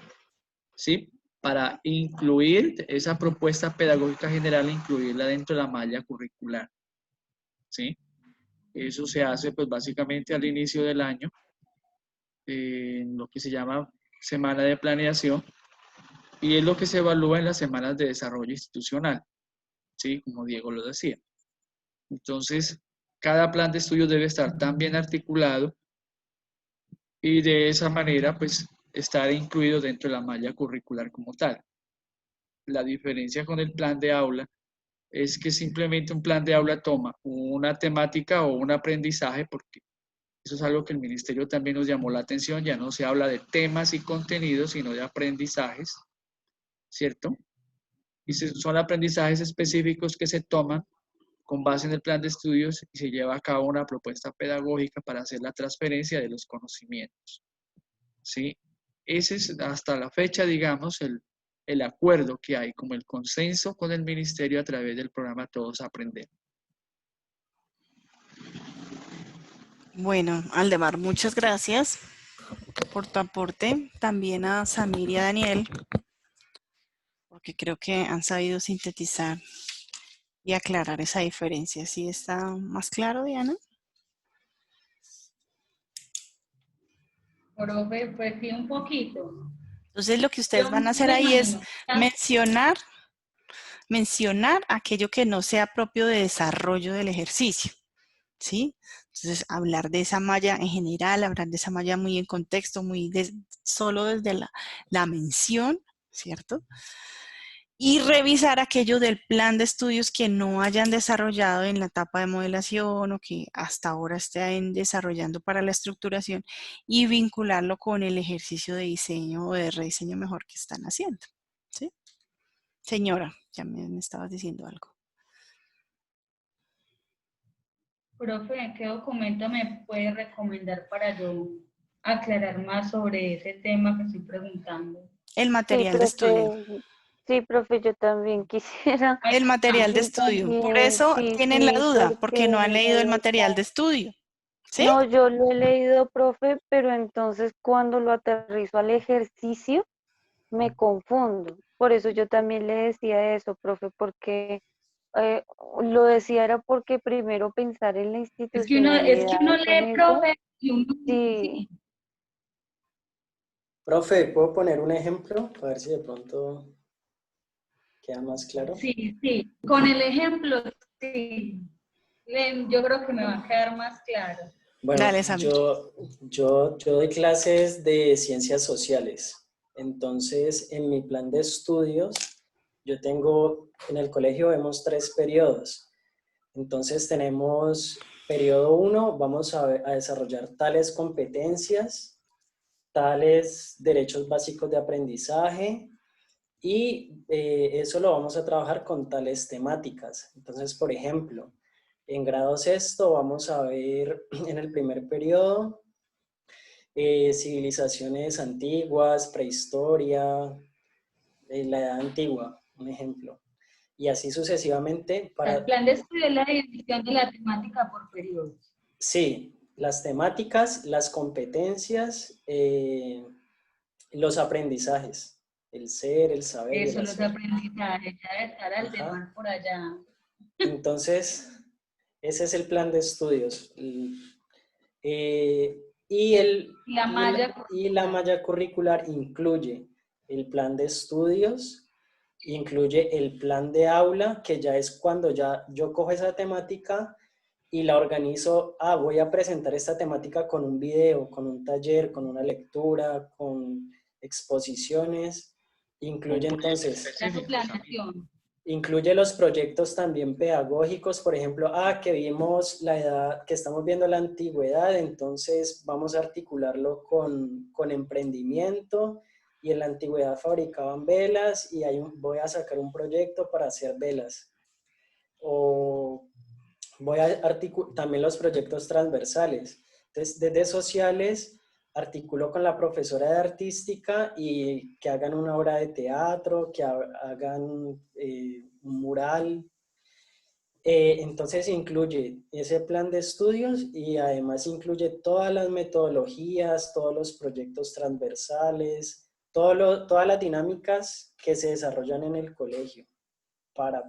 ¿sí? Para incluir esa propuesta pedagógica general, incluirla dentro de la malla curricular, ¿sí? Eso se hace pues básicamente al inicio del año, en lo que se llama semana de planeación, y es lo que se evalúa en las semanas de desarrollo institucional, ¿sí? Como Diego lo decía. Entonces, cada plan de estudio debe estar tan bien articulado y de esa manera, pues, estar incluido dentro de la malla curricular como tal. La diferencia con el plan de aula es que simplemente un plan de aula toma una temática o un aprendizaje, porque eso es algo que el ministerio también nos llamó la atención, ya no se habla de temas y contenidos, sino de aprendizajes, ¿cierto? Y son aprendizajes específicos que se toman con base en el plan de estudios y se lleva a cabo una propuesta pedagógica para hacer la transferencia de los conocimientos, ¿sí? Ese es hasta la fecha, digamos, el acuerdo que hay, como el consenso con el ministerio a través del programa Todos Aprender. Bueno, Aldemar, muchas gracias por tu aporte. También a Samir y a Daniel, porque creo que han sabido sintetizar y aclarar esa diferencia. ¿Sí está más claro, Diana? Profe, pues sí, un poquito. Entonces, lo que ustedes Yo van a hacer me ahí es imagino. mencionar aquello que no sea propio de desarrollo del ejercicio, ¿sí? Entonces, hablar de esa malla en general, hablar de esa malla muy en contexto, solo desde la mención, ¿cierto? Y revisar aquello del plan de estudios que no hayan desarrollado en la etapa de modelación o que hasta ahora estén desarrollando para la estructuración y vincularlo con el ejercicio de diseño o de rediseño mejor que están haciendo, ¿sí? Señora, ya me estabas diciendo algo. Profe, ¿qué documento me puede recomendar para yo aclarar más sobre ese tema que estoy preguntando? El Sí, material de estudio. profe, sí, profe, yo también quisiera. El material de Yo estudio. Por también, eso sí, tienen la sí, duda, porque no han porque leído el material de estudio. ¿Sí? no, yo lo he leído, profe, pero entonces cuando lo aterrizo al ejercicio me confundo. Por eso yo también le decía eso, profe, porque eh, lo decía era porque primero pensar en la Es que institucionalidad uno con lee, eso, profe, y uno sí. Profe, ¿puedo poner un ejemplo? A ver si de pronto queda más claro. Sí, sí. Con el ejemplo, sí. Yo creo que me va a quedar más claro. Bueno, Dale, Samir. yo doy clases de ciencias sociales. Entonces, en mi plan de estudios, yo tengo, en el colegio vemos 3 periodos. Entonces, tenemos periodo 1, vamos a desarrollar tales competencias, tales derechos básicos de aprendizaje, y eso lo vamos a trabajar con tales temáticas. Entonces, por ejemplo, en grado sexto vamos a ver en el primer periodo civilizaciones antiguas, prehistoria, la edad antigua, un ejemplo. Y así sucesivamente El plan de estudio es la división de la temática por periodos. Sí, las temáticas, las competencias, los aprendizajes. El ser, el saber y el Eso, los hacer. aprendizajes, ya de estar al demás por allá. Entonces, ese es el plan de estudios. La malla curricular incluye el plan de estudios, incluye el plan de aula, que ya es cuando ya yo cojo esa temática y la organizo. Voy a presentar esta temática con un video, con un taller, con una lectura, con exposiciones. Incluye entonces incluye los proyectos también pedagógicos, por ejemplo, que vimos la edad, que estamos viendo la antigüedad, entonces vamos a articularlo con emprendimiento, y en la antigüedad fabricaban velas y voy a sacar un proyecto para hacer velas. O voy a articular también los proyectos transversales. Entonces, desde sociales, articulo con la profesora de artística y que hagan una obra de teatro, que hagan un mural. Entonces incluye ese plan de estudios y además incluye todas las metodologías, todos los proyectos transversales, todas las dinámicas que se desarrollan en el colegio para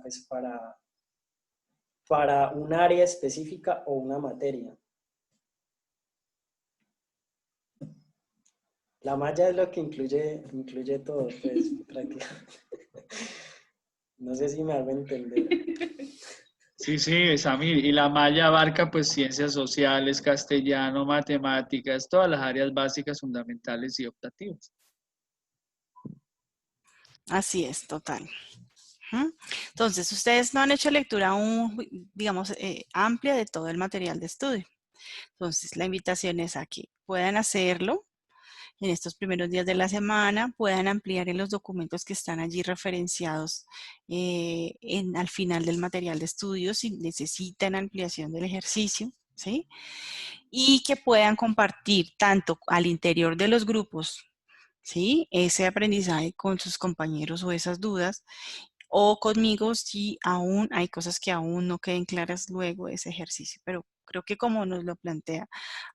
un área específica o una materia. La malla es lo que incluye todo, pues, prácticamente. No sé si me hago entender. Sí, sí, Samir. Y la malla abarca pues ciencias sociales, castellano, matemáticas, todas las áreas básicas, fundamentales y optativas. Así es, total. Entonces, ustedes no han hecho lectura aún, digamos, amplia de todo el material de estudio. Entonces, la invitación es a que puedan hacerlo en estos primeros días de la semana, puedan ampliar en los documentos que están allí referenciados al final del material de estudio si necesitan ampliación del ejercicio, ¿sí? Y que puedan compartir tanto al interior de los grupos, ¿sí? Ese aprendizaje con sus compañeros o esas dudas, o conmigo si aún hay cosas que aún no queden claras luego de ese ejercicio. Pero creo que como nos lo plantea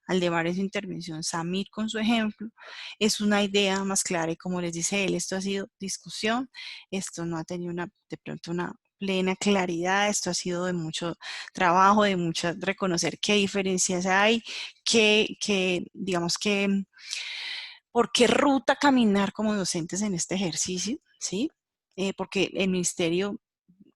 Aldemar en su intervención, Samir con su ejemplo, es una idea más clara y como les dice él, esto ha sido discusión, esto no ha tenido de pronto una plena claridad, esto ha sido de mucho trabajo, de mucho reconocer qué diferencias hay, digamos que por qué ruta caminar como docentes en este ejercicio, ¿sí? Porque el ministerio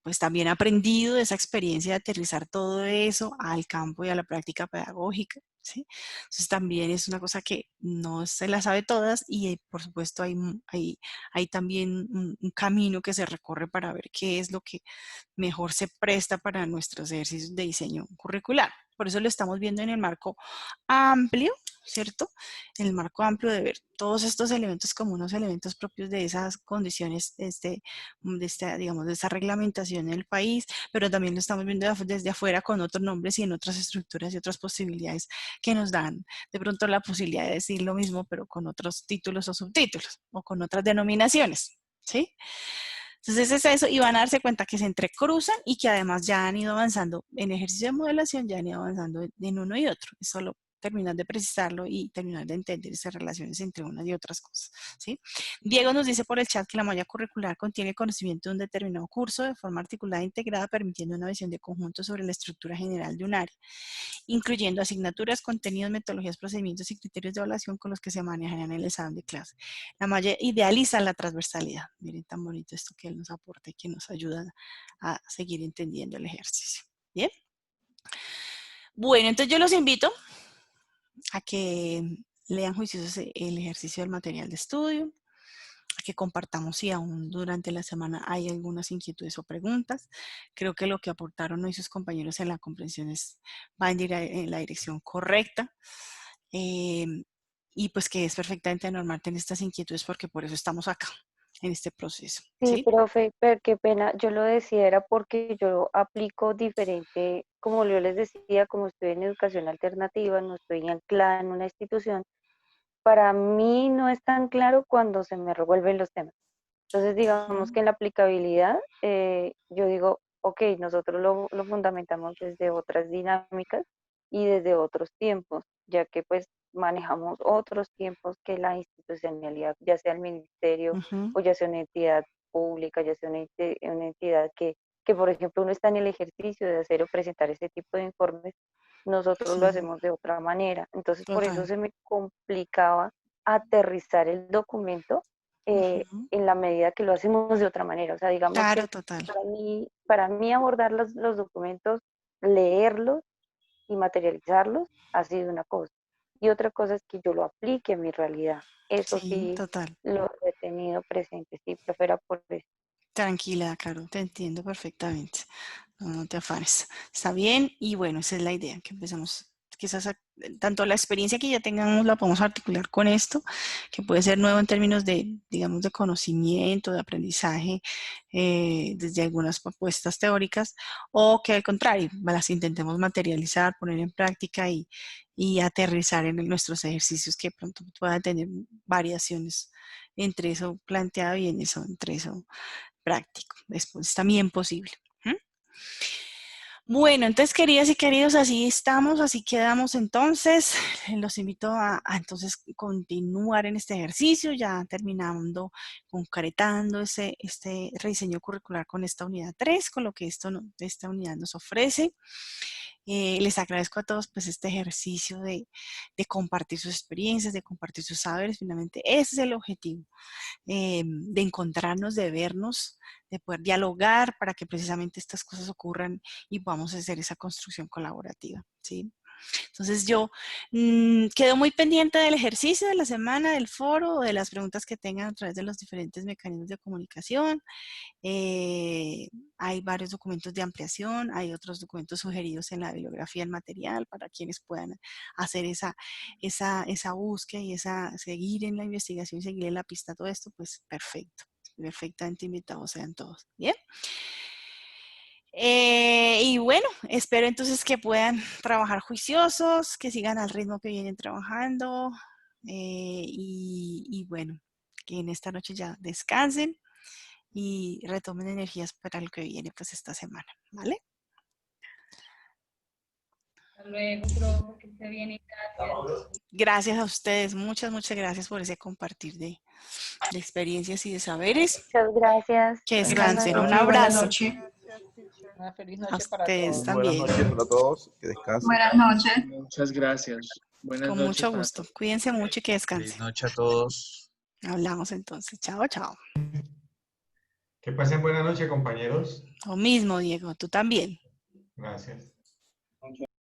pues también ha aprendido de esa experiencia de aterrizar todo eso al campo y a la práctica pedagógica, ¿sí? Entonces también es una cosa que no se la sabe todas y por supuesto hay también un camino que se recorre para ver qué es lo que mejor se presta para nuestros ejercicios de diseño curricular. Por eso lo estamos viendo en el marco amplio, ¿cierto? En el marco amplio de ver todos estos elementos como unos elementos propios de esas condiciones, digamos, de esa reglamentación en el país, pero también lo estamos viendo desde afuera con otros nombres y en otras estructuras y otras posibilidades que nos dan de pronto la posibilidad de decir lo mismo, pero con otros títulos o subtítulos o con otras denominaciones, ¿sí? Entonces es eso y van a darse cuenta que se entrecruzan y que además ya han ido avanzando en ejercicio de modelación, ya han ido avanzando en uno y otro. Es solo terminar de precisarlo y terminar de entender esas relaciones entre unas y otras cosas, ¿sí? Diego nos dice por el chat que la malla curricular contiene conocimiento de un determinado curso de forma articulada e integrada, permitiendo una visión de conjunto sobre la estructura general de un área, incluyendo asignaturas, contenidos, metodologías, procedimientos y criterios de evaluación con los que se manejarán en el salón de clase. La malla idealiza la transversalidad. Miren tan bonito esto que él nos aporta y que nos ayuda a seguir entendiendo el ejercicio. ¿Bien? Bueno, entonces yo los invito a que lean juiciosos el ejercicio del material de estudio, a que compartamos si aún durante la semana hay algunas inquietudes o preguntas. Creo que lo que aportaron hoy sus compañeros en la comprensión va en la dirección correcta. Y pues que es perfectamente normal tener estas inquietudes porque por eso estamos acá, en este proceso. Sí, ¿Sí? profe, pero qué pena, yo lo decía era porque yo aplico diferente, como yo les decía, como estoy en educación alternativa, no estoy anclada en una institución, para mí no es tan claro cuando se me revuelven los temas. Entonces, digamos que en la aplicabilidad, yo digo, ok, nosotros lo fundamentamos desde otras dinámicas y desde otros tiempos, ya que pues manejamos otros tiempos que la institucionalidad, ya sea el ministerio o ya sea una entidad pública, ya sea una entidad que, por ejemplo, uno está en el ejercicio de hacer o presentar ese tipo de informes, nosotros lo Sí, hacemos de otra manera. Entonces, por eso total. se me complicaba aterrizar el documento en la medida que lo hacemos de otra manera. O sea, digamos Claro, que total. para mí abordar los documentos, leerlos y materializarlos ha sido una cosa. Y otra cosa es que yo lo aplique a mi realidad. Eso Sí, sí total. lo he tenido presente, sí, pero fuera por eso. Tranquila, Caro, te entiendo perfectamente. No te afanes. Está bien y bueno, esa es la idea, que empezamos, quizás tanto la experiencia que ya tengamos la podemos articular con esto, que puede ser nuevo en términos de, digamos, de conocimiento, de aprendizaje, desde algunas propuestas teóricas, o que al contrario, las intentemos materializar, poner en práctica y aterrizar en nuestros ejercicios que de pronto puedan tener variaciones entre eso planteado y en eso, entre eso práctico. Después es también posible. Bueno, entonces, queridas y queridos, así estamos, así quedamos entonces. Los invito a entonces continuar en este ejercicio, ya terminando, concretando este rediseño curricular con esta unidad 3, con lo que esta unidad nos ofrece. Les agradezco a todos pues este ejercicio de compartir sus experiencias, de compartir sus saberes. Finalmente, ese es el objetivo, de encontrarnos, de vernos, de poder dialogar para que precisamente estas cosas ocurran y podamos hacer esa construcción colaborativa, ¿sí? Entonces yo quedo muy pendiente del ejercicio de la semana, del foro, de las preguntas que tengan a través de los diferentes mecanismos de comunicación. Hay varios documentos de ampliación, hay otros documentos sugeridos en la bibliografía del material para quienes puedan hacer esa búsqueda y seguir en la investigación y seguir en la pista todo esto, pues perfecto. Perfectamente invitados sean todos. Bien. Y bueno, espero entonces que puedan trabajar juiciosos, que sigan al ritmo que vienen trabajando y bueno, que en esta noche ya descansen y retomen energías para lo que viene pues esta semana, ¿vale? Hasta luego, profe, que esté bien y gracias. Gracias a ustedes, muchas gracias por ese compartir de experiencias y de saberes. Muchas gracias. Que descansen, un Buenas abrazo. noches. Una feliz A noche para ustedes todos. también. Buenas noches para todos, que descansen. Buenas noches. Muchas gracias. Buenas Con noches mucho para gusto. todos. Cuídense mucho y que Feliz descansen. noche a todos. Hablamos entonces. Chao, chao. Que pasen buena noche, compañeros. Lo mismo, Diego. Tú también. Gracias.